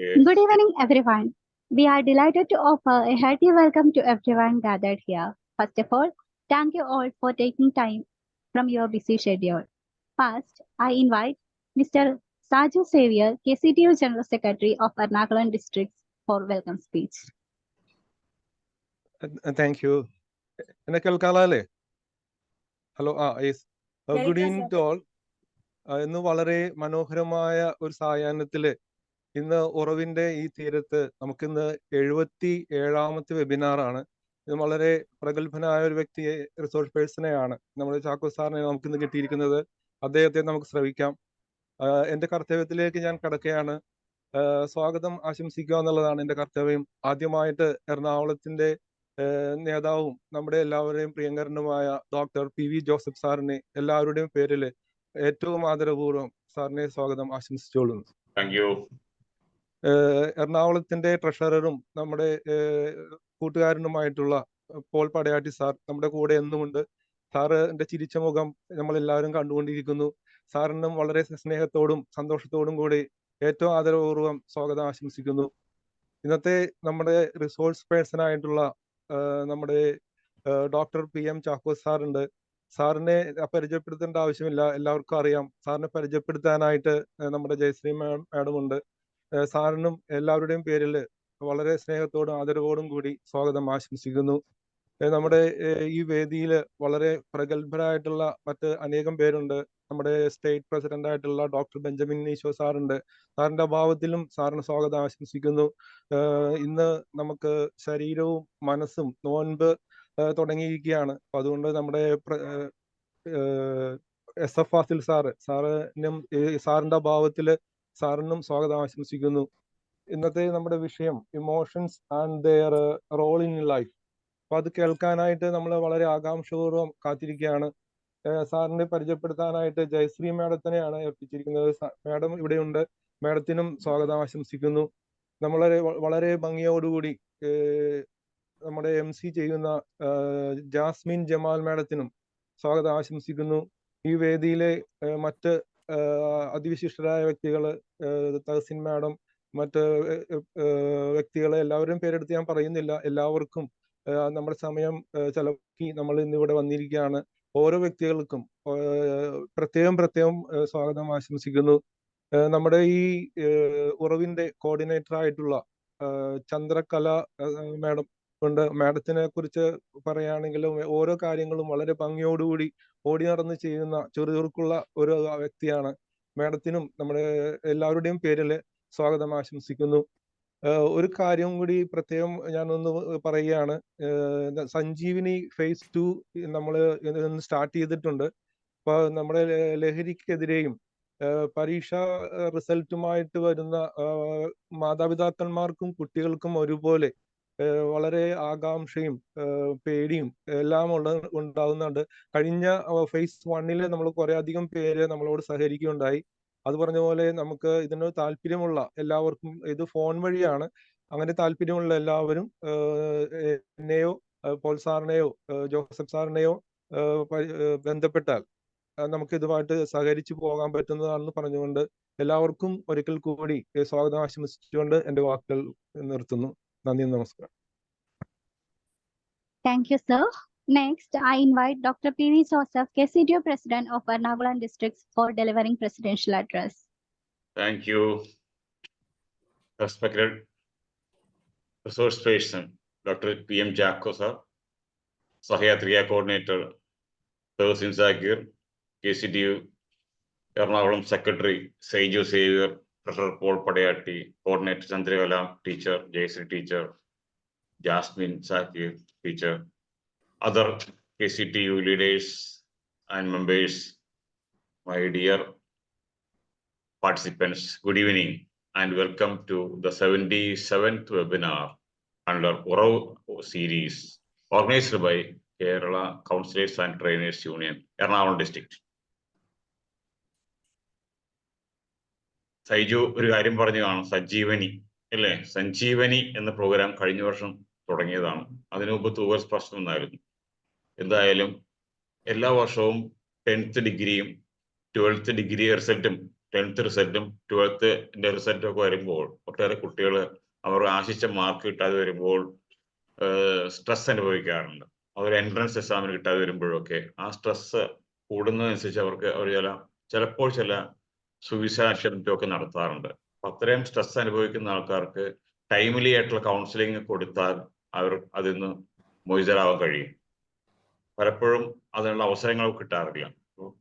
Good evening, everyone. We are delighted to offer a hearty welcome to everyone gathered here. First of all, thank you all for taking time from your busy schedule. First, I invite Mr. Saju Savior, KCTU General Secretary of Ernakulam District, for welcome speech. Thank you. Hello, yes. Good evening to all. ഇന്ന് വളരെ മനോഹരമായ ഒരു സായാഹ്നത്തില് ഇന്ന് ഉറവിന്റെ ഈ തീരത്ത് നമുക്കിന്ന് 77ാമത്തെ വെബിനാറാണ്. ഇത് വളരെ പ്രഗത്ഭനായ ഒരു വ്യക്തിയെ, റിസോഴ്സ് പേഴ്സണെയാണ് നമ്മുടെ ചാക്കോ സാറിനെ നമുക്കിന്ന് കിട്ടിയിരിക്കുന്നത്. അദ്ദേഹത്തെ നമുക്ക് ശ്രവിക്കാം. എന്റെ കർത്തവ്യത്തിലേക്ക് ഞാൻ കടക്കുകയാണ്. സ്വാഗതം ആശംസിക്കുക എന്നുള്ളതാണ് എന്റെ കർത്തവ്യം. ആദ്യമായിട്ട് എറണാകുളത്തിന്റെ നേതാവും നമ്മുടെ എല്ലാവരുടെയും പ്രിയങ്കരനുമായ ഡോക്ടർ PV ജോസഫ് സാറിനെ എല്ലാവരുടെയും പേരിൽ ഏറ്റവും ആദരപൂർവ്വം സാറിനെ സ്വാഗതം ആശംസിച്ചോളുന്നു. Thank you. എറണാകുളത്തിന്റെ ട്രഷററും നമ്മുടെ കൂട്ടുകാരനുമായിട്ടുള്ള പോൾ പടയാട്ടി സാർ നമ്മുടെ കൂടെ എന്നുമുണ്ട്. സാറിന്റെ ചിരിച്ച മുഖം നമ്മളെല്ലാവരും കണ്ടുകൊണ്ടിരിക്കുന്നു. സാറിനും വളരെ സ്നേഹത്തോടും സന്തോഷത്തോടും കൂടി ഏറ്റവും ആദരപൂർവ്വം സ്വാഗതം ആശംസിക്കുന്നു. ഇന്നത്തെ നമ്മുടെ റിസോഴ്സ് പേഴ്സൺ ആയിട്ടുള്ള നമ്മുടെ ഡോക്ടർ PM ചാക്കോ സാറുണ്ട്. സാറിനെ പരിചയപ്പെടുത്തേണ്ട ആവശ്യമില്ല, എല്ലാവർക്കും അറിയാം. സാറിനെ പരിചയപ്പെടുത്താനായിട്ട് നമ്മുടെ ജയശ്രീ മാഡം ഉണ്ട്. സാറിനും എല്ലാവരുടെയും പേരിൽ വളരെ സ്നേഹത്തോടും ആദരവോടും കൂടി സ്വാഗതം ആശംസിക്കുന്നു. നമ്മുടെ ഈ വേദിയിൽ വളരെ പ്രഗത്ഭരായിട്ടുള്ള മറ്റ് അനേകം പേരുണ്ട്. നമ്മുടെ സ്റ്റേറ്റ് പ്രസിഡന്റ് ആയിട്ടുള്ള ഡോക്ടർ ബെഞ്ചമിൻ ഈശോ സാറുണ്ട്. സാറിന്റെ അഭാവത്തിലും സാറിന് സ്വാഗതം ആശംസിക്കുന്നു. ഇന്ന് നമുക്ക് ശരീരവും മനസ്സും നോൻപ് തുടങ്ങിയിരിക്കുകയാണ്. അപ്പൊ അതുകൊണ്ട് നമ്മുടെ SF ഫാസിൽ സാറിനും സാറിന്റെ അഭാവത്തില് സാറിനും സ്വാഗതം ആശംസിക്കുന്നു. ഇന്നത്തെ നമ്മുടെ വിഷയം emotions and their role in life. അപ്പൊ അത് കേൾക്കാനായിട്ട് നമ്മൾ വളരെ ആകാംക്ഷപൂർവ്വം കാത്തിരിക്കുകയാണ്. സാറിനെ പരിചയപ്പെടുത്താനായിട്ട് ജയശ്രീ മാഡത്തിനെയാണ് ഏൽപ്പിച്ചിരിക്കുന്നത്. മാഡം ഇവിടെയുണ്ട്. മാഡത്തിനും സ്വാഗതം ആശംസിക്കുന്നു. നമ്മളെ വളരെ ഭംഗിയോടുകൂടി നമ്മുടെ MC ചെയ്യുന്ന ജാസ്മിൻ ജമാൽ മാഡത്തിനും സ്വാഗതം ആശംസിക്കുന്നു. ഈ വേദിയിലെ മറ്റ് അതിവിശിഷ്ടരായ വ്യക്തികള്, തഹസിൻ മാഡം, മറ്റ് വ്യക്തികളെ എല്ലാവരും പേരെടുത്ത് ഞാൻ പറയുന്നില്ല. എല്ലാവർക്കും നമ്മുടെ സമയം ചെലവാക്കി നമ്മൾ ഇന്നിവിടെ വന്നിരിക്കുകയാണ്. ഓരോ വ്യക്തികൾക്കും പ്രത്യേകം സ്വാഗതം ആശംസിക്കുന്നു. നമ്മുടെ ഈ ഉറവിന്റെ കോർഡിനേറ്റർ ആയിട്ടുള്ള ചന്ദ്രകല മാഡം ഉണ്ട്. മാഡത്തിനെ കുറിച്ച് പറയുകയാണെങ്കിലും ഓരോ കാര്യങ്ങളും വളരെ ഭംഗിയോടുകൂടി ഓടി നടന്ന് ചെയ്യുന്ന ചെറുചുറുക്കുള്ള ഒരു വ്യക്തിയാണ്. മാഡത്തിനും നമ്മുടെ എല്ലാവരുടെയും പേരിൽ സ്വാഗതം ആശംസിക്കുന്നു. ഒരു കാര്യം കൂടി പ്രത്യേകം ഞാനൊന്ന് പറയുകയാണ്. സഞ്ജീവിനി phase 2 നമ്മൾ സ്റ്റാർട്ട് ചെയ്തിട്ടുണ്ട്. അപ്പൊ നമ്മുടെ ലഹരിക്കെതിരെയും പരീക്ഷാ റിസൾട്ടുമായിട്ട് വരുന്ന മാതാപിതാക്കന്മാർക്കും കുട്ടികൾക്കും ഒരുപോലെ വളരെ ആകാംക്ഷയും പേടിയും എല്ലാം ഉണ്ടാകുന്നുണ്ട്. കഴിഞ്ഞ phase 1 നമ്മൾ കുറെ അധികം പേര് നമ്മളോട് സഹകരിക്കുകയുണ്ടായി. അത് പറഞ്ഞ പോലെ നമുക്ക് ഇതിന് താല്പര്യമുള്ള എല്ലാവർക്കും, ഇത് ഫോൺ വഴിയാണ്, അങ്ങനെ താല്പര്യമുള്ള എല്ലാവരും എന്നെയോ പോൾ സാറിനെയോ ജോസഫ് സാറിനെയോ ബന്ധപ്പെട്ടാൽ നമുക്ക് ഇതുമായിട്ട് സഹകരിച്ചു പോകാൻ പറ്റുന്നതാണെന്ന് പറഞ്ഞുകൊണ്ട് എല്ലാവർക്കും ഒരിക്കൽ കൂടി സ്വാഗതം ആശംസിച്ചുകൊണ്ട് എന്റെ വാക്കുകൾ നിർത്തുന്നു. നന്ദി, നമസ്കാരം. Thank you, sir. Next, I invite Dr. PV Joseph, KCTU President of Ernakulam District, for delivering presidential address. Thank you. Respected resource person, Dr. PM Chakko sir, Sahyadriya Coordinator, Thasin Zakir, KCTU Ernakulam Secretary, Saju Savior, Professor Paul Padayati, Coordinator Chandrakala, Teacher, Jayasri Teacher, Jasmine Zakir, Teacher, other KCTU leaders and members, my dear participants, good evening and welcome to the 77th webinar under Urav series organized by Kerala Counsellors and Trainers Union, Ernakulam District. Saiju ഒരു കാര്യം പറഞ്ഞു കാണും, സഞ്ജീവനി അല്ലേ? സഞ്ജീവനി എന്ന programme കഴിഞ്ഞ വർഷം തുടങ്ങിയതാണ്. അതിനു മുമ്പ് തൂവൽ സ്പർശനം എന്നായിരുന്നു. എന്തായാലും എല്ലാ വർഷവും 10th ഡിഗ്രിയും 12th ഡിഗ്രി റിസൾട്ടും 10th റിസൾട്ടും 12th റിസൾട്ടും ഒക്കെ വരുമ്പോൾ ഒട്ടേറെ കുട്ടികൾ അവർ ആശിച്ച മാർക്ക് കിട്ടാതെ വരുമ്പോൾ സ്ട്രെസ് അനുഭവിക്കാറുണ്ട്. അവർ എൻട്രൻസ് എക്സാമിന് കിട്ടാതെ വരുമ്പോഴൊക്കെ ആ സ്ട്രെസ് കൂടുന്നതനുസരിച്ച് അവർ ചിലപ്പോൾ ചില സൂയിസൈഡ് അറ്റംപ്റ്റും ഒക്കെ നടത്താറുണ്ട്. അത്രയും സ്ട്രെസ് അനുഭവിക്കുന്ന ആൾക്കാർക്ക് ടൈംലി ആയിട്ടുള്ള കൗൺസിലിംഗ് കൊടുത്താൽ അവർ അതിൽ നിന്ന് മോചിതരാവാൻ കഴിയും. പലപ്പോഴും അതിനുള്ള അവസരങ്ങൾ കിട്ടാറില്ല.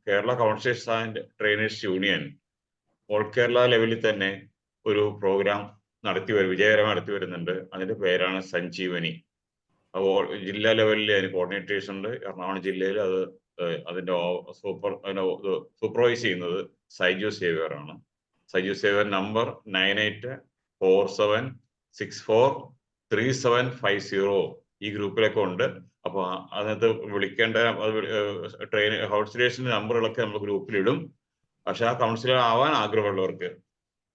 Kerala counsellors and trainers union all Kerala ലെവലിൽ തന്നെ ഒരു പ്രോഗ്രാം വിജയകരമായി നടത്തി വരുന്നുണ്ട്. അതിന്റെ പേരാണ് സഞ്ജീവനി. അപ്പോൾ ജില്ലാ ലെവലിൽ അതിന് കോർഡിനേറ്റേഴ്സ് ഉണ്ട്. എറണാകുളം ജില്ലയിൽ അതിന്റെ സൂപ്പർവൈസ് ചെയ്യുന്നത് സൈജു സേവ്യർ ആണ്. സൈജു സേവ്യർ നമ്പർ 9847643750 ഈ ഗ്രൂപ്പിലൊക്കെ ഉണ്ട്. അപ്പൊ അതിനകത്ത് വിളിക്കേണ്ട കൗൺസിലേഴ്സിന്റെ നമ്പറുകളൊക്കെ നമ്മൾ ഗ്രൂപ്പിലിടും. പക്ഷെ ആ കൗൺസിലർ ആവാൻ ആഗ്രഹമുള്ളവർക്ക്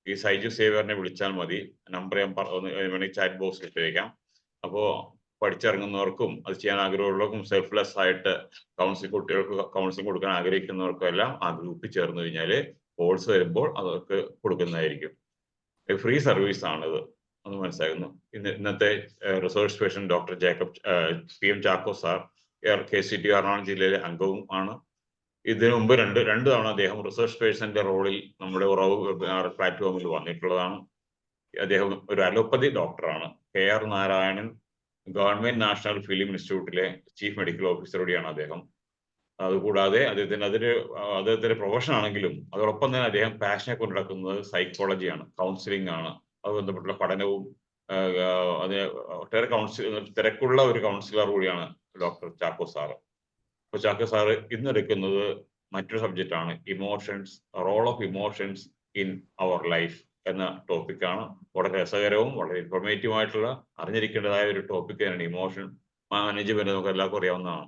ഈ സൈജു സേവ്യറിനെ വിളിച്ചാൽ മതി. നമ്പർ ഞാൻ വേണമെങ്കിൽ ചാറ്റ് ബോക്സിൽ ഇട്ടേക്കാം. അപ്പോ പഠിച്ചിറങ്ങുന്നവർക്കും അത് ചെയ്യാൻ ആഗ്രഹമുള്ളവർക്കും സെൽഫ്ലെസ് ആയിട്ട് കുട്ടികൾക്ക് കൗൺസിലിംഗ് കൊടുക്കാൻ ആഗ്രഹിക്കുന്നവർക്കും എല്ലാം ആ ഗ്രൂപ്പിൽ ചേർന്ന് കഴിഞ്ഞാൽ കോഴ്സ് വരുമ്പോൾ അതൊക്കെ കൊടുക്കുന്നതായിരിക്കും. ഫ്രീ സർവീസ് ആണിത് എന്ന് മനസ്സിലാക്കുന്നു. ഇന്നത്തെ research person doctor PM Chacko sir KCTU Ernakulam ജില്ലയിലെ അംഗവും ആണ്. ഇതിനു മുമ്പ് രണ്ട് തവണ അദ്ദേഹം റിസർച്ച് പേഴ്സന്റെ റോളിൽ നമ്മുടെ ഉറവ് പ്ലാറ്റ്ഫോമിൽ വന്നിട്ടുള്ളതാണ്. അദ്ദേഹം ഒരു അലോപ്പതി ഡോക്ടറാണ്. KR Narayanan government national film ഇൻസ്റ്റിറ്റ്യൂട്ടിലെ ചീഫ് മെഡിക്കൽ ഓഫീസർ കൂടിയാണ് അദ്ദേഹം. അതുകൂടാതെ അദ്ദേഹത്തിന്റെ പ്രൊഫഷൻ ആണെങ്കിലും അതോടൊപ്പം തന്നെ അദ്ദേഹം പാഷനെ കൊണ്ട് നടക്കുന്നത് സൈക്കോളജിയാണ്, കൗൺസിലിംഗ് ആണ്. അത് ബന്ധപ്പെട്ടുള്ള പഠനവും ഒട്ടേറെ തിരക്കുള്ള ഒരു കൗൺസിലർ കൂടിയാണ് ഡോക്ടർ ചാക്കോ സാറ്. അപ്പൊ ചാക്കോ സാറ് ഇന്നെടുക്കുന്നത് മറ്റൊരു സബ്ജക്റ്റ് ആണ്, emotions, role of emotions in our life എന്ന ടോപ്പിക്കാണ്. വളരെ രസകരവും വളരെ ഇൻഫോർമേറ്റീവ് ആയിട്ടുള്ള അറിഞ്ഞിരിക്കേണ്ടതായ ഒരു ടോപ്പിക് തന്നെയാണ് ഇമോഷൻ മാനേജ്മെന്റ്. നമുക്ക് എല്ലാവർക്കും അറിയാവുന്നതാണ്.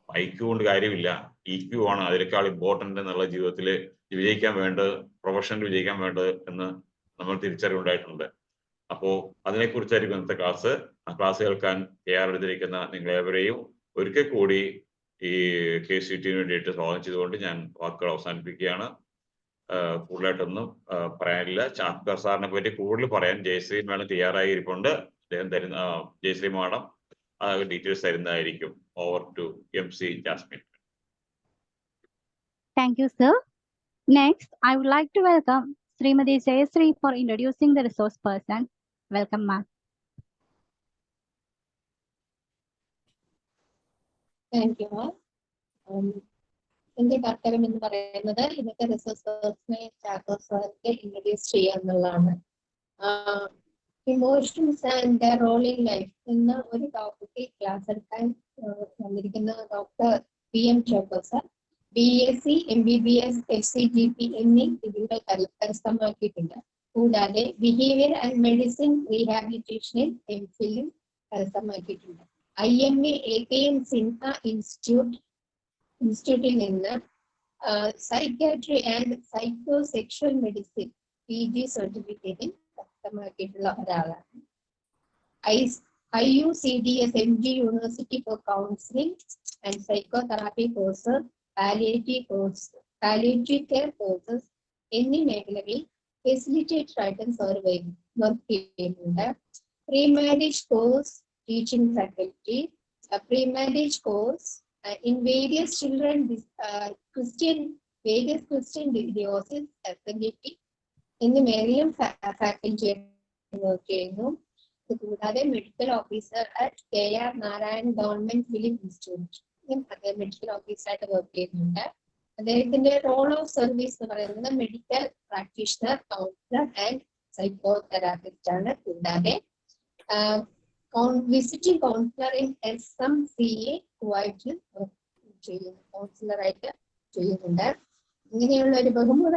IQ കൊണ്ട് കാര്യമില്ല, EQ ആണ് അതിനേക്കാൾ ഇമ്പോർട്ടന്റ് എന്നുള്ള ജീവിതത്തിൽ വിജയിക്കാൻ വേണ്ടത്, പ്രൊഫഷനിൽ വിജയിക്കാൻ വേണ്ടത് എന്ന് നമ്മൾ തിരിച്ചറിവുണ്ടായിട്ടുണ്ട്. അപ്പോ അതിനെക്കുറിച്ചായിരിക്കും ഇന്നത്തെ ക്ലാസ്. ആ ക്ലാസ് കേൾക്കാൻ തയ്യാറെടുത്തിരിക്കുന്ന നിങ്ങളേവരെയും ഒരിക്കൽ കൂടി ഈ KCTന് വേണ്ടിയിട്ട് സ്വാഗതം ചെയ്തുകൊണ്ട് ഞാൻ വാക്കുകൾ അവസാനിപ്പിക്കുകയാണ്. കൂടുതലായിട്ടൊന്നും പറയാനില്ല. ചാക്കോ സാറിനെ പറ്റി കൂടുതൽ പറയാൻ ജയശ്രീ മാഡം തയ്യാറായി ഇരിപ്പുണ്ട്. അദ്ദേഹം ജയശ്രീ മാഡം ഡീറ്റെയിൽസ് തരുന്നതായിരിക്കും. Over to MC Jasmine. Thank you, sir. Next, I would like to welcome Srimati Jayashree for introducing the resource person. Welcome, ma'am. Thank you, ma'am. എന്റെ കർത്തവ്യം എന്ന് പറയുന്നത് ഇന്നത്തെ റിസോഴ്സ് പേഴ്സണെ ചാക്കോ സാറിനെ ഇൻട്രൊഡ്യൂസ് ചെയ്യുക എന്നുള്ളതാണ്. Emotions and the role in life എന്ന ഒരു ടോപ്പിക്കിൽ ക്ലാസ് എടുക്കാൻ വന്നിരിക്കുന്ന doctor PM Chacko sir BSc, MBBS, SCGP എന്നീ ഡിഗ്രികൾ കരസ്ഥമാക്കിയിട്ടുണ്ട്. കൂടാതെ ബിഹേവിയർ ആൻഡ് മെഡിസിൻ റീഹാബിലിറ്റേഷനിൽ MPhil കരസ്ഥമാക്കിയിട്ടുണ്ട്. IMA AKM സിൻഹ ഇൻസ്റ്റിറ്റ്യൂട്ടിൽ നിന്ന് psychiatry and psychosexual medicine PG സർട്ടിഫിക്കറ്റിൽ കരസ്ഥമാക്കിയിട്ടുള്ള ഒരാളാണ്. IUCDS MG university for counselling and psychotherapy course, palliative care courses എന്നീ മേഖലകളിൽ ഫെസിലിറ്റേറ്റർ ആയിട്ടും വർക്ക് ചെയ്യുന്നുണ്ട്. Pre marriage course teaching faculty, pre marriage course in various Christian diocese SNDP എന്നീ മേഖലയിലും faculty work ചെയ്യുന്നു. കൂടാതെ medical officer at KR Narayan government film institute medical ഓഫീസറായിട്ട് work ചെയ്യുന്നുണ്ട്. അദ്ദേഹത്തിന്റെ റോൾ ഓഫ് സർവീസ് എന്ന് പറയുന്നത് medical practitioner, counsellor and psychotherapist ആണ്. കൂടാതെ വിസിറ്റിംഗ് കൗൺസിലർ ഇൻ SMCA കുവൈറ്റിൽ കൗൺസിലറായിട്ട് ചെയ്യുന്നുണ്ട്. ഇങ്ങനെയുള്ള ഒരു ബഹുമുഖ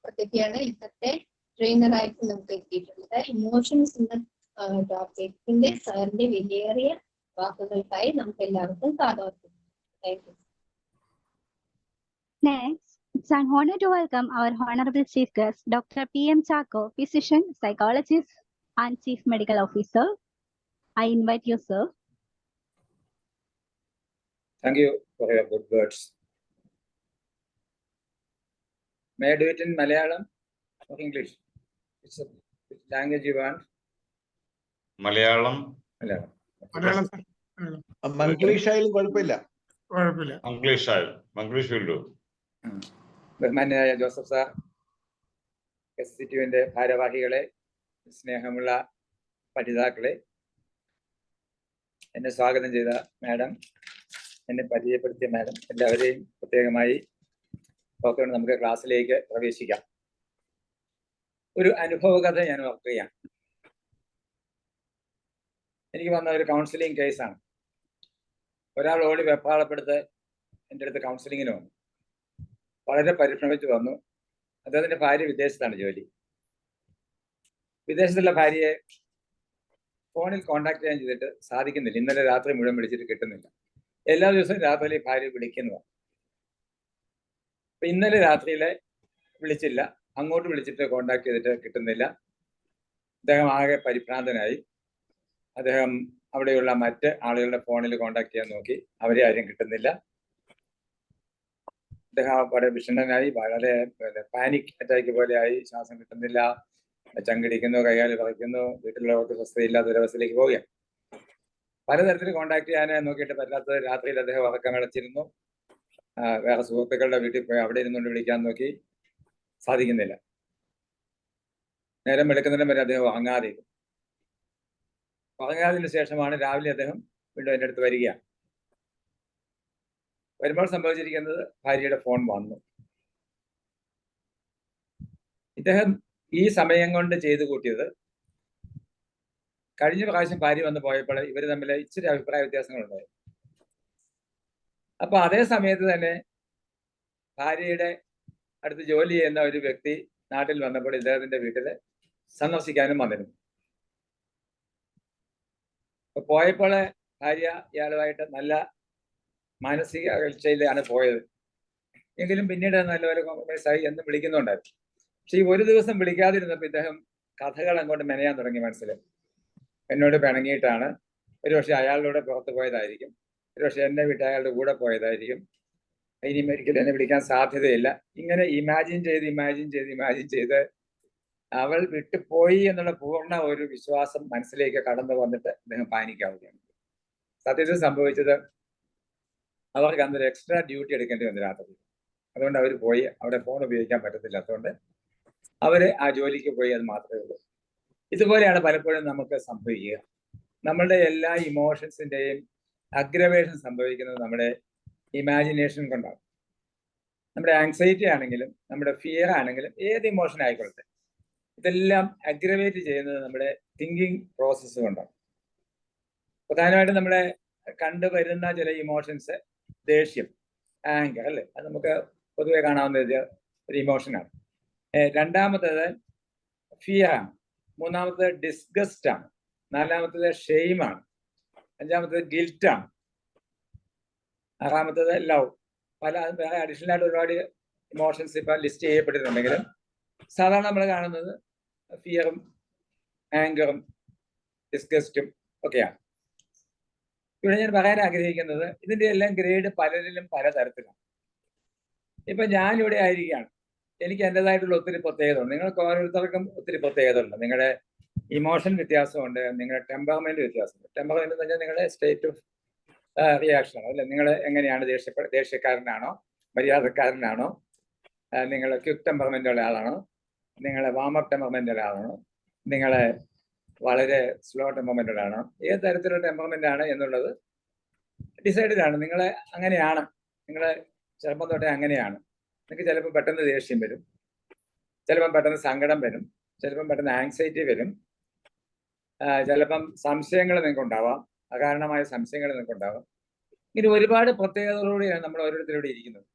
പ്രതിഭയാണ് ഇന്നത്തെ ട്രെയിനറായിട്ട് നമുക്ക് എത്തിയിട്ടുള്ളത്. ഇമോഷൻസ് എന്ന ടോപ്പിക്കിന്റെ സാറിന്റെ വിലയേറിയ വാക്കുകൾക്കായി നമുക്ക് എല്ലാവർക്കും കാതോർക്കുന്നു. Thank you. Next, it's an honor to welcome our Honorable Chief Guest, Dr. PM Chacko, physician, psychologist, and Chief Medical Officer. I invite you, sir. Thank you for your good words. May I do it in Malayalam or English? Which language you want? Malayalam. Malayalam. Malayalam Manglish ആയാലും കുഴപ്പമില്ല. കുഴപ്പമില്ല. Manglish will do. ബഹുമാന്യനായ Joseph sir, എസ്സിറ്റുവിന്റെ ഭാരവാഹികളെ, സ്നേഹമുള്ള പഠിതാക്കളെ, എന്നെ സ്വാഗതം ചെയ്ത മാഡം, എന്നെ പരിചയപ്പെടുത്തിയ മാഡം, എല്ലാവരെയും പ്രത്യേകമായി ഓർത്തുകൊണ്ട് നമുക്ക് ക്ലാസ്സിലേക്ക് പ്രവേശിക്കാം. ഒരു അനുഭവകഥ ഞാൻ ഓർക്കുകയാണ്. എനിക്ക് വന്ന ഒരു കൗൺസിലിംഗ് കേസാണ്. ഒരാൾ ഓടി വെപ്രാളപ്പെടുത്ത് എൻ്റെ അടുത്ത് കൗൺസിലിങ്ങിന് വന്നു. വളരെ പരിഭ്രമിച്ച് വന്നു. അദ്ദേഹത്തിൻ്റെ ഭാര്യ വിദേശത്താണ് ജോലി. വിദേശത്തുള്ള ഭാര്യയെ ഫോണിൽ കോണ്ടാക്ട് ചെയ്യാൻ ചെയ്തിട്ട് സാധിക്കുന്നില്ല. ഇന്നലെ രാത്രി മുഴുവൻ വിളിച്ചിട്ട് കിട്ടുന്നില്ല. എല്ലാ ദിവസവും രാത്രി ഭാര്യ വിളിക്കുന്നതാണ്. അപ്പൊ ഇന്നലെ രാത്രിയിലെ വിളിച്ചില്ല, അങ്ങോട്ട് വിളിച്ചിട്ട് കോണ്ടാക്ട് ചെയ്തിട്ട് കിട്ടുന്നില്ല. അദ്ദേഹം ആകെ പരിഭ്രാന്തനായി. അദ്ദേഹം അവിടെയുള്ള മറ്റ് ആളുകളുടെ ഫോണിൽ കോണ്ടാക്ട് ചെയ്യാൻ നോക്കി, അവരെ ആരും കിട്ടുന്നില്ല. അദ്ദേഹം വളരെ വിഷണ്ണനായി, വളരെ പാനിക് അറ്റാക്ക് പോലെയായി. ശ്വാസം കിട്ടുന്നില്ല, ചങ്കിടിക്കുന്നു, കൈകാല് പറിക്കുന്നു, വീട്ടിലുള്ളവർക്ക് സ്വസ്ഥതയില്ലാത്ത ഒരവസ്ഥയിലേക്ക് പോവുകയാണ്. പലതരത്തിൽ കോണ്ടാക്ട് ചെയ്യാൻ നോക്കിയിട്ട് പറ്റാത്തത് രാത്രിയിൽ അദ്ദേഹം ഉറക്കം അടച്ചിരുന്നു. വേറെ സുഹൃത്തുക്കളുടെ വീട്ടിൽ പോയി അവിടെ ഇരുന്നുകൊണ്ട് വിളിക്കാൻ നോക്കി, സാധിക്കുന്നില്ല. നേരം വെളുക്കുന്നതിനും വരെ അദ്ദേഹം ഉറങ്ങാതിരുന്നു. ഉറങ്ങാതിന് ശേഷമാണ് രാവിലെ അദ്ദേഹം വീണ്ടും എൻ്റെ അടുത്ത് വരികയാണ്. വരുമ്പോൾ സംഭവിച്ചിരിക്കുന്നത് ഭാര്യയുടെ ഫോൺ വന്നു. ഇദ്ദേഹം ഈ സമയം കൊണ്ട് ചെയ്തു കൂട്ടിയത്, കഴിഞ്ഞ പ്രാവശ്യം ഭാര്യ വന്ന് പോയപ്പോൾ ഇവർ തമ്മിൽ ഇച്ചിരി അഭിപ്രായ വ്യത്യാസങ്ങളുണ്ടായി. അപ്പൊ അതേ സമയത്ത് തന്നെ ഭാര്യയുടെ അടുത്ത് ജോലി ചെയ്യുന്ന ഒരു വ്യക്തി നാട്ടിൽ വന്നപ്പോൾ ഇദ്ദേഹത്തിന്റെ വീട്ടിൽ സന്ദർശിക്കാനും വന്നിരുന്നു. അപ്പൊ പോയപ്പോൾ ഭാര്യ ഇയാളുമായിട്ട് നല്ല മാനസിക അകൽച്ചയിലാണ് പോയത്. എങ്കിലും പിന്നീട് നല്ലപോലെ കോംപ്രമൈസായി എന്ന് വിളിക്കുന്നുണ്ടായിരുന്നു. പക്ഷെ ഈ ഒരു ദിവസം വിളിക്കാതിരുന്നപ്പോൾ ഇദ്ദേഹം കഥകൾ അങ്ങോട്ട് മെനയാൻ തുടങ്ങി. മനസ്സിൽ എന്നോട് പിണങ്ങിയിട്ടാണ്, ഒരുപക്ഷെ അയാളുടെ പുറത്ത് പോയതായിരിക്കും, ഒരുപക്ഷെ എന്നെ വിട്ട് അയാളുടെ കൂടെ പോയതായിരിക്കും, ഇനി ഒരിക്കലും എന്നെ വിളിക്കാൻ സാധ്യതയില്ല. ഇങ്ങനെ ഇമാജിൻ ചെയ്ത് അവൾ വിട്ടുപോയി എന്നുള്ള പൂർണ്ണ ഒരു വിശ്വാസം മനസ്സിലേക്ക് കടന്നു വന്നിട്ട് അദ്ദേഹം പാനിക്കാവുകയാണ്. സത്യത്തിൽ സംഭവിച്ചത്, അവർക്ക് അന്നൊരു എക്സ്ട്രാ ഡ്യൂട്ടി എടുക്കേണ്ടി വന്നു രാത്രി. അതുകൊണ്ട് അവർ പോയി, അവിടെ ഫോൺ ഉപയോഗിക്കാൻ പറ്റത്തില്ലാത്തതുകൊണ്ട് അവര് ആ ജോലിക്ക് പോയി, അത് മാത്രമേ ഉള്ളൂ. ഇതുപോലെയാണ് പലപ്പോഴും നമുക്ക് സംഭവിക്കുക. നമ്മളുടെ എല്ലാ ഇമോഷൻസിന്റെയും അഗ്രവേഷൻ സംഭവിക്കുന്നത് നമ്മുടെ ഇമാജിനേഷൻ കൊണ്ടാണ്. നമ്മുടെ ആങ്സൈറ്റി ആണെങ്കിലും നമ്മുടെ ഫിയർ ആണെങ്കിലും ഏത് ഇമോഷൻ ആയിക്കൊള്ളട്ടെ, ഇതെല്ലാം അഗ്രവേറ്റ് ചെയ്യുന്നത് നമ്മുടെ തിങ്കിങ് പ്രോസസ്സ് കൊണ്ടാണ്. പ്രധാനമായിട്ടും നമ്മളെ കണ്ടുവരുന്ന ചില ഇമോഷൻസ്, ദേഷ്യം, ആങ്കർ അല്ലേ, അത് നമുക്ക് പൊതുവെ കാണാവുന്ന ഒരു ഇമോഷനാണ്. രണ്ടാമത്തേത് ഫിയർ ആണ്. മൂന്നാമത്തേത് ഡിസ്ഗസ്റ്റ് ആണ്. നാലാമത്തേത് ഷെയിമാണ്. അഞ്ചാമത്തേത് ഗിൽറ്റ് ആണ്. ആറാമത്തേത് ലവ്. പല വേറെ അഡീഷണൽ ആയിട്ട് ഒരുപാട് ഇമോഷൻസ് ഇപ്പം ലിസ്റ്റ് ചെയ്യപ്പെട്ടിട്ടുണ്ടെങ്കിലും സാധാരണ നമ്മൾ കാണുന്നത് ഫിയറും ആങ്കറും ഡിസ്ഗസ്റ്റും ഒക്കെയാണ്. ഇവിടെ ഞാൻ പറയാൻ ആഗ്രഹിക്കുന്നത്, ഇതിന്റെ എല്ലാം ഗ്രേഡ് പലരിലും പലതരത്തിലാണ്. ഇപ്പൊ ഞാനിവിടെ ആയിരിക്കുകയാണ്, എനിക്ക് എൻ്റെതായിട്ടുള്ള ഒത്തിരി പ്രത്യേകത ഉണ്ട്. നിങ്ങൾക്ക് ഓരോരുത്തർക്കും ഒത്തിരി പ്രത്യേകത ഉണ്ട്. നിങ്ങളുടെ ഇമോഷൻ വ്യത്യാസമുണ്ട്, നിങ്ങളുടെ ടെമ്പർമെന്റ് വ്യത്യാസമുണ്ട്. ടെമ്പർമെന്റ് എന്ന് പറഞ്ഞാൽ നിങ്ങളുടെ സ്റ്റേറ്റ് ഓഫ് റിയാക്ഷൻ ആണ്, അല്ലെ? നിങ്ങൾ എങ്ങനെയാണ് ദേഷ്യക്കാരനാണോ, മര്യാദക്കാരനാണോ, നിങ്ങൾ ക്വിക്ക് ടെമ്പർമെന്റ് ഉള്ള ആളാണോ, നിങ്ങളെ വാമപ്പ് ടെമ്പർമെന്റ് ഉള്ള ആളാണോ, നിങ്ങളെ വളരെ സ്ലോ ടെമ്പർമെന്റ് ഉള്ള ആളാണോ, ഏത് തരത്തിലുള്ള ടെമ്പർമെന്റ് ആണ് എന്നുള്ളത് ഡിസൈഡഡ് ആണ്. നിങ്ങളെ അങ്ങനെയാണ്, നിങ്ങളെ ചെറുപ്പം തൊട്ടേ അങ്ങനെയാണ്. നിങ്ങൾക്ക് ചിലപ്പോൾ പെട്ടെന്ന് ദേഷ്യം വരും, ചിലപ്പം പെട്ടെന്ന് സങ്കടം വരും, ചിലപ്പം പെട്ടെന്ന് ആങ്സൈറ്റി വരും, ചിലപ്പം സംശയങ്ങൾ നിങ്ങൾക്ക് ഉണ്ടാവാം, അകാരണമായ സംശയങ്ങൾ നിങ്ങൾക്ക് ഉണ്ടാവാം. ഇങ്ങനെ ഒരുപാട് പ്രത്യേകതകളോടെയാണ് നമ്മൾ ഓരോരുത്തരോടെ ഇരിക്കുന്നത്.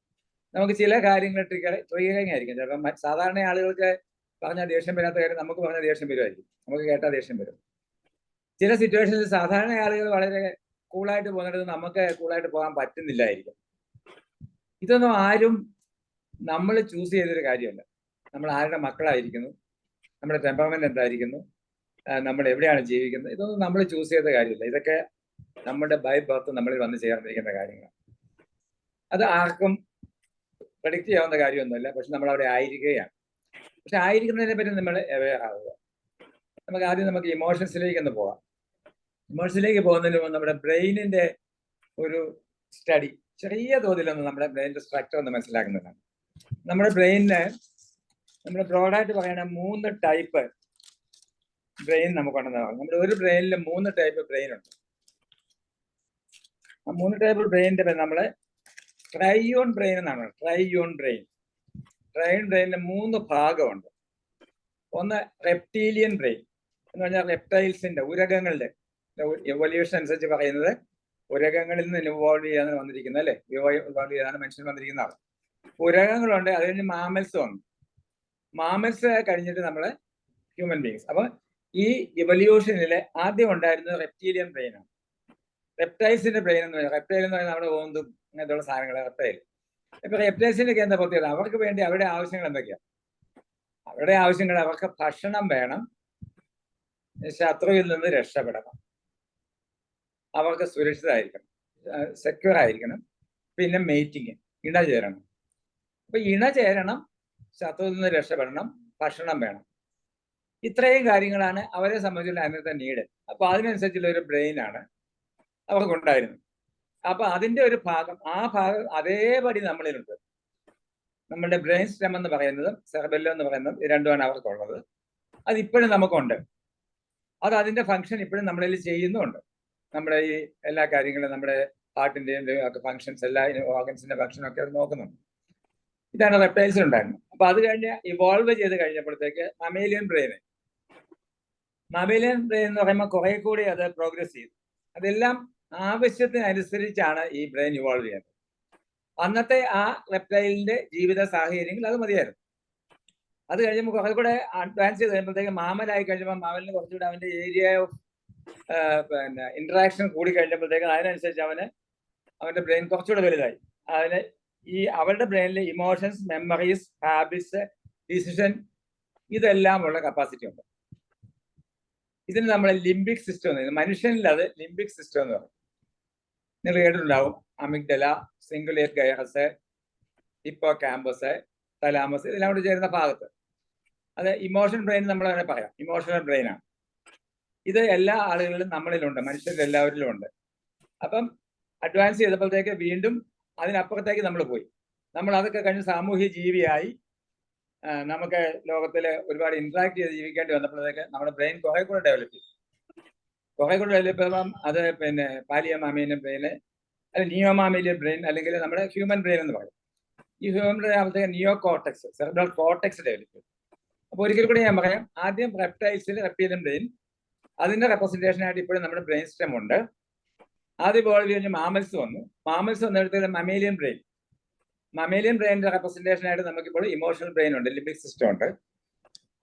നമുക്ക് ചില കാര്യങ്ങൾ ട്രിഗറിങ് ആയിരിക്കും. ചിലപ്പം സാധാരണ ആളുകൾക്ക് പറഞ്ഞാൽ ദേഷ്യം വരാത്ത കാര്യം നമുക്ക് പറഞ്ഞാൽ ദേഷ്യം വരുമായിരിക്കും, നമുക്ക് കേട്ടാൽ ദേഷ്യം വരും. ചില സിറ്റുവേഷൻസ് സാധാരണ ആളുകൾ വളരെ കൂളായിട്ട് പോകുന്നിടത്ത് നമുക്ക് കൂളായിട്ട് പോകാൻ പറ്റുന്നില്ലായിരിക്കും. ഇതൊന്നും ആരും നമ്മൾ ചൂസ് ചെയ്തൊരു കാര്യമല്ല. നമ്മൾ ആരുടെ മക്കളായിരിക്കുന്നു, നമ്മുടെ ടെമ്പർമെന്റ് എന്തായിരിക്കുന്നു, നമ്മൾ എവിടെയാണ് ജീവിക്കുന്നത്, ഇതൊന്നും നമ്മൾ ചൂസ് ചെയ്ത കാര്യമില്ല. ഇതൊക്കെ നമ്മുടെ ബൈ ബർത്ത് നമ്മളിൽ വന്ന് ചേർന്നിരിക്കുന്ന കാര്യങ്ങളാണ്. അത് ആർക്കും പ്രഡിക്റ്റ് ചെയ്യാവുന്ന കാര്യമൊന്നുമില്ല, പക്ഷെ നമ്മൾ അവിടെ ആയിരിക്കുകയാണ്. പക്ഷെ ആയിരിക്കുന്നതിനെ പറ്റി നമ്മൾ അവെയർ ആവുക. നമുക്ക് ഇമോഷൻസിലേക്ക് ഒന്ന് പോകാം. ഇമോഷൻസിലേക്ക് പോകുന്നതിന് മുമ്പ് നമ്മുടെ ബ്രെയിനിന്റെ ഒരു സ്റ്റഡി ചെറിയ തോതിലൊന്ന് നമ്മുടെ ബ്രെയിനിന്റെ സ്ട്രക്ചർ ഒന്ന് മനസ്സിലാക്കുന്നതാണ്. നമ്മുടെ ബ്രെയിനിന് നമ്മൾ ബ്രോഡായിട്ട് പറയുന്ന 3 ടൈപ്പ് ബ്രെയിൻ നമുക്കുണ്ടെന്ന് പറഞ്ഞു. നമ്മുടെ ഒരു ബ്രെയിനിൽ 3 ടൈപ്പ് ബ്രെയിൻ ഉണ്ട്. ആ 3 ടൈപ്പ് ബ്രെയിനിന്റെ പേര് നമ്മള് ട്രൈയൂൺ ബ്രെയിൻ എന്നാണ്. ട്രൈയൂൺ ബ്രെയിനിന് 3 ഭാഗമുണ്ട്. ഒന്ന് റെപ്റ്റീലിയൻ ബ്രെയിൻ എന്ന് പറഞ്ഞാൽ റെപ്റ്റൈൽസിന്റെ, ഉരകങ്ങളുടെ എവല്യൂഷൻ അനുസരിച്ച് പറയുന്നത് ഉരകങ്ങളിൽ നിന്ന് ഇവോൾവ് ചെയ്യാൻ വന്നിരിക്കുന്നത്, അല്ലെ? ഇവോൾവ് ചെയ്താണ് മനുഷ്യൻ വന്നിരിക്കുന്നതാണ്. ഉരകങ്ങളുണ്ട്. അത് കഴിഞ്ഞ് മാമൽസ് വന്നു. മാമൽസ് കഴിഞ്ഞിട്ട് നമ്മള് ഹ്യൂമൻ ബീങ്സ്. അപ്പൊ ഈ ഇവല്യൂഷനിലെ ആദ്യം ഉണ്ടായിരുന്നത് റെപ്റ്റീലിയൻ ബ്രെയിനാണ്. റെപ്റ്റൈൽസിന്റെ ബ്രെയിൻ എന്ന് പറയുന്നത്, റെപ്റ്റൈൽ എന്ന് പറയുന്നത് നമ്മുടെ ഓന്തും അങ്ങനത്തെ സാധനങ്ങൾ റെപ്റ്റൈൽ. ഇപ്പൊ റെപ്റ്റൈൽസിന്റെ എന്താ പ്രത്യേകത? അവർക്ക് വേണ്ടി അവരുടെ ആവശ്യങ്ങൾ എന്തൊക്കെയാണ്? അവരുടെ ആവശ്യങ്ങൾ അവർക്ക് ഭക്ഷണം വേണം, ശത്രുവിൽ നിന്ന് രക്ഷപ്പെടണം, അവർക്ക് സുരക്ഷിതമായിരിക്കണം, സെക്യൂർ ആയിരിക്കണം, പിന്നെ മേറ്റിങ്, ഇണ ചേരണം. അപ്പൊ ഇണ ചേരണം, ശത്രുവിൽ നിന്ന് രക്ഷപ്പെടണം, ഭക്ഷണം വേണം. ഇത്രയും കാര്യങ്ങളാണ് അവരെ സംബന്ധിച്ചുള്ള അന്നത്തെ നീഡ്. അപ്പൊ അതിനനുസരിച്ചുള്ള ഒരു ബ്രെയിനാണ് അവർക്കുണ്ടായിരുന്നത്. അപ്പൊ അതിന്റെ ഒരു ഭാഗം, ആ ഭാഗം അതേപടി നമ്മളിലുണ്ട്. നമ്മുടെ ബ്രെയിൻ സ്റ്റെം എന്ന് പറയുന്നതും സെറബെല്ലം എന്ന് പറയുന്നതും ഇത് രണ്ടുമാണ് അവർക്കുള്ളത്. അത് ഇപ്പോഴും നമുക്കുണ്ട്. അത് അതിന്റെ ഫംഗ്ഷൻ ഇപ്പോഴും നമ്മളിൽ ചെയ്യുന്നുണ്ട്. നമ്മുടെ ഈ എല്ലാ കാര്യങ്ങളും, നമ്മുടെ ഹാർട്ടിന്റെയും ഒക്കെ ഫംഗ്ഷൻസ്, എല്ലാ ഓർഗൻസിന്റെ ഫംഗ്ഷൻ ഒക്കെ അത് നോക്കുന്നുണ്ട്. ഇതാണ് റെപ്റ്റൈൽസിൽ ഉണ്ടായിരുന്നത്. അപ്പൊ അത് കഴിഞ്ഞ് ഇവോൾവ് ചെയ്ത് കഴിഞ്ഞപ്പോഴത്തേക്ക് മമേലിയൻ ബ്രെയിൻ എന്ന് പറയുമ്പോൾ കുറെ കൂടി അത് പ്രോഗ്രസ് ചെയ്തു. അതെല്ലാം ആവശ്യത്തിനനുസരിച്ചാണ് ഈ ബ്രെയിൻ ഇവോൾവ് ചെയ്യുന്നത്. അന്നത്തെ ആ റെപ്റ്റൈലിന്റെ ജീവിത സാഹചര്യങ്ങൾ അത് മതിയായിരുന്നു. അത് കഴിയുമ്പോൾ കുറെ കൂടെ അഡ്വാൻസ് ചെയ്ത് കഴിയുമ്പോഴത്തേക്ക് മാമലായി കഴിയുമ്പോൾ മാമലിന് കുറച്ചുകൂടെ അവന്റെ ഏരിയ ഓഫ് ഇന്ററാക്ഷൻ കൂടി കഴിഞ്ഞപ്പോഴത്തേക്ക് അതിനനുസരിച്ച് അവന്റെ ബ്രെയിൻ കുറച്ചുകൂടെ വലുതായി. അവരുടെ ബ്രെയിനിൽ ഇമോഷൻസ്, മെമ്മറീസ്, ഹാബിറ്റ്സ്, ഡിസിഷൻ ഇതെല്ലാം ഉള്ള കപ്പാസിറ്റി ഉണ്ട്. ഇതിന് നമ്മൾ ലിംബിക് സിസ്റ്റം എന്ന് പറയുന്നത്. മനുഷ്യനിൽ അത് ലിംബിക് സിസ്റ്റം എന്ന് പറയും. നിങ്ങൾ കേട്ടിട്ടുണ്ടാവും. Amygdala, cingulate gyrus, hippocampus, thalamus, ഇതെല്ലാം കൂടി ചേരുന്ന ഭാഗത്ത് അത് ഇമോഷൻ ബ്രെയിൻ നമ്മൾ അങ്ങനെ പറയാം. ഇമോഷണൽ ബ്രെയിനാണ് ഇത്. എല്ലാ ആളുകളിലും നമ്മളിലുണ്ട്, മനുഷ്യരിൽ എല്ലാവരിലും ഉണ്ട്. അപ്പം അഡ്വാൻസ് ചെയ്തപ്പോഴത്തേക്ക് വീണ്ടും അതിനപ്പുറത്തേക്ക് നമ്മൾ പോയി. നമ്മൾ അതൊക്കെ കഴിഞ്ഞ് സാമൂഹ്യ ജീവിയായി നമുക്ക് ലോകത്തിൽ ഒരുപാട് ഇന്ററാക്ട് ചെയ്ത് ജീവിക്കേണ്ടി വന്നപ്പോഴത്തേക്ക് നമ്മുടെ ബ്രെയിൻ കുറെ കൂടെ ഡെവലപ്പ് ചെയ്തു. കുറെ കൂടെ ഡെവലപ്പ് ചെയ്യുമ്പം അത് പിന്നെ പാലിയ മാമേലിയൻ ബ്രെയിന്, അല്ലെങ്കിൽ നിയോ മാമേലിയൻ ബ്രെയിൻ, അല്ലെങ്കിൽ നമ്മുടെ ഹ്യൂമൻ ബ്രെയിൻ എന്ന് പറയും. ഈ ഹ്യൂമൻ ബ്രെയിൻ ആകുമ്പോഴത്തേക്ക് നിയോ കോർട്ടെക്സ്, സെറിബ്രൽ കോർട്ടെക്സ് ഡെവലപ്പ് ചെയ്തു. അപ്പോൾ ഒരിക്കൽ കൂടി ഞാൻ പറയാം. ആദ്യം റെപ്റ്റൈൽസിൽ റെപ്റ്റീലിയൻ ബ്രെയിൻ, അതിന്റെ റെപ്രസെന്റേഷൻ ആയിട്ട് ഇപ്പോഴും നമ്മുടെ ബ്രെയിൻ സ്റ്റെം ഉണ്ട്. ആദ്യം ഇവോൾവ് കഴിഞ്ഞ് മാമൽസ് വന്നു. മാമൽസ് വന്നെടുത്തത് മമേലിയൻ ബ്രെയിനിന്റെ റെപ്രസെന്റേഷൻ ആയിട്ട് നമുക്കിപ്പോൾ ഇമോഷണൽ ബ്രെയിൻ ഉണ്ട്, ലിംബിക് സിസ്റ്റം ഉണ്ട്.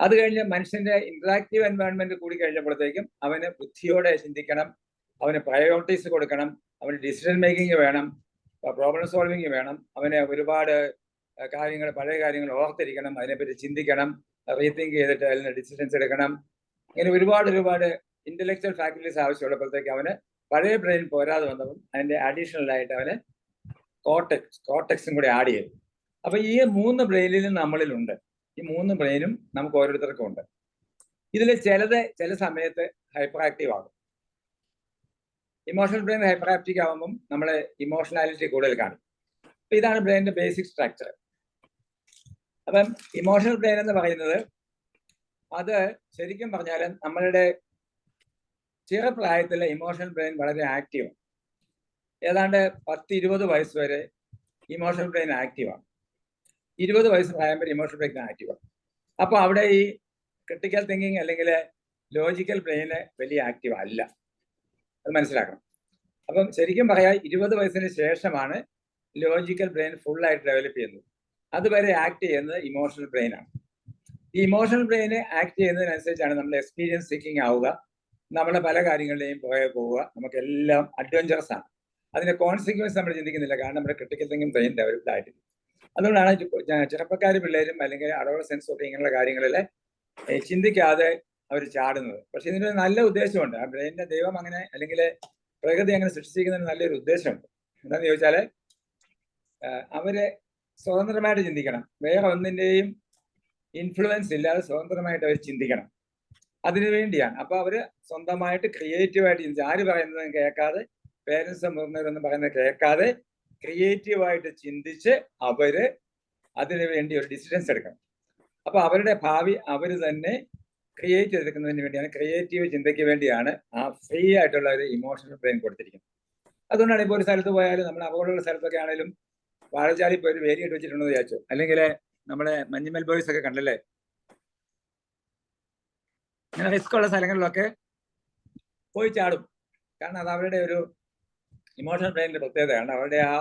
അത് കഴിഞ്ഞ് മനുഷ്യന്റെ ഇന്ററാക്റ്റീവ് എൻവയോൺമെന്റ് കൂടി കഴിഞ്ഞപ്പോഴത്തേക്കും അവന് ബുദ്ധിയോടെ ചിന്തിക്കണം, അവന് പ്രയോറിറ്റീസ് കൊടുക്കണം, അവന് ഡിസിഷൻ മേക്കിംഗ് വേണം, പ്രോബ്ലം സോൾവിങ് വേണം, അവന് ഒരുപാട് കാര്യങ്ങൾ, പഴയ കാര്യങ്ങൾ ഓർത്തിരിക്കണം, അതിനെപ്പറ്റി ചിന്തിക്കണം, റീതിങ്ക് ചെയ്തിട്ട് അതിന് ഡിസിഷൻസ് എടുക്കണം. ഇങ്ങനെ ഒരുപാട് ഇന്റലക്ച്വൽ ഫാക്കൽറ്റീസ് ആവശ്യമുള്ളപ്പോഴത്തേക്ക് അവന് പഴയ ബ്രെയിൻ പോരാതെ വന്നപ്പോൾ അതിന്റെ അഡീഷണൽ ആയിട്ട് അവന് കോർട്ടെക്സും കൂടി ആഡ് ചെയ്തു. അപ്പൊ ഈ 3 ബ്രെയിനിലും നമ്മളിലുണ്ട്. ഈ 3 ബ്രെയിനും നമുക്ക് ഓരോരുത്തർക്കും ഉണ്ട്. ഇതിൽ ചില സമയത്ത് ഹൈപ്പർ ആക്റ്റീവ് ആകും. ഇമോഷണൽ ബ്രെയിൻ ഹൈപ്പർ ആക്റ്റീവ് ആകുമ്പം നമ്മളെ ഇമോഷണാലിറ്റി കൂടുതൽ കാണും. അപ്പൊ ഇതാണ് ബ്രെയിനിന്റെ ബേസിക് സ്ട്രക്ചർ. അപ്പം ഇമോഷണൽ ബ്രെയിൻ എന്ന് പറയുന്നത് അത് ശരിക്കും പറഞ്ഞാൽ നമ്മളുടെ ചെറുപ്രായത്തിലെ ഇമോഷണൽ ബ്രെയിൻ വളരെ ആക്റ്റീവാണ്. ഏതാണ്ട് 10-20 വയസ്സ് വരെ ഇമോഷണൽ ബ്രെയിൻ ആക്റ്റീവാണ്. 20 വയസ്സ് പ്രായം വരെ ഇമോഷണൽ ബ്രെയിൻ ആക്റ്റീവാണ്. അപ്പൊ അവിടെ ഈ ക്രിട്ടിക്കൽ തിങ്കിങ് അല്ലെങ്കിൽ ലോജിക്കൽ ബ്രെയിന് വലിയ ആക്റ്റീവ് അല്ല. അത് മനസ്സിലാക്കണം. അപ്പം ശരിക്കും പറയാം 20 വയസ്സിന് ശേഷമാണ് ലോജിക്കൽ ബ്രെയിൻ ഫുള്ളായിട്ട് ഡെവലപ്പ് ചെയ്യുന്നത്. അതുവരെ ആക്ട് ചെയ്യുന്നത് ഇമോഷണൽ ബ്രെയിനാണ്. ഈ ഇമോഷണൽ ബ്രെയിന് ആക്ട് ചെയ്യുന്നതിനനുസരിച്ചാണ് നമ്മൾ എക്സ്പീരിയൻസ് സീക്കിംഗ് ആവുക, നമ്മളെ പല കാര്യങ്ങളുടെയും പുറകെ പോവുക, നമുക്കെല്ലാം അഡ്വഞ്ചറസ് ആണ്. അതിന്റെ കോൺസിക്വൻസ് നമ്മൾ ചിന്തിക്കുന്നില്ല, കാരണം നമ്മുടെ ക്രിട്ടിക്കൽ തിങ്കിങ് ബ്രെയിൻ ഡെവലപ്ഡ് ആയിട്ടില്ല. അതുകൊണ്ടാണ് ചെറുപ്പക്കാർ പിള്ളേരും അല്ലെങ്കിൽ അഡോളസെൻസ് ഒക്കെ ഇങ്ങനെയുള്ള കാര്യങ്ങളിൽ ചിന്തിക്കാതെ അവർ ചാടുന്നത്. പക്ഷെ ഇതിനൊരു നല്ല ഉദ്ദേശമുണ്ട്. ആ ബ്രെയിനിന്റെ ദൈവം അങ്ങനെ അല്ലെങ്കിൽ പ്രകൃതി അങ്ങനെ സൃഷ്ടിച്ചിരിക്കുന്നതിന് നല്ലൊരു ഉദ്ദേശമുണ്ട്. എന്താണെന്ന് ചോദിച്ചാൽ അവരെ സ്വതന്ത്രമായിട്ട് ചിന്തിക്കണം. വേറെ ഒന്നിന്റെയും ഇൻഫ്ലുവൻസ് ഇല്ലാതെ സ്വതന്ത്രമായിട്ട് അവർ ചിന്തിക്കണം. അതിനു വേണ്ടിയാണ്. അപ്പൊ അവര് സ്വന്തമായിട്ട് ക്രിയേറ്റീവായിട്ട് ചിന്തിച്ച്, ആര് പറയുന്നതും കേൾക്കാതെ, പേരൻസ് മുതിർന്നവരൊന്നും പറയുന്നത് കേൾക്കാതെ ക്രിയേറ്റീവായിട്ട് ചിന്തിച്ച് അവര് അതിനു വേണ്ടി ഒരു ഡിസിഷൻസ് എടുക്കണം. അപ്പൊ അവരുടെ ഭാവി അവർ തന്നെ ക്രിയേറ്റ് ചെയ്തെടുക്കുന്നതിന് വേണ്ടിയാണ്, ക്രിയേറ്റീവ് ചിന്തയ്ക്ക് വേണ്ടിയാണ് ആ ഫ്രീ ആയിട്ടുള്ള ഒരു ഇമോഷണൽ ബ്രെയിൻ കൊടുത്തിരിക്കുന്നത്. അതുകൊണ്ടാണ് ഇപ്പോൾ ഒരു സ്ഥലത്ത് പോയാലും, നമ്മൾ അപകടമുള്ള സ്ഥലത്തൊക്കെ ആണെങ്കിലും വാഴച്ചാലി പോയി ഒരു വേലിയിട്ട് വെച്ചിട്ടുണ്ടെന്ന് വിചാരിച്ചു, അല്ലെങ്കിൽ നമ്മുടെ മഞ്ഞുമൽ ബോയ്സ് ഒക്കെ കണ്ടല്ലേ, അങ്ങനെ റിസ്ക് ഉള്ള സ്ഥലങ്ങളിലൊക്കെ പോയി ചാടും. കാരണം അത് അവരുടെ ഒരു ഇമോഷണൽ ബ്രെയിനിന്റെ പ്രത്യേകതയാണ്, അവരുടെ ആ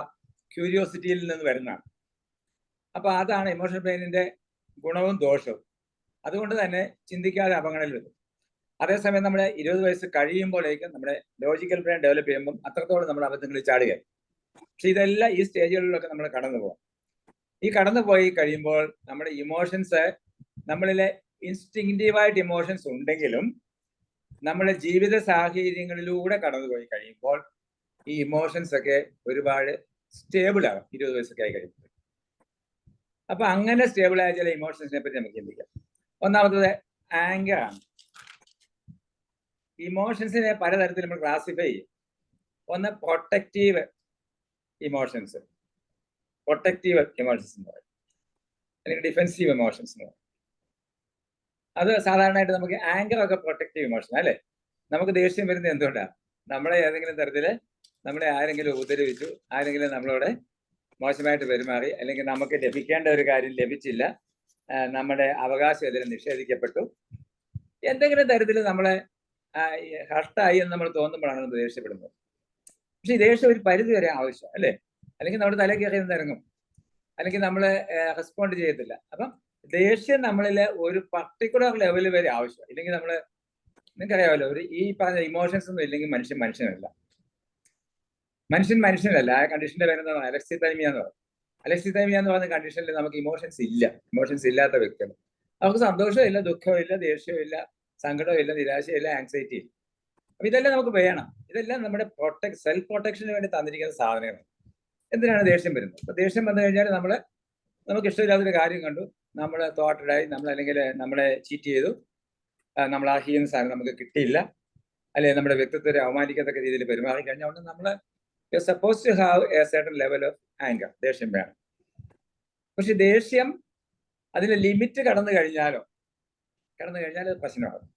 ക്യൂരിയോസിറ്റിയിൽ നിന്ന് വരുന്നതാണ്. അപ്പൊ അതാണ് ഇമോഷണൽ ബ്രെയിനിന്റെ ഗുണവും ദോഷവും. അതുകൊണ്ട് തന്നെ ചിന്തിക്കാതെ അപകടങ്ങളിൽ വരും. അതേസമയം നമ്മുടെ 20 വയസ്സ് കഴിയുമ്പോഴേക്കും നമ്മുടെ ലോജിക്കൽ ബ്രെയിൻ ഡെവലപ്പ് ചെയ്യുമ്പോൾ അത്രത്തോളം നമ്മൾ അബദ്ധങ്ങളിൽ ചാടുകയാണ്. പക്ഷെ ഇതെല്ലാം ഈ സ്റ്റേജുകളിലൊക്കെ നമ്മൾ കടന്നു പോകാം. ഈ കടന്നു പോയി കഴിയുമ്പോൾ നമ്മുടെ ഇമോഷൻസ്, നമ്മളിലെ ഇൻസ്റ്റിങ്റ്റീവായിട്ട് ഇമോഷൻസ് ഉണ്ടെങ്കിലും നമ്മുടെ ജീവിത സാഹചര്യങ്ങളിലൂടെ കടന്നുപോയി കഴിയുമ്പോൾ ഈ ഇമോഷൻസ് ഒക്കെ ഒരുപാട് സ്റ്റേബിൾ ആകും 20 വയസ്സൊക്കെ ആയി കഴിയുമ്പോൾ. അപ്പൊ അങ്ങനെ സ്റ്റേബിൾ ആയ ചില ഇമോഷൻസിനെ പറ്റി നമുക്ക് ചിന്തിക്കാം. ഒന്നാമത്തത് ആങ്കർ ആണ്. ഇമോഷൻസിനെ പലതരത്തിൽ നമ്മൾ ക്ലാസിഫൈ ചെയ്യും. ഒന്ന് പ്രൊട്ടക്റ്റീവ് ഇമോഷൻസ് എന്ന് പറയും, അല്ലെങ്കിൽ ഡിഫെൻസീവ് ഇമോഷൻസ് എന്ന് പറയും. അത് സാധാരണയായിട്ട് നമുക്ക് ആങ്കർ ഒക്കെ പ്രൊട്ടക്റ്റീവ് ഇമോഷൻ അല്ലേ. നമുക്ക് ദേഷ്യം വരുന്നത് എന്തുകൊണ്ടാണ്? നമ്മളെ ഏതെങ്കിലും തരത്തില് നമ്മളെ ആരെങ്കിലും ഉപദ്രവിച്ചു, ആരെങ്കിലും നമ്മളോട് മോശമായിട്ട് പെരുമാറി, അല്ലെങ്കിൽ നമുക്ക് ലഭിക്കേണ്ട ഒരു കാര്യം ലഭിച്ചില്ല, നമ്മുടെ അവകാശം എതിരെ നിഷേധിക്കപ്പെട്ടു, എന്തെങ്കിലും തരത്തിൽ നമ്മളെ ഹർട്ടായി എന്ന് നമ്മൾ തോന്നുമ്പോഴാണ് നമ്മൾ ദേഷ്യപ്പെടുന്നത്. പക്ഷെ ഈ ദേഷ്യം ഒരു പരിധി വരെ ആവശ്യം അല്ലേ. അല്ലെങ്കിൽ നമ്മുടെ തല കയറി ഇറങ്ങും, അല്ലെങ്കിൽ നമ്മൾ റെസ്പോണ്ട് ചെയ്യത്തില്ല. അപ്പം ദേഷ്യം നമ്മളിലെ ഒരു പർട്ടിക്കുലർ ലെവൽ വരെ ആവശ്യം. ഇല്ലെങ്കിൽ നമ്മൾ, നിങ്ങൾക്കറിയാമല്ലോ, ഒരു ഈ പറഞ്ഞ ഇമോഷൻസ് ഒന്നും ഇല്ലെങ്കിൽ മനുഷ്യനല്ല. മനുഷ്യനല്ല. ആ കണ്ടീഷന്റെ പേരെന്താണ്? അലക്സിതൈമിയ എന്ന് പറയും. അലക്സിതൈമിയ എന്ന് പറയുന്ന കണ്ടീഷനിൽ നമുക്ക് ഇമോഷൻസ് ഇല്ല. ഇമോഷൻസ് ഇല്ലാത്ത വ്യക്തികൾ, അവർക്ക് സന്തോഷമില്ല, ദുഃഖമില്ല, ദേഷ്യമില്ല, സങ്കടമില്ല, നിരാശയില്ല, ആങ്സൈറ്റി ഇല്ല. അപ്പൊ ഇതെല്ലാം നമുക്ക് വേണം. ഇതെല്ലാം നമ്മുടെ സെൽഫ് പ്രൊട്ടക്ഷന് വേണ്ടി തന്നിരിക്കുന്ന സാധനങ്ങൾ. എന്തിനാണ് ദേഷ്യം വരുന്നത്? അപ്പൊ ദേഷ്യം വന്നു കഴിഞ്ഞാൽ നമുക്ക് ഇഷ്ടമില്ലാത്തൊരു കാര്യം കണ്ടു, നമ്മൾ തോട്ടഡായി, അല്ലെങ്കിൽ നമ്മളെ ചീറ്റ് ചെയ്തു, നമ്മൾ ആർഹിക്കുന്ന സാധനം നമുക്ക് കിട്ടിയില്ല, അല്ലെങ്കിൽ നമ്മുടെ വ്യക്തിത്വത്തെ അവമാനിക്കത്തക്ക രീതിയിൽ പെരുമാറി കഴിഞ്ഞുകൊണ്ട് നമ്മൾ suppose to have a certain level of anger, ദേഷ്യം വേണം. പക്ഷെ ദേഷ്യം അതിന്റെ ലിമിറ്റ് കടന്നു കഴിഞ്ഞാൽ അത് പ്രശ്നമാകും.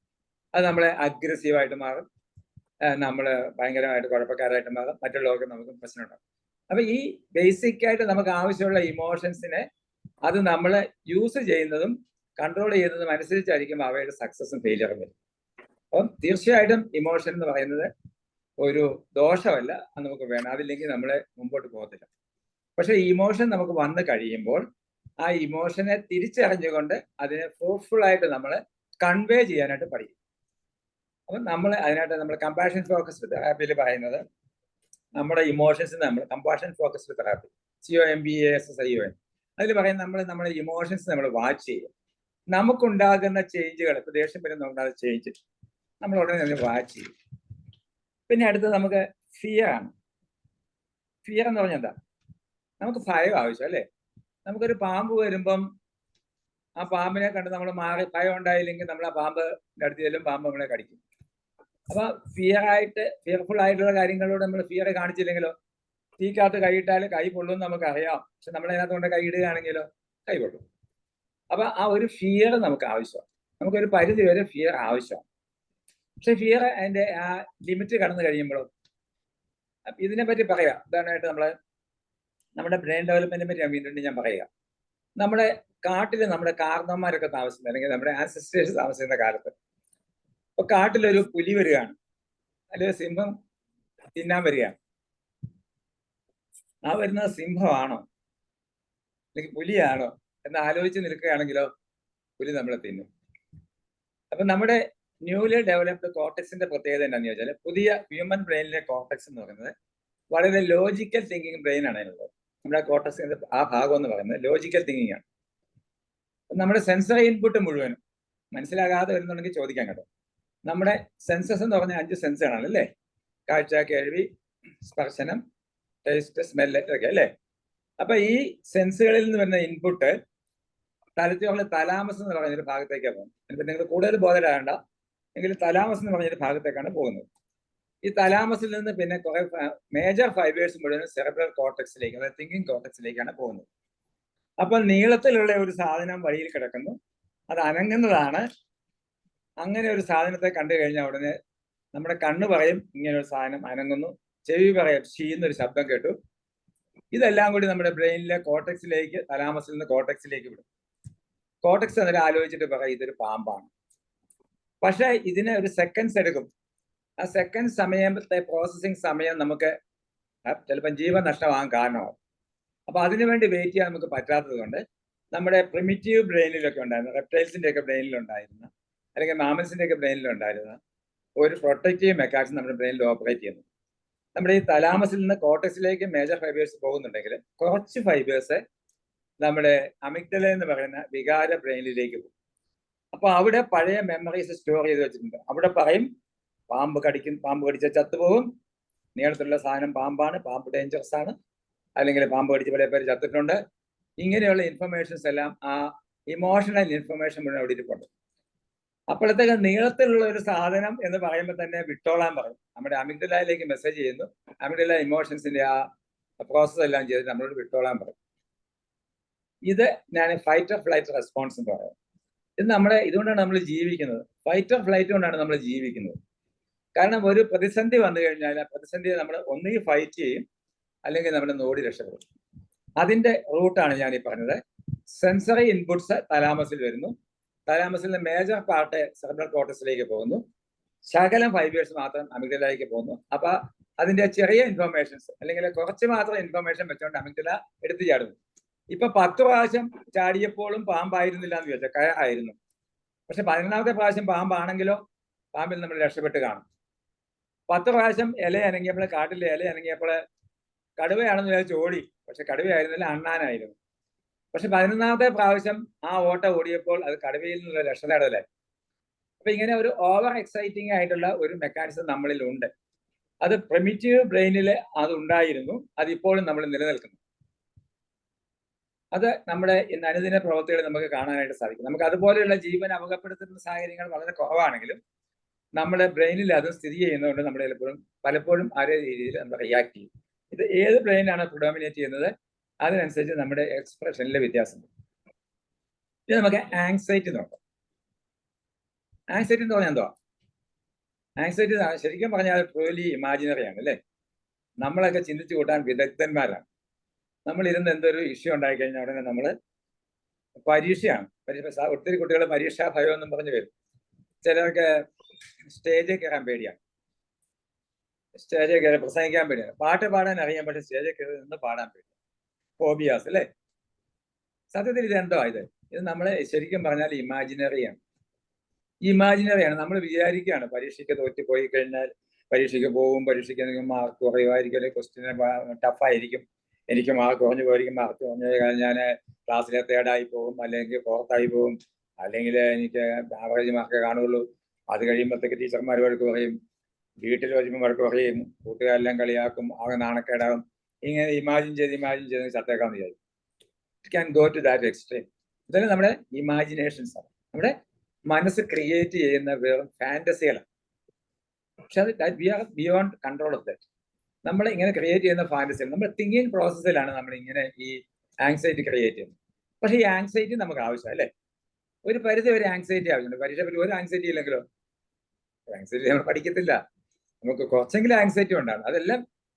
അത് നമ്മളെ അഗ്രസീവായിട്ട് മാറും, നമ്മൾ ഭയങ്കരമായിട്ട് കുഴപ്പക്കാരായിട്ട് മാറും, മറ്റുള്ളവർക്ക് നമുക്ക് പ്രശ്നമുണ്ടാകും. അപ്പൊ ഈ ബേസിക് ആയിട്ട് നമുക്ക് ആവശ്യമുള്ള ഇമോഷൻസിനെ അത് നമ്മൾ യൂസ് ചെയ്യുന്നതും കൺട്രോൾ ചെയ്യുന്നതും അനുസരിച്ചായിരിക്കും അവയുടെ സക്സസും ഫെയിലിയറും വരും. അപ്പം തീർച്ചയായിട്ടും ഇമോഷൻ എന്ന് പറയുന്നത് ഒരു ദോഷമല്ല, അത് നമുക്ക് വേണം. അതില്ലെങ്കിൽ നമ്മളെ മുമ്പോട്ട് പോകത്തില്ല. പക്ഷെ ഇമോഷൻ നമുക്ക് വന്നു കഴിയുമ്പോൾ ആ ഇമോഷനെ തിരിച്ചറിഞ്ഞുകൊണ്ട് അതിനെ ഫ്രൂട്ട്ഫുൾ ആയിട്ട് നമ്മൾ കൺവേ ചെയ്യാനായിട്ട് പഠിക്കും. അപ്പം അതിനായിട്ട് നമ്മൾ കമ്പാഷൻ ഫോക്കസ്ഡ് തെറാപ്പിയിൽ പറയുന്നത്, നമ്മുടെ ഇമോഷൻസ് നമ്മൾ കമ്പാഷൻ ഫോക്കസ്ഡ് തെറാപ്പി, COMBASSION, അതിൽ പറയുന്നത് നമ്മുടെ ഇമോഷൻസ് നമ്മൾ വാച്ച് ചെയ്യും. നമുക്കുണ്ടാകുന്ന ചേഞ്ചുകൾ, ഇപ്പൊ ദേഷ്യം വരുന്ന ഉണ്ടാകുന്ന ചേഞ്ച് നമ്മൾ ഉടനെ തന്നെ വാച്ച് ചെയ്യും. പിന്നെ അടുത്തത് നമുക്ക് ഫിയർ ആണ്. ഫിയർ എന്ന് പറഞ്ഞാൽ എന്താ? നമുക്ക് ഭയം ആവശ്യം അല്ലേ. നമുക്കൊരു പാമ്പ് വരുമ്പം ആ പാമ്പിനെ കണ്ട് നമ്മൾ ഭയം ഉണ്ടായില്ലെങ്കിൽ നമ്മൾ ആ പാമ്പിന്റെ അടുത്ത് ചെല്ലും, പാമ്പ് നമ്മളെ കടിക്കും. അപ്പൊ ഫിയർഫുൾ ആയിട്ടുള്ള കാര്യങ്ങളോട് നമ്മൾ ഫിയർ കാണിച്ചില്ലെങ്കിലോ, തീക്കകത്ത് കൈയിട്ടാൽ കൈ പൊള്ളുമെന്ന് നമുക്ക് അറിയാം, പക്ഷെ നമ്മൾ അതിനകത്ത് കൊണ്ട് കൈ ഇടുകയാണെങ്കിലോ കൈ പൊള്ളും. അപ്പൊ ആ ഒരു ഫിയർ നമുക്ക് ആവശ്യമാണ്. നമുക്കൊരു പരിധി വരെ ഫിയർ ആവശ്യമാണ്. പക്ഷെ ഫിയർ അതിന്റെ ആ ലിമിറ്റ് കടന്നു കഴിയുമ്പോഴോ, ഇതിനെ പറ്റി പറയാം. ഉദാഹരണമായിട്ട് നമ്മുടെ ബ്രെയിൻ ഡെവലപ്മെന്റിനെ പറ്റി വീണ്ടും ഞാൻ പറയുക. നമ്മുടെ കാട്ടിൽ നമ്മുടെ കാരണവന്മാരൊക്കെ താമസിക്കുന്നത്, അല്ലെങ്കിൽ നമ്മുടെ ആൻസസ്റ്റേഴ്സ് താമസിക്കുന്ന കാലത്ത്, ഇപ്പൊ കാട്ടിലൊരു പുലി വരികയാണ്, അല്ലെങ്കിൽ സിംഹം തിന്നാൻ വരികയാണ്. ആ വരുന്നത് സിംഹമാണോ അല്ലെങ്കിൽ പുലിയാണോ എന്ന് ആലോചിച്ച് നിൽക്കുകയാണെങ്കിലോ പുലി നമ്മളെ തിന്നും. അപ്പൊ നമ്മുടെ ന്യൂലി ഡെവലപ്ഡ് കോർട്ടക്സിന്റെ പ്രത്യേകത എന്താണെന്ന് ചോദിച്ചാൽ, പുതിയ ഹ്യൂമൻ ബ്രെയിനിലെ കോർട്ടക്സ് എന്ന് പറയുന്നത് വളരെ ലോജിക്കൽ തിങ്കിങ് ബ്രെയിൻ ആണ് അതിനുള്ളത്. നമ്മുടെ കോർട്ടക്സിന്റെ ആ ഭാഗം എന്ന് പറയുന്നത് ലോജിക്കൽ തിങ്കിങ് ആണ്. നമ്മുടെ സെൻസറി ഇൻപുട്ട് മുഴുവനും മനസ്സിലാകാതെ വരുന്നുണ്ടെങ്കിൽ ചോദിക്കാൻ കേട്ടോ. നമ്മുടെ സെൻസസ് എന്ന് പറഞ്ഞാൽ 5 സെൻസുകളാണ് അല്ലേ. കാഴ്ച, കേൾവി, സ്പർശനം, ടേസ്റ്റ്, സ്മെല്ല് ഒക്കെ അല്ലേ. അപ്പൊ ഈ സെൻസുകളിൽ നിന്ന് വരുന്ന ഇൻപുട്ട് തലച്ചോറിലെ തലാമസ് എന്ന് പറഞ്ഞൊരു ഭാഗത്തേക്കാണ് പോകുന്നത്. ഇപ്പൊ നിങ്ങൾ കൂടുതൽ ബോധരാകണ്ട എങ്കിൽ തലാമസ് എന്ന് പറഞ്ഞൊരു ഭാഗത്തേക്കാണ് പോകുന്നത്. ഈ തലാമസിൽ നിന്ന് പിന്നെ കുറെ മേജർ ഫൈബേഴ്സ് മുഴുവൻ സെറിബ്രൽ കോർട്ടക്സിലേക്ക്, അതായത് തിങ്കിങ് കോർട്ടക്സിലേക്കാണ് പോകുന്നത്. അപ്പൊ നീളത്തിലുള്ള ഒരു സാധനം വഴിയിൽ കിടക്കുന്നു, അത് അനങ്ങുന്നതാണ്. അങ്ങനെ ഒരു സാധനത്തെ കണ്ടു കഴിഞ്ഞാൽ ഉടനെ നമ്മുടെ കണ്ണ് പറയും ഇങ്ങനെ ഒരു സാധനം അനങ്ങുന്നു, ചെവി പറയും ഷീന്നൊരു ശബ്ദം കേട്ടു. ഇതെല്ലാം കൂടി നമ്മുടെ ബ്രെയിനിലെ കോർട്ടക്സിലേക്ക്, തലാമസിൽ നിന്ന് കോർട്ടക്സിലേക്ക് വിടും. കോർട്ടക്സ് എന്നിട്ട് ആലോചിച്ചിട്ട് പറയും ഇതൊരു പാമ്പാണ്. പക്ഷെ ഇതിന് ഒരു സെക്കൻഡ്സ് എടുക്കും. ആ സെക്കൻഡ് സമയത്തെ പ്രോസസ്സിങ് സമയം നമുക്ക് ചിലപ്പോൾ ജീവൻ നഷ്ടമാകാൻ കാരണമാകും. അപ്പൊ അതിനുവേണ്ടി വെയിറ്റ് ചെയ്യാൻ നമുക്ക് പറ്റാത്തത് കൊണ്ട് നമ്മുടെ പ്രിമിറ്റീവ് ബ്രെയിനിലൊക്കെ ഉണ്ടായിരുന്ന, റെപ്റ്റൈൽസിന്റെ ഒക്കെ ബ്രെയിനിലുണ്ടായിരുന്ന, അല്ലെങ്കിൽ മാമൽസിന്റെ ഒക്കെ ബ്രെയിനിലുണ്ടായിരുന്ന ഒരു പ്രൊട്ടക്റ്റീവ് മെക്കാനിസം നമ്മുടെ ബ്രെയിനിൽ ഓപ്പറേറ്റ് ചെയ്യുന്നു. നമ്മുടെ ഈ തലാമസിൽ നിന്ന് കോർട്ടക്സിലേക്ക് മേജർ ഫൈബേഴ്സ് പോകുന്നുണ്ടെങ്കിൽ കുറച്ച് ഫൈബേഴ്സ് നമ്മുടെ അമിഗ്ഡല എന്ന് പറയുന്ന വികാര ബ്രെയിനിലേക്ക് പോകും. അപ്പൊ അവിടെ പഴയ മെമ്മറീസ് സ്റ്റോർ ചെയ്ത് വെച്ചിട്ടുണ്ട്. അവിടെ പറയും പാമ്പ് കടിച്ച ചത്തുപോകും, നീളത്തിലുള്ള സാധനം പാമ്പാണ്, പാമ്പ് ഡേഞ്ചറസ് ആണ്, അല്ലെങ്കിൽ പാമ്പ് കടിച്ച് പല പേര് ചത്തിട്ടുണ്ട്. ഇങ്ങനെയുള്ള ഇൻഫർമേഷൻസ് എല്ലാം ആ ഇമോഷണൽ ഇൻഫർമേഷൻ മുഴുവൻ അവിടെ ഇരിപ്പുണ്ട്. അപ്പോഴത്തേക്ക് നീളത്തിലുള്ള ഒരു സാധനം എന്ന് പറയുമ്പോൾ തന്നെ വിട്ടോളാൻ പറയും. നമ്മുടെ അമിഗ്ഡലയിലേക്ക് മെസ്സേജ് ചെയ്യുന്നു. അമിഗ്ഡല ഇമോഷൻസിന്റെ ആ പ്രോസസ് എല്ലാം ചെയ്തിട്ട് നമ്മളോട് വിട്ടോളാൻ പറയും. ഇത് ഞാൻ ഫൈറ്റ് ഓർ ഫ്ലൈറ്റ് റെസ്പോൺസ് എന്ന് പറയാം. ഇത് ഇതുകൊണ്ടാണ് നമ്മൾ ജീവിക്കുന്നത്. ഫൈറ്റ് ഓർ ഫ്ലൈറ്റ് കൊണ്ടാണ് നമ്മൾ ജീവിക്കുന്നത്. കാരണം ഒരു പ്രതിസന്ധി വന്നു കഴിഞ്ഞാൽ ആ പ്രതിസന്ധിയെ നമ്മൾ ഒന്നുകിൽ ഫൈറ്റ് ചെയ്യും, അല്ലെങ്കിൽ നമ്മൾ ഓടി രക്ഷപ്പെടും. അതിന്റെ റൂട്ടാണ് ഞാൻ ഈ പറഞ്ഞത്. സെൻസറി ഇൻപുട്സ് തലാമസിൽ വരുന്നു. തലാമസിൽ നിന്ന് മേജർ പാർട്ട് സെറിബ്രൽ കോർട്ടക്സിലേക്ക് പോകുന്നു. ശകലം ഫൈബേഴ്സ് മാത്രം അമിഗ്ഡലയിലേക്ക് പോകുന്നു. അപ്പൊ അതിന്റെ ചെറിയ ഇൻഫർമേഷൻസ്, അല്ലെങ്കിൽ കുറച്ച് മാത്രം ഇൻഫർമേഷൻ വെച്ചുകൊണ്ട് അമിഗ്ഡല എടുത്തു ചാടുന്നു. ഇപ്പൊ 10 പ്രാവശ്യം ചാടിയപ്പോഴും പാമ്പായിരുന്നില്ല എന്ന് ചോദിച്ചാൽ കയറായിരുന്നു. പക്ഷെ 11ാമത്തെ പ്രാവശ്യം പാമ്പാണെങ്കിലോ പാമ്പിൽ നമ്മൾ രക്ഷപ്പെട്ട് കാണും. 10 പ്രാവശ്യം ഇല അനങ്ങിയപ്പോൾ, കാട്ടിലെ ഇല അനങ്ങിയപ്പോൾ കടുവയാണെന്ന് വിചാരിച്ച് ഓടി, പക്ഷെ കടുവയായിരുന്നില്ല, അണ്ണാനായിരുന്നു. പക്ഷെ 11ാമത്തെ പ്രാവശ്യം ആ ഓട്ട ഓടിയപ്പോൾ അത് കടുവയിൽ നിന്നുള്ള രക്ഷപ്പെടലായി. അപ്പൊ ഇങ്ങനെ ഒരു ഓവർ എക്സൈറ്റിംഗ് ആയിട്ടുള്ള ഒരു മെക്കാനിസം നമ്മളിൽ ഉണ്ട്. അത് പ്രിമിറ്റീവ് ബ്രെയിനിൽ അത് ഉണ്ടായിരുന്നു, അതിപ്പോഴും നമ്മൾ നിലനിൽക്കുന്നു. അത് നമ്മുടെ അനുദിന പ്രവൃത്തികൾ നമുക്ക് കാണാനായിട്ട് സാധിക്കും. നമുക്ക് അതുപോലെയുള്ള ജീവൻ അപകടപ്പെടുത്തുന്ന സാഹചര്യങ്ങൾ വളരെ കുറവാണെങ്കിലും നമ്മുടെ ബ്രെയിനിൽ അത് സ്ഥിതി ചെയ്യുന്നതുകൊണ്ട് നമ്മൾ പലപ്പോഴും അതേ രീതിയിൽ നമ്മൾ റിയാക്ട് ചെയ്യും. ഇത് ഏത് ബ്രെയിനാണ് പ്രിഡോമിനേറ്റ് ചെയ്യുന്നത് അതിനനുസരിച്ച് നമ്മുടെ എക്സ്പ്രഷനിലെ വ്യത്യാസം. ഇത് നമുക്ക് ആങ്സൈറ്റി നോക്കാം. ആങ്സൈറ്റി എന്ന് പറഞ്ഞാൽ എന്തുവാ? ആങ്സൈറ്റി ശരിക്കും പറഞ്ഞാൽ ട്രൂലി ഇമാജിനറി ആണ് അല്ലേ? നമ്മളൊക്കെ ചിന്തിച്ചു കൂട്ടാൻ വിദഗ്ധന്മാരാണ്. നമ്മൾ ഇരുന്ന് എന്തൊരു ഇഷ്യൂ ഉണ്ടായി കഴിഞ്ഞാൽ ഉടനെ നമ്മൾ പരീക്ഷയാണ്. ഒത്തിരി കുട്ടികൾ പരീക്ഷാ ഭയം എന്നും പറഞ്ഞു വരും. ചിലർക്ക് സ്റ്റേജിൽ കയറാൻ പേടിയാണ്, സ്റ്റേജിൽ കയറി പ്രസംഗിക്കാൻ പേടിയാണ്, പാട്ട് പാടാൻ അറിയാൻ പക്ഷേ സ്റ്റേജിൽ കയറി നിന്ന് പാടാൻ പേടിയാണ്. ഫോബിയാസ് അല്ലേ? സത്യത്തിൽ ഇതെന്തോ ഇത് നമ്മളെ ശരിക്കും പറഞ്ഞാൽ ഇമാജിനറിയാണ്. നമ്മൾ വിചാരിക്കുകയാണ് പരീക്ഷയ്ക്ക് തോറ്റു പോയി കഴിഞ്ഞാൽ പരീക്ഷയ്ക്ക് പോകും, പരീക്ഷയ്ക്ക് മാർക്ക് കുറയുമായിരിക്കും, അല്ലെങ്കിൽ ക്വസ്റ്റ്യന് ടഫായിരിക്കും, എനിക്ക് മാർക്ക് കുറഞ്ഞു പോയിരിക്കും, മാർക്ക് കുറഞ്ഞു കഴിഞ്ഞാൽ ഞാൻ ക്ലാസ്സിലെ തേർഡായി പോകും, അല്ലെങ്കിൽ ഫോർത്തായി പോകും, അല്ലെങ്കിൽ എനിക്ക് ആവറേജ് മാർക്ക് കാണുള്ളൂ. അത് കഴിയുമ്പോഴത്തേക്ക് ടീച്ചർമാർ വഴക്ക് പറയും, വീട്ടിൽ വരുമ്പോൾ വഴക്ക് പറയും, കൂട്ടുകാരെല്ലാം കളിയാക്കും, ആകെ നാണക്കേടാകും. ഇങ്ങനെ ഇമാജിൻ ചെയ്ത് ചത്തേക്കാന്ന് വിചാരിക്കും. It can go to that extreme. ഇതെല്ലാം നമ്മുടെ ഇമാജിനേഷൻസ് ആണ്, നമ്മുടെ മനസ്സ് ക്രിയേറ്റ് ചെയ്യുന്ന വെറും ഫാന്റസികളാണ്. പക്ഷെ അത് we are beyond control of that. നമ്മൾ ഇങ്ങനെ ക്രിയേറ്റ് ചെയ്യുന്ന ഫാന്റസികൾ, നമ്മുടെ തിങ്കിങ് പ്രോസസ്സിലാണ് നമ്മൾ ഇങ്ങനെ ഈ ആങ്സൈറ്റി ക്രിയേറ്റ് ചെയ്യുന്നത്. പക്ഷെ ഈ ആങ്സൈറ്റി നമുക്ക് ആവശ്യം അല്ലേ? ഒരു പരിധി വരെ ആങ്സൈറ്റി ആവശ്യമുണ്ട്. പരീക്ഷ പറ്റി ഒരു ആങ്സൈറ്റി ഇല്ലെങ്കിലോ? ആങ്സൈറ്റി നമ്മൾ പഠിക്കത്തില്ല. നമുക്ക് കുറച്ചെങ്കിലും ആങ്സൈറ്റി ഉണ്ടാണ്.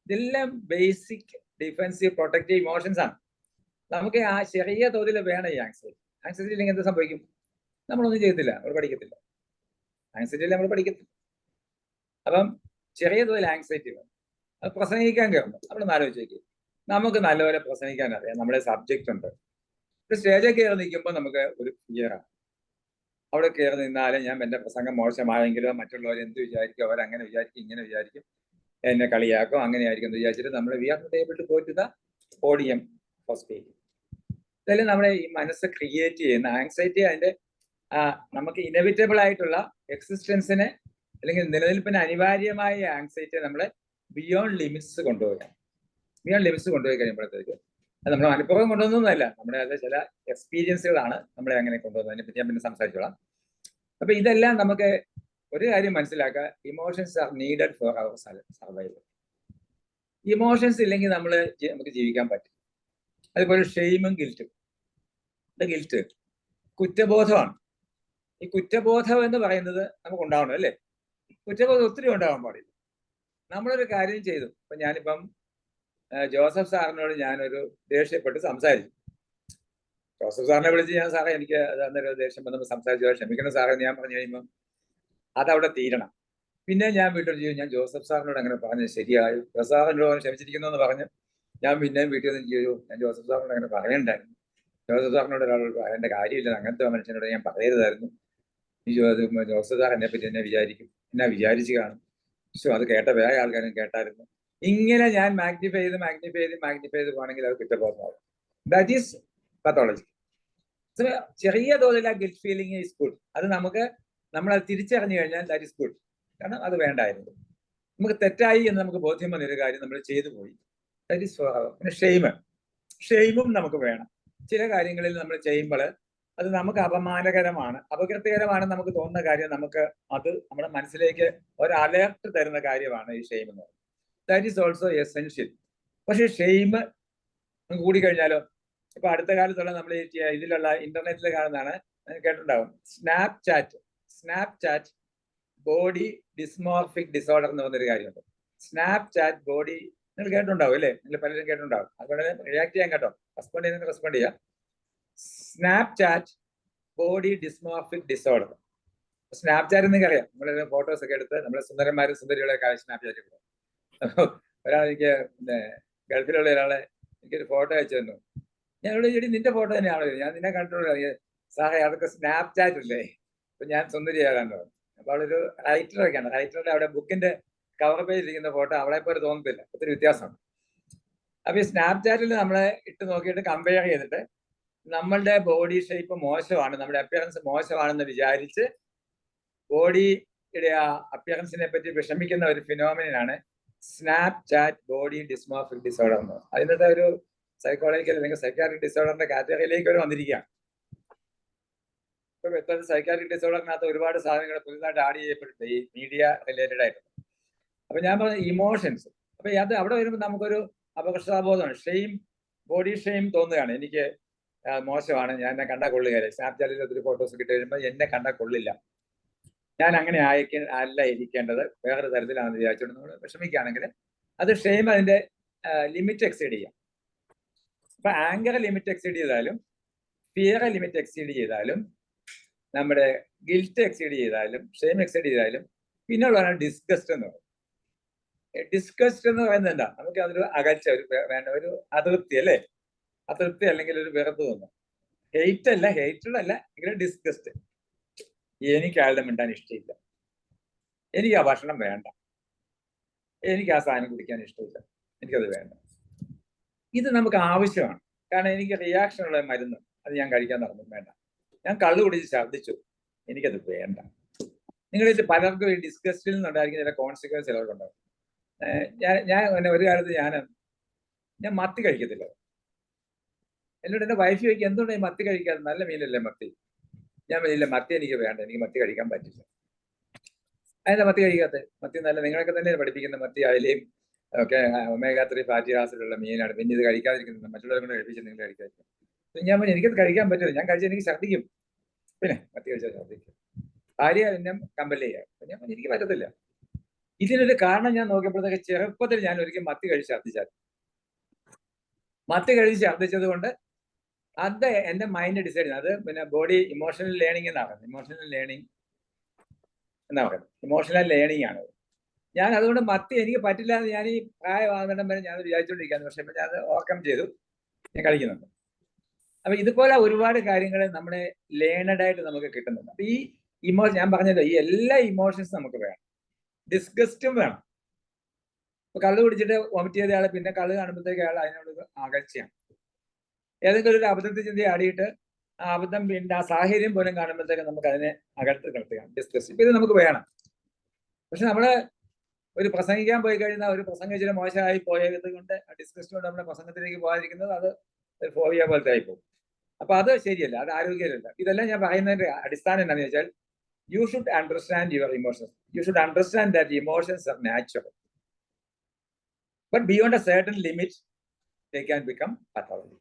ഇതെല്ലാം ബേസിക് ഡിഫെൻസീവ് പ്രൊട്ടക്റ്റീവ് ഇമോഷൻസ് ആണ്. നമുക്ക് ആ ചെറിയ തോതിൽ വേണം ഈ ആങ്സൈറ്റി. ആങ്സൈറ്റി ഇല്ലെങ്കിൽ എന്ത് സംഭവിക്കും? നമ്മളൊന്നും ചെയ്യത്തില്ല, നമ്മൾ പഠിക്കത്തില്ല. ആങ്സൈറ്റി നമ്മൾ പഠിക്കത്തില്ല. അപ്പം ചെറിയ തോതിൽ ആങ്സൈറ്റി വേണം. അത് പ്രസംഗിക്കാൻ കയറുമ്പോൾ നമ്മൾ ആലോചിച്ച് നോക്കി, നമുക്ക് നല്ലപോലെ പ്രസംഗിക്കാൻ അറിയാം, നമ്മുടെ സബ്ജക്റ്റ് ഉണ്ട്. ഒരു സ്റ്റേജിൽ കയറി നിൽക്കുമ്പോൾ നമുക്ക് ഒരു ഫിയറാണ്. അവിടെ കയറി നിന്നാലും ഞാൻ എൻ്റെ പ്രസംഗം മോശമായെങ്കിലോ മറ്റുള്ളവർ എന്ത് വിചാരിക്കും, അവരങ്ങനെ വിചാരിക്കും, ഇങ്ങനെ വിചാരിക്കും, എന്നെ കളിയാക്കും, അങ്ങനെയായിരിക്കും എന്ന് വിചാരിച്ചിട്ട് നമ്മൾ we are not able to go to the podium for speaking. ഇതെല്ലാം നമ്മുടെ ഈ മനസ്സ് ക്രിയേറ്റ് ചെയ്യുന്ന ആങ്സൈറ്റി, അതിൻ്റെ നമുക്ക് ഇനെവിറ്റബിൾ ആയിട്ടുള്ള എക്സിസ്റ്റൻസിനെ അല്ലെങ്കിൽ നിലനിൽപ്പിന് അനിവാര്യമായ ആങ്സൈറ്റി നമ്മളെ ബിയോണ്ട് ലിമിറ്റ്സ് കൊണ്ടുപോയി കഴിയുമ്പോഴത്തേക്ക് അത് നമ്മൾ മനഃപൂർവ്വം കൊണ്ടുവന്നൊന്നുമല്ല, നമ്മുടെ അത് ചില എക്സ്പീരിയൻസുകളാണ് നമ്മളെ അങ്ങനെ കൊണ്ടുവന്നത്. അതിനെപ്പറ്റി ഞാൻ പിന്നെ സംസാരിച്ചോളാം. അപ്പൊ ഇതെല്ലാം നമുക്ക് ഒരു കാര്യം മനസ്സിലാക്കുക, emotions are needed for our survival. Emotions ഇല്ലെങ്കിൽ നമുക്ക് ജീവിക്കാൻ പറ്റും. അതുപോലെ ഷെയിമും ഗിൽറ്റും. ഗിൽറ്റ് കുറ്റബോധമാണ്. ഈ കുറ്റബോധം എന്ന് പറയുന്നത് നമുക്ക് ഉണ്ടാവണം, അല്ലേ? കുറ്റബോധം ഒത്തിരി ഉണ്ടാവാൻ പാടില്ല. നമ്മളൊരു കാര്യം ചെയ്തു. ഇപ്പൊ ഞാനിപ്പം ജോസഫ് സാറിനോട് ഞാനൊരു ദേഷ്യപ്പെട്ട് സംസാരിച്ചു. ജോസഫ് സാറിനെ വിളിച്ച് ഞാൻ, സാറേ എനിക്ക് അന്നേരം ദേഷ്യം വന്നപ്പോൾ സംസാരിച്ചു, ക്ഷമിക്കണം സാറേ എന്ന് ഞാൻ പറഞ്ഞു കഴിയുമ്പോൾ അതവിടെ തീരണം. പിന്നെ ഞാൻ വീട്ടിൽ ചെയ്യും, ഞാൻ ജോസഫ് സാറിനോട് അങ്ങനെ പറഞ്ഞത് ശരിയായി, ജോസഫ് സാറിനോട് ക്ഷമിച്ചിരിക്കുന്നു എന്ന് പറഞ്ഞ് ഞാൻ പിന്നെയും വീട്ടിൽ നിന്ന് ചെയ്തു, ഞാൻ ജോസഫ് സാറിനോട് അങ്ങനെ പറയണ്ടായിരുന്നു, ജോസഫ് സാറിനോട് ഒരാളോട് പറയേണ്ട കാര്യമില്ല, അങ്ങനത്തെ മനുഷ്യനോട് ഞാൻ പറയരുതായിരുന്നു, ഈ ജോസഫ് സാർ എന്നെ പറ്റി എന്നെ വിചാരിക്കും, എന്നെ വിചാരിച്ച് കാണും, അത് കേട്ട വേറെ ആൾക്കാരും കേട്ടായിരുന്നു. ഇങ്ങനെ ഞാൻ മാഗ്നിഫൈ ചെയ്ത് പോകണമെങ്കിൽ അത് കുറ്റബോധമാകും. That is pathology. ചെറിയ തോതിൽ ആ ഗിൽറ്റ് ഫീലിംഗ് ഈസ് ഗുഡ്. അത് നമ്മളത് തിരിച്ചറിഞ്ഞു കഴിഞ്ഞാൽ ദാറ്റ് ഈസ് ഗുഡ്. കാരണം അത് വേണ്ടായിരുന്നു, നമുക്ക് തെറ്റായി എന്ന് നമുക്ക് ബോധ്യം വന്നൊരു കാര്യം നമ്മൾ ചെയ്തു പോയി. ദാറ്റ് ഈസ് ഫോർ അവർ. പിന്നെ ഷെയിമും നമുക്ക് വേണം. ചില കാര്യങ്ങളിൽ നമ്മൾ ചെയ്യുമ്പോൾ അത് നമുക്ക് അപമാനകരമാണ്, അപകീർത്തികരമാണ് നമുക്ക് തോന്നുന്ന കാര്യം, അത് നമ്മുടെ മനസ്സിലേക്ക് ഒരു അലേർട്ട് തരുന്ന കാര്യമാണ് ഈ ഷെയിം എന്ന് പറയുന്നത്. That is also essential. പക്ഷേ ഷെയിം കൂടിക്കഴിഞ്ഞാലോ, ഇപ്പൊ അടുത്ത കാലത്തുള്ള നമ്മൾ ഇതിലുള്ള ഇന്റർനെറ്റിൽ കാണുന്നതാണ്, കേട്ടിട്ടുണ്ടാവും, സ്നാപ്ചാറ്റ് ബോഡി ഡിസ്മോർഫിക് ഡിസോർഡർ എന്ന് പറഞ്ഞൊരു കാര്യമുണ്ട്. സ്നാപ്ചാറ്റ് ബോഡി, നിങ്ങൾ കേട്ടിട്ടുണ്ടാവും അല്ലേ? നിങ്ങൾ പലരും കേട്ടിട്ടുണ്ടാവും. അതുകൊണ്ട് റിയാക്ട് ചെയ്യാൻ കേട്ടോ, റെസ്പോണ്ട് ചെയ്യാം. Snapchat body dysmorphic disorder. Snapchat എന്നൊക്കെ അറിയാം, നമ്മളെ ഫോട്ടോസ് ഒക്കെ എടുത്ത് നമ്മളെ സുന്ദരന്മാരും സുന്ദരികളൊക്കെ സ്നാപ്ചാറ്റ് കൊടുക്കും. ഒരാളെനിക്ക് ഗൾഫിലുള്ള ഒരാളെ എനിക്കൊരു ഫോട്ടോ അയച്ചു തന്നു. ഞാൻ ഇവിടെ ചേടി നിന്റെ ഫോട്ടോ തന്നെയാണോ, ഞാൻ നിന്നെ കണ്ടിട്ടുള്ള സാറേ അതൊക്കെ സ്നാപ്ചാറ്റ് അല്ലേ? അപ്പൊ ഞാൻ സുന്ദരിയാകാൻ പറഞ്ഞു. അപ്പൊ അവളൊരു റൈറ്ററൊക്കെയാണ്, റൈറ്ററുടെ അവിടെ ബുക്കിന്റെ കവർ പേജിൽ ഇരിക്കുന്ന ഫോട്ടോ അവളെ പോലെ തോന്നത്തില്ല, ഒത്തിരി വ്യത്യാസമുണ്ട്. അപ്പൊ ഈ സ്നാപ്ചാറ്റിൽ നമ്മളെ ഇട്ട് നോക്കിയിട്ട് കമ്പയർ ചെയ്തിട്ട് നമ്മളുടെ ബോഡി ഷേപ്പ് മോശമാണ്, നമ്മുടെ അപ്പിയറൻസ് മോശമാണെന്ന് വിചാരിച്ച് ബോഡിയുടെ ആ അപ്പിയറൻസിനെ പറ്റി വിഷമിക്കുന്ന ഒരു ഫിനോമിനാണ് സ്നാപ്ചാറ്റ് ബോഡി ഡിസ്മോർഫിക് ഡിസോർഡർ എന്ന്. അതിനകത്ത് ഒരു സൈക്കോളജിക്കൽ അല്ലെങ്കിൽ സൈക്കാട്രിക് ഡിസോർഡറിന്റെ കാറ്റഗറിയിലേക്ക് അവർ വന്നിരിക്കുകയാണ്. ഇപ്പൊ സൈക്കാട്രിക് ഡിസോർഡറിനകത്ത് ഒരുപാട് സാധനങ്ങൾ പുതുതായിട്ട് ആഡ് ചെയ്യപ്പെട്ടിട്ടുണ്ട് ഈ മീഡിയ റിലേറ്റഡ് ആയിട്ട്. അപ്പൊ ഞാൻ പറഞ്ഞ ഇമോഷൻസ്, അപ്പൊ അത് അവിടെ വരുമ്പോൾ നമുക്കൊരു അപകർഷതാബോധമാണ്, ബോഡി ഷെയിം തോന്നുകയാണ്. എനിക്ക് മോശമാണ്, ഞാൻ എന്നെ കണ്ടാൽ കൊള്ളുകയില്ല. സ്നാപ്ചാറ്റിൽ ഒത്തിരി ഫോട്ടോസ് കിട്ടി കഴിയുമ്പോൾ എന്നെ കണ്ടാൽ കൊള്ളില്ല, ഞാൻ അങ്ങനെ അല്ല ഇരിക്കേണ്ടത്, വേറൊരു തരത്തിലാണെന്ന് വിചാരിച്ചുകൊണ്ട് നമ്മൾ വിഷമിക്കുകയാണെങ്കിൽ അത് ഷെയിം അതിന്റെ ലിമിറ്റ് എക്സീഡ് ചെയ്യാം. അപ്പൊ ആങ്കർ ലിമിറ്റ് എക്സീഡ് ചെയ്താലും, ഫിയർ ലിമിറ്റ് എക്സീഡ് ചെയ്താലും, നമ്മുടെ ഗിൽറ്റ് എക്സീഡ് ചെയ്താലും, ഷെയിം എക്സീഡ് ചെയ്താലും, പിന്നെയുള്ളതാണ് ഡിസ്ഗസ്റ്റ് എന്ന് പറയുന്നത്. ഡിസ്ഗസ്റ്റ് എന്ന് പറയുന്നത് എന്താ? നമുക്ക് അതൊരു അകൽച്ച, ഒരു അതൃപ്തി അല്ലേ? അതൃപ്തി അല്ലെങ്കിൽ ഒരു വെറുപ്പ് തോന്നും. ഹേറ്റഡ് അല്ല എങ്കിലും ഡിസ്ഗസ്റ്റ്. എനിക്ക് ആളുടെ മിണ്ടാൻ ഇഷ്ടമില്ല, എനിക്ക് ആ ഭക്ഷണം വേണ്ട, എനിക്ക് ആ സാധനം കുടിക്കാൻ ഇഷ്ടമില്ല, എനിക്കത് വേണ്ട. ഇത് നമുക്ക് ആവശ്യമാണ്. കാരണം എനിക്ക് റിയാക്ഷൻ ഉള്ള മരുന്ന് അത് ഞാൻ കഴിക്കാൻ നടന്നു, വേണ്ട. ഞാൻ കള്ളു കുടിച്ച് ഛർദ്ദിച്ചു, എനിക്കത് വേണ്ട. നിങ്ങളിത് പലർക്കും ഈ ഡിസ്ഗസ്റ്റിൽ നിന്നുണ്ടായിരിക്കുന്ന ചില കോൺസിക്വൻസ് ചിലർക്കുണ്ടാവും. ഞാൻ ഒരു കാലത്ത് ഞാൻ മത്തി കഴിക്കത്തില്ല. എന്നോട് എൻ്റെ വൈഫ് ചോദിക്കും, എന്തുകൊണ്ട് ഈ മത്തി കഴിക്കാതെ, നല്ല മീനല്ലേ മത്തി? ഞാൻ പറഞ്ഞില്ല, മത്തി എനിക്ക് വേണ്ട, എനിക്ക് മത്തി കഴിക്കാൻ പറ്റില്ല. അതിന്റെ മത്തി കഴിക്കാത്ത? മത്തി നല്ല, നിങ്ങളൊക്കെ തന്നെ പഠിപ്പിക്കുന്ന മത്തി അയലയും ഒക്കെ ഒമേഗ 3 ഫാറ്റി ആസിഡുള്ള മീനാണ്, പിന്നെ ഇത് കഴിക്കാതിരിക്കുന്നത് മറ്റുള്ളവരെ കൊണ്ട് കഴിപ്പിച്ച് നിങ്ങൾ കഴിക്കാതിരിക്കും. ഞാൻ പറഞ്ഞു എനിക്കത് കഴിക്കാൻ പറ്റില്ല, ഞാൻ കഴിച്ചാൽ എനിക്ക് ഛർദ്ദിക്കും, പിന്നെ മത്തി കഴിച്ചാൽ ഛർദ്ദിക്കും, ഭാര്യ എന്നെ കമ്പൽ ചെയ്യാം. ഞാൻ പറഞ്ഞു എനിക്ക് പറ്റത്തില്ല. ഇതിനൊരു കാരണം ഞാൻ നോക്കിയപ്പോഴത്തേക്ക് ചെറുപ്പത്തിൽ ഞാൻ ഒരിക്കലും മത്തി കഴിച്ച് ഛർദ്ദിച്ചത് കൊണ്ട് അത് എൻ്റെ മൈൻഡ് ഡിസൈഡ് ചെയ്യുന്നത്. അത് പിന്നെ ബോഡി ഇമോഷണൽ ലേണിംഗ് എന്നാണ് പറയുന്നത്. ഇമോഷണൽ ലേണിംഗ് ആണ്. ഞാൻ അതുകൊണ്ട് മത്തി എനിക്ക് പറ്റില്ല എന്ന് ഞാൻ ഈ പ്രായമാകുന്നിടം വരെ ഞാൻ വിചാരിച്ചുകൊണ്ടിരിക്കുകയാണ്. പക്ഷെ ഇപ്പം ഞാൻ അത് ഓവർകം ചെയ്തു, ഞാൻ കഴിക്കുന്നുണ്ട്. അപ്പൊ ഇതുപോലെ ഒരുപാട് കാര്യങ്ങൾ നമ്മുടെ ലേണഡായിട്ട് നമുക്ക് കിട്ടുന്നുണ്ട്. അപ്പൊ ഈ ഞാൻ പറഞ്ഞത് ഈ എല്ലാ ഇമോഷൻസും നമുക്ക് വേണം. ഡിസ്ഗസ്റ്റും വേണം. ഇപ്പൊ കള്ള് കുടിച്ചിട്ട് വോമിറ്റ് ചെയ്ത ആളെ പിന്നെ കള്ള് കാണുമ്പോഴത്തേക്ക് അയാൾ അതിനോട് അകൽച്ചയാണ്. ഏതെങ്കിലും ഒരു അബദ്ധത്തിൽ ചിന്തി ആടിയിട്ട് ആ അബദ്ധം പിന്നെ ആ സാഹചര്യം പോലും കാണുമ്പോഴത്തേക്ക് നമുക്ക് അതിനെ അകലത്ത് കിടത്തുകയാണ്, ഡിസ്കസ്. ഇപ്പൊ ഇത് നമുക്ക് വേണം. പക്ഷെ നമ്മള് ഒരു പ്രസംഗിക്കാൻ പോയി കഴിഞ്ഞാൽ ഒരു പ്രസംഗം ഇച്ചിരി മോശമായി പോയത് കൊണ്ട് ഡിസ്കസ് കൊണ്ട് നമ്മുടെ പ്രസംഗത്തിലേക്ക് പോകാതിരിക്കുന്നത് അത് ഫോബിയ പോലത്തെ ആയിപ്പോകും. അപ്പൊ അത് ശരിയല്ല, അത് ആരോഗ്യമല്ല. ഇതെല്ലാം ഞാൻ പറയുന്നതിന്റെ അടിസ്ഥാനം എന്താണെന്ന് വെച്ചാൽ, you should understand your emotions. You should understand that emotions are natural. But beyond a certain limit, they can become pathology.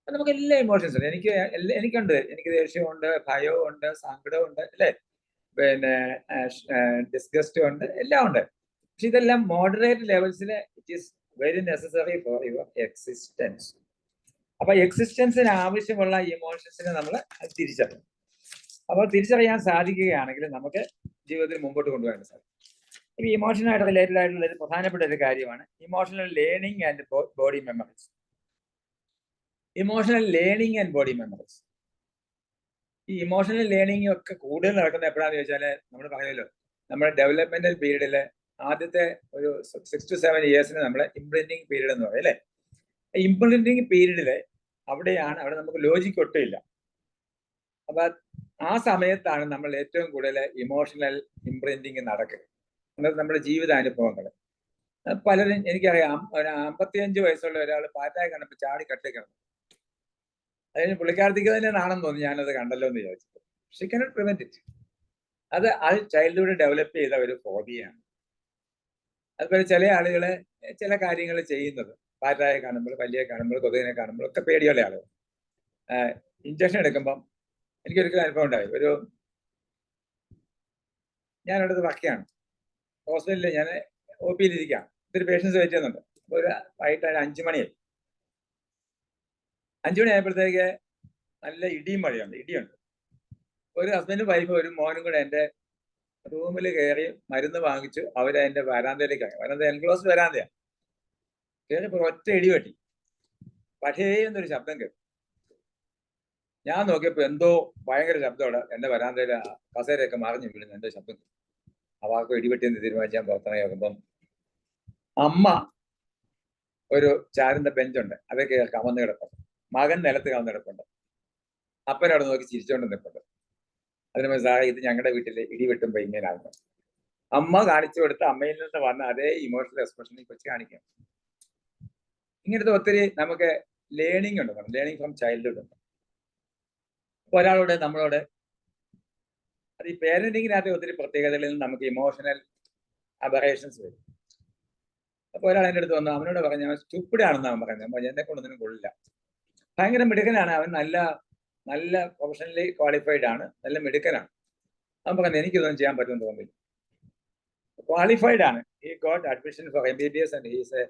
നമുക്ക് എല്ലാ ഇമോഷൻസ് ഉണ്ട്. എനിക്കുണ്ട്. എനിക്ക് ദേഷ്യമുണ്ട്, ഭയമുണ്ട്, സങ്കടമുണ്ട്, അല്ലേ, പിന്നെ ഡിസ്ഗസ്റ്റ് ഉണ്ട്, എല്ലാം ഉണ്ട്. പക്ഷെ ഇതെല്ലാം മോഡറേറ്റ് ലെവൽസിൽ it is very necessary for your existence. അപ്പൊ എക്സിസ്റ്റൻസിന് ആവശ്യമുള്ള ഇമോഷൻസിനെ നമ്മൾ തിരിച്ചറിയും. അപ്പോൾ തിരിച്ചറിയാൻ സാധിക്കുകയാണെങ്കിൽ നമുക്ക് ജീവിതത്തിൽ മുമ്പോട്ട് കൊണ്ടുപോകാൻ സാധിക്കും. ഈ ഇമോഷനായിട്ട് റിലേറ്റഡ് ആയിട്ടുള്ള ഒരു പ്രധാനപ്പെട്ട ഒരു കാര്യമാണ് emotional learning and body memories. Emotional learning and body memories. ഈ ഇമോഷണൽ ലേണിംഗ് ഒക്കെ കൂടുതൽ നടക്കുന്നത് എപ്പോഴാണെന്ന് ചോദിച്ചാൽ, നമ്മൾ പറയുമല്ലോ, നമ്മുടെ ഡെവലപ്മെന്റൽ പീരീഡിൽ ആദ്യത്തെ ഒരു 6 to 7 ഇയേഴ്സിന് നമ്മൾ ഇംപ്രിന്റിങ് പീരീഡ് എന്ന് പറയും, അല്ലേ. ഇംപ്ലിമെന്റിങ് പീരീഡില് അവിടെ നമുക്ക് ലോജിക്ക് ഒട്ടുമില്ല. അപ്പൊ ആ സമയത്താണ് നമ്മൾ ഏറ്റവും കൂടുതൽ ഇമോഷണൽ ഇംപ്രിന്റിങ് നടക്കുക. അതായത് നമ്മുടെ ജീവിതാനുഭവങ്ങൾ. പലരും എനിക്കറിയാം, ഒരു 55 വയസ്സുള്ള ഒരാൾ പാറ്റായി കണ്ടപ്പോൾ ചാടി കട്ടിക്കണം. അതിന് പുള്ളിക്കാരത്തേക്ക് തന്നെ നാണം തോന്നി, ഞാനത് കണ്ടല്ലോ എന്ന് വിചാരിച്ചു. She cannot prevent it. അത് ചൈൽഡ്ഹുഡ് ഡെവലപ്പ് ചെയ്ത ഒരു ഫോബിയാണ്. അതുപോലെ ചില ആളുകളെ ചില കാര്യങ്ങൾ ചെയ്യുന്നത്, പാറ്റായെ കാണുമ്പോൾ, പല്ലിയെ കാണുമ്പോൾ, കൊതുകിനെ കാണുമ്പോൾ ഒക്കെ പേടിയുള്ള ആളുകൾ. ഇഞ്ചക്ഷൻ എടുക്കുമ്പം എനിക്കൊരിക്കലും അനുഭവം ഉണ്ടായി. ഞാനവിടുത്തെ വക്കയാണ്, ഹോസ്പിറ്റലിൽ ഞാൻ OP യിലിരിക്കുകയാണ്. ഇത്തിരി പേഷ്യൻസ് വെയിറ്റ് ചെയ്യുന്നുണ്ട്. അപ്പോൾ ഒരു വൈകിട്ട് 5 മണിയായി. 5 മണിയായപ്പോഴത്തേക്ക് നല്ല ഇടിയുണ്ട്. ഒരു ഹസ്ബൻഡും വൈഫും ഒരു മോനും കൂടെ എൻ്റെ റൂമിൽ കയറി മരുന്ന് വാങ്ങിച്ചു. അവരെൻ്റെ വരാന്തയിലേക്കാണ്. വരാന്ത എൻക്ലോസ് വരാന്തയാണ്. കയറിയപ്പോൾ ഒറ്റ ഇടി വെട്ടി. പക്ഷേ എന്നൊരു ശബ്ദം കേട്ടു. ഞാൻ നോക്കിയപ്പോൾ എന്തോ ഭയങ്കര ശബ്ദമാണ്. എൻ്റെ വരാന്തയിൽ കസേരയൊക്കെ മറിഞ്ഞു വീഴുന്നു. എൻ്റെ ശബ്ദം. അവർക്ക് ഇടിവെട്ടിയെന്ന് തീരുമാനിച്ചാൽ പുറത്തിറങ്ങി നോക്കുമ്പം അമ്മ ഒരു ചാരുന്ന ബെഞ്ചുണ്ട്, അതൊക്കെ കമന്ന് കിടപ്പുണ്ട്. മകൻ നിലത്ത് കമന്ന് കിടപ്പുണ്ട്. അപ്പനവിടെ നോക്കി ചിരിച്ചോണ്ട് നിൽപ്പുണ്ട്. അതിന് മനസ്സിലായി ഇത് ഞങ്ങളുടെ വീട്ടിലെ ഇടിവെട്ടുമ്പോൾ ഇങ്ങനെയാകുന്നു. അമ്മ കാണിച്ചു കൊടുത്ത അമ്മയിൽ നിന്ന് വന്ന അതേ ഇമോഷണൽ എക്സ്പ്രഷൻ കൊച്ചു കാണിക്കാം. ഇങ്ങനത്തെ ഒത്തിരി നമുക്ക് ലേണിംഗ് ഉണ്ട്. ലേണിംഗ് ഫ്രം ചൈൽഡ്ഹുഡ് ഉണ്ട്. അപ്പോൾ നമ്മളോട് അത് ഈ പേരന്റിങ്ങിനകത്ത് ഒത്തിരി പ്രത്യേകതകളിൽ നിന്ന് നമുക്ക് ഇമോഷണൽ അബറേഷൻസ് വരും. അപ്പോൾ ഒരാൾ എൻ്റെ അടുത്ത് വന്നു, അവനോട് പറഞ്ഞു, അവൻ സ്റ്റുപ്പിഡാണെന്ന് അവൻ പറയുന്നത്. അപ്പോൾ എന്നെ കൊണ്ടൊന്നിനും കൊള്ളില്ല. ഭയങ്കര മിടുക്കനാണ് അവൻ, നല്ല പ്രൊഫഷണലി ക്വാളിഫൈഡ് ആണ്, നല്ല മിടുക്കനാണ്. അവൻ പറഞ്ഞു എനിക്കിതൊന്നും ചെയ്യാൻ പറ്റുമെന്ന് തോന്നില്ല. ക്വാളിഫൈഡ് ആണ്. He got admission for MBBS and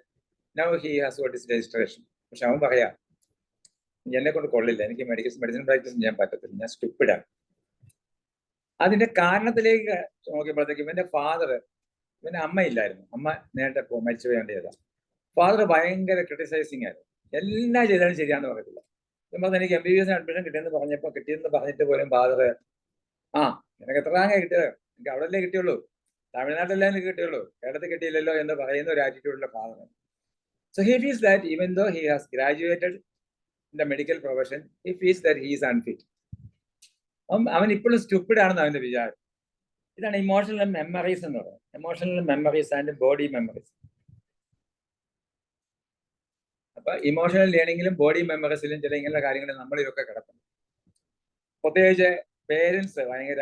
now he has got his registration. പക്ഷെ അവൻ പറയാ എന്നെ കൊണ്ട് കൊള്ളില്ല, എനിക്ക് മെഡിസിൻ പ്രാക്ടീസ് ചെയ്യാൻ പറ്റത്തില്ല, ഞാൻ സ്റ്റുപ്പിഡാണ്. അതിന്റെ കാരണത്തിലേക്ക് നോക്കിയപ്പോഴത്തേക്ക് ഇവന്റെ അമ്മയില്ലായിരുന്നു. അമ്മ നേരത്തെ മരിച്ചു പോയേണ്ടതാണ്. ഫാദർ ഭയങ്കര ക്രിട്ടിസൈസിങ് ആയിരുന്നു. എല്ലാം ചെയ്താലും ശരിയാന്ന് പറയത്തില്ല. എനിക്ക് MBBS അഡ്മിഷൻ കിട്ടിയെന്ന് പറഞ്ഞിട്ട് പോലും ഫാദർ നിനക്ക് എത്ര റാങ്കാണ് കിട്ടിയത്, എനിക്ക് അവിടെയല്ലേ കിട്ടിയുള്ളൂ, തമിഴ്നാട്ടിലല്ലേ എനിക്ക് കിട്ടിയുള്ളൂ, കേരളത്തിൽ കിട്ടിയില്ലല്ലോ എന്ന് പറയുന്ന ഒരു ആറ്റിറ്റ്യൂഡുള്ള ഫാദറാണ്. So he feels that even though he has graduated in the medical profession, he feels that he is unfit. അവൻ ഇപ്പോഴും സ്റ്റുപ്പിഡ് ആണെന്ന് അവന്റെ വിചാരം. ഇതാണ് ഇമോഷണൽ മെമ്മറീസ് എന്ന് പറയുന്നത്. Emotional memories and body memories. അപ്പൊ ഇമോഷണൽ ലേണിംഗിലും ബോഡി മെമ്മറീസിലും ചില ഇങ്ങനെയുള്ള കാര്യങ്ങൾ നമ്മളിതൊക്കെ കിടക്കുന്നു. പ്രത്യേകിച്ച് പേരൻസ് ഭയങ്കര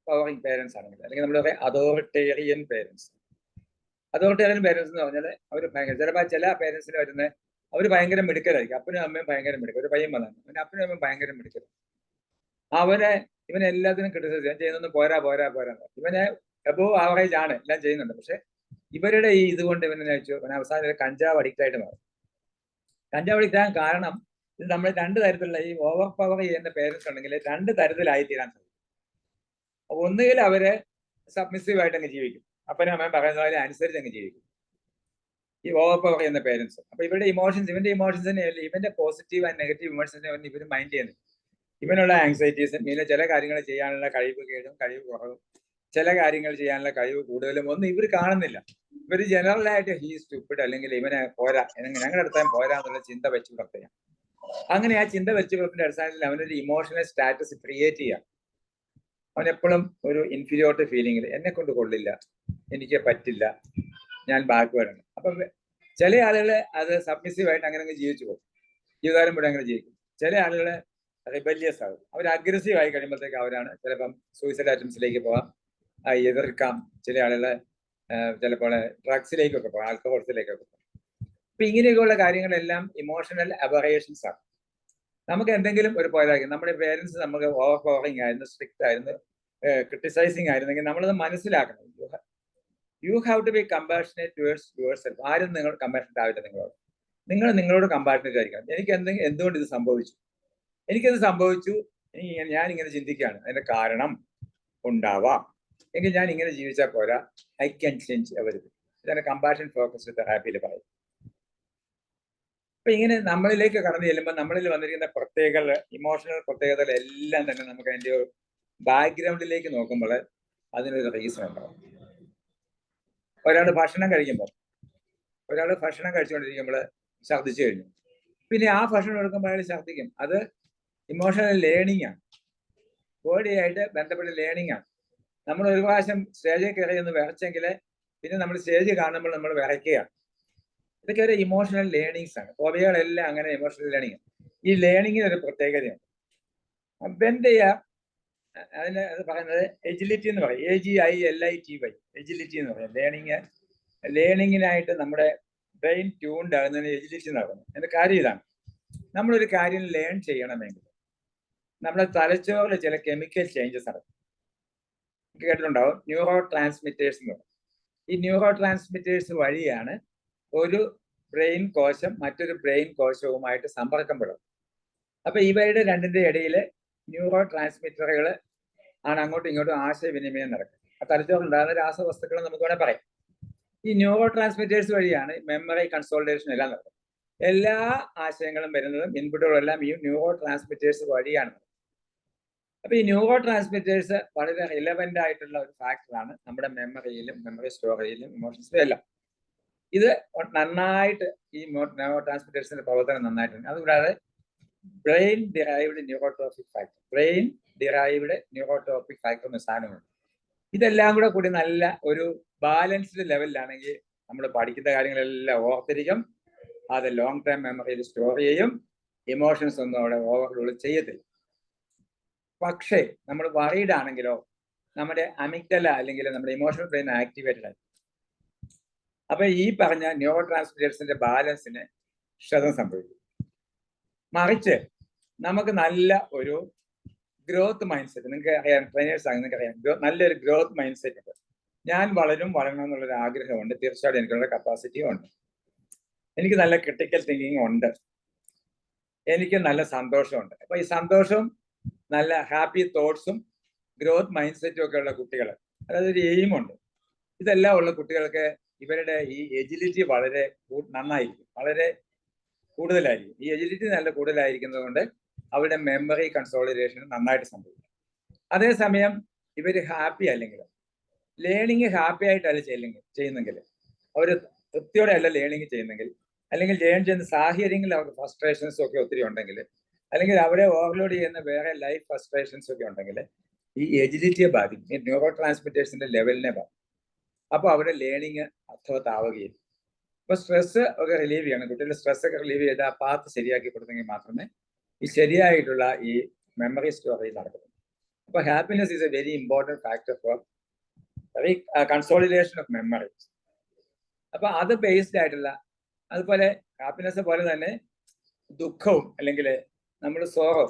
പവറിങ് പേരൻസ് ആണെങ്കിൽ, അല്ലെങ്കിൽ നമ്മൾ പറയാം അതോറിറ്റേറിയൻ പേരൻസ്. അതോറിറ്റേറിയൻ പേരൻസ് എന്ന് പറഞ്ഞാൽ അവർ ഭയങ്കര ചില പേരൻസിന് വരുന്നത് അവർ ഭയങ്കര മിടുക്കരായിരിക്കും. അപ്പനും അമ്മയും ഭയങ്കര മിടുക്കൽ. ഒരു പയ്യൻ വന്നാണ്, അവന് അപ്പനും അമ്മയും ഭയങ്കര മിടുക്കൽ. ഇവനെ എല്ലാത്തിനും ക്രിട്ടിസൈസ് ഞാൻ ചെയ്യുന്നൊന്നും പോരാ. ഇവനെ എബോവ് ആവറേജ് ആണ്, എല്ലാം ചെയ്യുന്നുണ്ട്. പക്ഷെ ഇവരുടെ ഈ ഇതുകൊണ്ട് ഇവനെ അവസാനം കഞ്ചാവ് അഡിക്റ്റ് ആയിട്ട് മാറും. കഞ്ചാവ് അഡിക്റ്റ് ആകാൻ കാരണം ഇത് നമ്മൾ 2 തരത്തിലുള്ള ഈ ഓവർ പവർ ചെയ്യുന്ന പേരൻസ് ഉണ്ടെങ്കിൽ 2 തരത്തിലായി തീരാൻ സാധിക്കും. ഒന്നുകിൽ അവര് സബ്മിസീവ് ആയിട്ട് അങ്ങ് ജീവിക്കും, അപ്പനും അമ്മയും പറയുന്ന പോലെ അനുസരിച്ച് അങ്ങ് ജീവിക്കും, ഈ ഓവർ പവർ ചെയ്യുന്ന പേരൻസ്. അപ്പൊ ഇവന്റെ ഇമോഷൻസിനെ ഇവന്റെ പോസിറ്റീവ് ആൻഡ് നെഗറ്റീവ് ഇമോഷൻസിനെ ഇവർ മൈൻഡ് ചെയ്യുന്നു. ഇവനുള്ള ആങ്സൈറ്റീസും പിന്നെ ചില കാര്യങ്ങൾ ചെയ്യാനുള്ള കഴിവ് കുറവും, ചില കാര്യങ്ങൾ ചെയ്യാനുള്ള കഴിവ് കൂടുതലും ഒന്നും ഇവർ കാണുന്നില്ല. ഇവർ ജനറലായിട്ട് ഹീ സ്റ്റുപ്പിഡ്, അല്ലെങ്കിൽ ഇവനെ പോരാ, ഞങ്ങളുടെ അടുത്താൻ പോരാ എന്നുള്ള ചിന്ത വെച്ച് പുലർത്തുക. അങ്ങനെ ആ ചിന്ത വെച്ച് പുലർത്തിന്റെ അടിസ്ഥാനത്തിൽ അവനൊരു ഇമോഷണൽ സ്റ്റാറ്റസ് ക്രിയേറ്റ് ചെയ്യാം. അവനെപ്പോഴും ഒരു ഇൻഫീരിയോറിറ്റി ഫീലിംഗിൽ എന്നെ കൊണ്ട് കൊള്ളില്ല, എനിക്ക് പറ്റില്ല, ഞാൻ ബാക്ക്വേർഡാണ്. അപ്പൊ ചില ആളുകൾ അത് സബ്മിസീവായിട്ട് അങ്ങനെ അങ്ങ് ജീവിച്ചു പോകും, ജീവിതകാലം മുഴുവൻ അങ്ങനെ ജീവിക്കും. ചില ആളുകൾ റിബല്യസ് ആകും, അവർ അഗ്രസീവ് ആയി കഴിയുമ്പോഴത്തേക്ക് അവരാണ് ചിലപ്പം സൂയിസൈഡ് അറ്റംപ്റ്റ്സിലേക്ക് പോകാം, എതിർക്കാം. ചില ആളുകൾ ചിലപ്പോൾ ഡ്രഗ്സിലേക്കൊക്കെ പോകാം, ആൽക്കഹോൾസിലേക്കൊക്കെ പോകാം. അപ്പൊ ഇങ്ങനെയൊക്കെയുള്ള കാര്യങ്ങളെല്ലാം ഇമോഷണൽ അബറേഷൻസ് ആണ്. നമുക്ക് എന്തെങ്കിലും ഒരു പോരായിരിക്കും, നമ്മുടെ പേരൻസ് നമുക്ക് ഓവർ പവറിങ് ആയിരുന്നു, സ്ട്രിക്റ്റ് ആയിരുന്നു, ക്രിട്ടിസൈസിങ് ആയിരുന്നെങ്കിൽ നമ്മളത് മനസ്സിലാക്കണം. You have to be compassionate towards yourself. ആരും നിങ്ങൾ കമ്പാഷനേറ്റ് ആവില്ല നിങ്ങളോട്. നിങ്ങളോട് കമ്പാഷനേറ്റ് ആയിരിക്കണം. എനിക്ക് എന്തുകൊണ്ട് ഇത് സംഭവിച്ചു, എനിക്കത് സംഭവിച്ചു, ഞാൻ ഇങ്ങനെ ചിന്തിക്കുകയാണ്, അതിന്റെ കാരണം ഉണ്ടാവാം, എങ്കിൽ ഞാൻ ഇങ്ങനെ ജീവിച്ചാൽ പോരാ, ഐ ക്യാൻ ചേഞ്ച് എവരിതിങ്. ഇതാണ് കമ്പാഷൻ ഫോക്കസ്ഡ് തെറാപ്പിയിൽ പറയും. അപ്പൊ ഇങ്ങനെ നമ്മളിലേക്ക് കടന്നു ചെല്ലുമ്പോൾ നമ്മളിൽ വന്നിരിക്കുന്ന പ്രത്യേകതകൾ, ഇമോഷണൽ പ്രത്യേകതകൾ എല്ലാം തന്നെ നമുക്ക് അതിന്റെ ഒരു ബാക്ക്ഗ്രൗണ്ടിലേക്ക് നോക്കുമ്പോൾ അതിനൊരു റീസൺ ഉണ്ടാവും. ഒരാൾ ഭക്ഷണം കഴിച്ചുകൊണ്ടിരിക്കുമ്പോൾ ഛർദ്ദിച്ചു കഴിഞ്ഞു, പിന്നെ ആ ഭക്ഷണം എടുക്കുമ്പോൾ അയാൾ ഛർദ്ദിക്കും. അത് ഇമോഷണൽ ലേണിംഗ് ആണ്, ബോഡിയായിട്ട് ബന്ധപ്പെട്ട ലേണിംഗ് ആണ്. നമ്മൾ ഒരു പ്രാവശ്യം സ്റ്റേജിൽ കയറി ഒന്ന് വിറച്ചെങ്കിൽ പിന്നെ നമ്മൾ സ്റ്റേജ് കാണുമ്പോൾ നമ്മൾ വിറയ്ക്കുകയാണ്. ഇതൊക്കെ ഒരു ഇമോഷണൽ ലേണിങ്സ് ആണ്. ഫോബിയകളെല്ലാം അങ്ങനെ ഇമോഷണൽ ലേണിംഗ്. ഈ ലേണിങ്ങിന് ഒരു പ്രത്യേകതയുണ്ട്. ബെൻഡ് ചെയ്യുക, അതിന് അത് പറയുന്നത് എജിലിറ്റി എന്ന് പറയും, AGILITY, എജിലിറ്റി എന്ന് പറയും. ലേണിങ്ങിനായിട്ട് നമ്മുടെ ബ്രെയിൻ ട്യൂൺഡ് ആകുന്നതിന് എജിലിറ്റി നടക്കുന്നു. അതിന്റെ കാര്യം ഇതാണ്, നമ്മളൊരു കാര്യം ലേൺ ചെയ്യണമെങ്കിൽ നമ്മുടെ തലച്ചോറിൽ ചില കെമിക്കൽ ചേഞ്ചസ് നടക്കും. കേട്ടിട്ടുണ്ടാവും, ന്യൂറോ ട്രാൻസ്മിറ്റേഴ്സ് എന്ന് പറയും. ഈ ന്യൂറോ ട്രാൻസ്മിറ്റേഴ്സ് വഴിയാണ് ഒരു ബ്രെയിൻ കോശം മറ്റൊരു ബ്രെയിൻ കോശവുമായിട്ട് സമ്പർക്കം പെടും. അപ്പൊ ഇവയുടെ രണ്ടിന്റെ ഇടയിൽ ന്യൂറോ ട്രാൻസ്മിറ്ററുകൾ ആണ് അങ്ങോട്ടും ഇങ്ങോട്ടും ആശയവിനിമയം നടക്കുന്നത്. ആ തലച്ചോറുണ്ടാകുന്ന രാസവസ്തുക്കൾ നമുക്ക് വേണേൽ പറയാം. ഈ ന്യൂറോ ട്രാൻസ്മിറ്റേഴ്സ് വഴിയാണ് മെമ്മറി കൺസോൾട്ടേഷൻ എല്ലാം നടക്കുന്നത്. എല്ലാ ആശയങ്ങളും വരുന്നതും ഇൻപുട്ടുകളും എല്ലാം ഈ ന്യൂറോ ട്രാൻസ്മിറ്റേഴ്സ് വഴിയാണ്. അപ്പൊ ഈ ന്യൂറോ ട്രാൻസ്മിറ്റേഴ്സ് വളരെ റിലവന്റ് ആയിട്ടുള്ള ഒരു ഫാക്ടറാണ് നമ്മുടെ മെമ്മറിയിലും മെമ്മറി സ്റ്റോറേജിലും ഇമോഷൻസിലും എല്ലാം. ഇത് നന്നായിട്ട് ഈ ന്യൂറോ ട്രാൻസ്മിറ്റേഴ്സിന്റെ പ്രവർത്തനം നന്നായിട്ടുണ്ട്. അതുകൂടാതെ ബ്രെയിൻ ഡിറൈവ്ഡ് ന്യൂറോട്രോപിക് ഫാക്ടർ എന്ന സാധനമുണ്ട്. ഇതെല്ലാം കൂടി നല്ല ഒരു ബാലൻസ്ഡ് ലെവലിലാണെങ്കിൽ നമ്മൾ പഠിക്കുന്ന കാര്യങ്ങളെല്ലാം ഓർത്തിരിക്കും, അത് ലോങ് ടൈം മെമ്മറിയിൽ സ്റ്റോർ ചെയ്യും, ഇമോഷൻസ് ഒന്നും അവിടെ ഓവർലോഡ് ചെയ്യത്തില്ല. പക്ഷേ നമ്മൾ വറീഡ് ആണെങ്കിലോ നമ്മുടെ അമിഗ്ഡല അല്ലെങ്കിൽ നമ്മുടെ ഇമോഷണൽ ബ്രെയിൻ ആക്ടിവേറ്റഡ് ആയി. അപ്പൊ ഈ പറഞ്ഞ ന്യൂറോ ട്രാൻസ്മിറ്റേഴ്സിന്റെ ബാലൻസിന് ക്ഷതം സംഭവിക്കും. മറിച്ച് നമുക്ക് നല്ല ഒരു ഗ്രോത്ത് മൈൻഡ് സെറ്റ്, നിങ്ങൾക്ക് അറിയാം, ട്രെയിനേഴ്സ് ആയി നിങ്ങൾക്ക് അറിയാം, നല്ലൊരു ഗ്രോത്ത് മൈൻഡ് സെറ്റ് ഉണ്ട്. ഞാൻ വളരണം എന്നുള്ളൊരു ആഗ്രഹമുണ്ട്, തീർച്ചയായിട്ടും എനിക്കുള്ള കപ്പാസിറ്റിയും ഉണ്ട്, എനിക്ക് നല്ല ക്രിട്ടിക്കൽ തിങ്കിങ് ഉണ്ട്, എനിക്ക് നല്ല സന്തോഷമുണ്ട്. അപ്പൊ ഈ സന്തോഷവും നല്ല ഹാപ്പി തോട്ട്സും ഗ്രോത്ത് മൈൻഡ് സെറ്റും ഒക്കെ ഉള്ള കുട്ടികൾ, അതായത് ഒരു എയിമുണ്ട്, ഇതെല്ലാം ഉള്ള കുട്ടികൾക്ക് ഇവരുടെ ഈ എജിലിറ്റി വളരെ നന്നായിരിക്കും, വളരെ കൂടുതലായിരിക്കും. ഈ എജിലിറ്റി നല്ല കൂടുതലായിരിക്കുന്നത് കൊണ്ട് അവരുടെ മെമ്മറി കൺസോളിഡേഷൻ നന്നായിട്ട് സംഭവിക്കും. അതേസമയം ഇവർ ഹാപ്പി അല്ലെങ്കിൽ ലേണിങ് ഹാപ്പി ആയിട്ടല്ല ചെയ്യുന്നെങ്കിൽ, അവർ തൃപ്തിയോടെ അല്ല ലേണിങ് ചെയ്യുന്നെങ്കിൽ, അല്ലെങ്കിൽ ലേൺ ചെയ്യുന്ന സാഹചര്യങ്ങളിൽ അവർക്ക് ഫ്രസ്ട്രേഷൻസ് ഒക്കെ ഒത്തിരി ഉണ്ടെങ്കിൽ, അല്ലെങ്കിൽ അവരെ ഓവർലോഡ് ചെയ്യുന്ന വേറെ ലൈഫ് ഫ്രസ്ട്രേഷൻസ് ഒക്കെ ഉണ്ടെങ്കിൽ ഈ എജിലിറ്റിയെ ബാധിക്കും, ഈ ന്യൂറോ ട്രാൻസ്മിറ്റേഴ്സിന്റെ ലെവലിനെ ബാധിക്കും. അപ്പോൾ അവരുടെ ലേണിങ് അർത്ഥവത്താവുകയില്ല. ഇപ്പൊ സ്ട്രെസ് ഒക്കെ റിലീവ് ചെയ്യണം, കുട്ടികളുടെ സ്ട്രെസ് ഒക്കെ റിലീവ് ചെയ്ത് ആ പാത്ത് ശരിയാക്കി കൊടുത്തെങ്കിൽ മാത്രമേ ഈ ശരിയായിട്ടുള്ള ഈ മെമ്മറി സ്റ്റോറേജ് നടക്കുന്നു. അപ്പൊ happiness is A very important factor for consolidation of memories. അപ്പൊ അത് ബേസ്ഡ് ആയിട്ടുള്ള, അതുപോലെ ഹാപ്പിനെസ് പോലെ തന്നെ ദുഃഖവും അല്ലെങ്കിൽ നമ്മൾ സോറോ,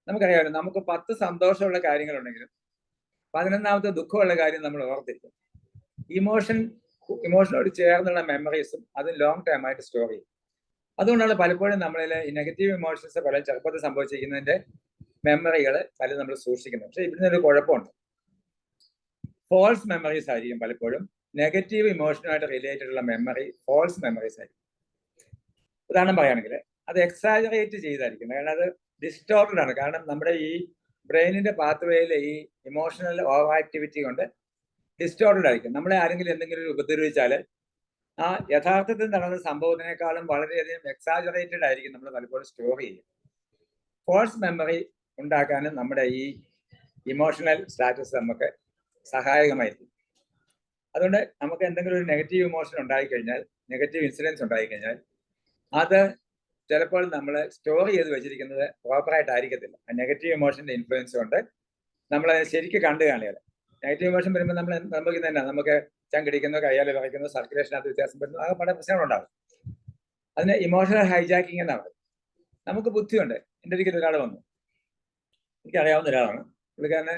നമുക്കറിയാമല്ലോ, നമുക്ക് 10 സന്തോഷമുള്ള കാര്യങ്ങളുണ്ടെങ്കിലും 11ാമത്തെ ദുഃഖമുള്ള കാര്യം നമ്മൾ ഓർത്തിരിക്കും. ഇമോഷനോട് ചേർന്നുള്ള മെമ്മറീസും അത് ലോങ് ടൈം ആയിട്ട് സ്റ്റോർ ചെയ്യും. അതുകൊണ്ടാണ് പലപ്പോഴും നമ്മളിൽ ഈ നെഗറ്റീവ് ഇമോഷൻസ് പല ചെറുപ്പത്തിൽ സംഭവിച്ചിരിക്കുന്നതിന്റെ മെമ്മറികൾ പലരും നമ്മൾ സൂക്ഷിക്കുന്നത്. പക്ഷെ ഇവിടുന്ന് ഒരു കുഴപ്പമുണ്ട്, ഫോൾസ് മെമ്മറീസ് ആയിരിക്കും പലപ്പോഴും. നെഗറ്റീവ് ഇമോഷനുമായിട്ട് റിലേറ്റഡ് ഉള്ള മെമ്മറി ഫോൾസ് മെമ്മറീസ് ആയിരിക്കും. ഉദാഹരണം പറയുകയാണെങ്കിൽ അത് എക്സാജറേറ്റ് ചെയ്തായിരിക്കും, കാരണം അത് ഡിസ്റ്റോർട്ടഡ് ആണ്. കാരണം നമ്മുടെ ഈ ബ്രെയിനിന്റെ പാത്വേയിലെ ഈ ഇമോഷണൽ ഓവർ ആക്ടിവിറ്റി കൊണ്ട് ഡിസ്റ്റോർട്ടഡ് ആയിരിക്കും. നമ്മളെ ആരെങ്കിലും എന്തെങ്കിലും ഉപദ്രവിച്ചാൽ ആ യഥാർത്ഥത്തിൽ നടന്ന സംഭവത്തിനേക്കാളും വളരെയധികം എക്സാജറേറ്റഡ് ആയിരിക്കും നമ്മൾ പലപ്പോഴും സ്റ്റോർ ചെയ്യുക. ഫോൾസ് മെമ്മറി ഉണ്ടാക്കാനും നമ്മുടെ ഈ ഇമോഷണൽ സ്റ്റാറ്റസ് നമുക്ക് സഹായകമായിരിക്കും. അതുകൊണ്ട് നമുക്ക് എന്തെങ്കിലും ഒരു നെഗറ്റീവ് ഇമോഷൻ ഉണ്ടായിക്കഴിഞ്ഞാൽ നെഗറ്റീവ് ഇൻസിഡൻസ് ഉണ്ടായിക്കഴിഞ്ഞാൽ അത് ചിലപ്പോൾ നമ്മൾ സ്റ്റോർ ചെയ്ത് വെച്ചിരിക്കുന്നത് പ്രോപ്പറായിട്ടായിരിക്കത്തില്ല. ആ നെഗറ്റീവ് ഇമോഷൻ്റെ ഇൻഫ്ലുവൻസ് കൊണ്ട് നമ്മൾ ശരിക്കും കണ്ടു കാണില്ല. നെഗറ്റീവ് ഇമോഷൻ വരുമ്പോൾ നമുക്ക് തന്നെ നമുക്ക് ചങ്കിടിക്കുന്നു, കയ്യാൽ വിറയ്ക്കുന്നു, സർക്കുലേഷനകത്ത് വ്യത്യാസം വരുന്നു, അത് പല പ്രശ്നങ്ങളുണ്ടാകും. അതിന് ഇമോഷണൽ ഹൈജാക്കിങ് എന്നാണ് പറയുന്നത്. നമുക്ക് ബുദ്ധിയുണ്ട്. എൻ്റെ ഒരിക്കലും ഒരാൾ വന്നു, എനിക്കറിയാവുന്ന ഒരാളാണ്. പുള്ളിക്കാരനെ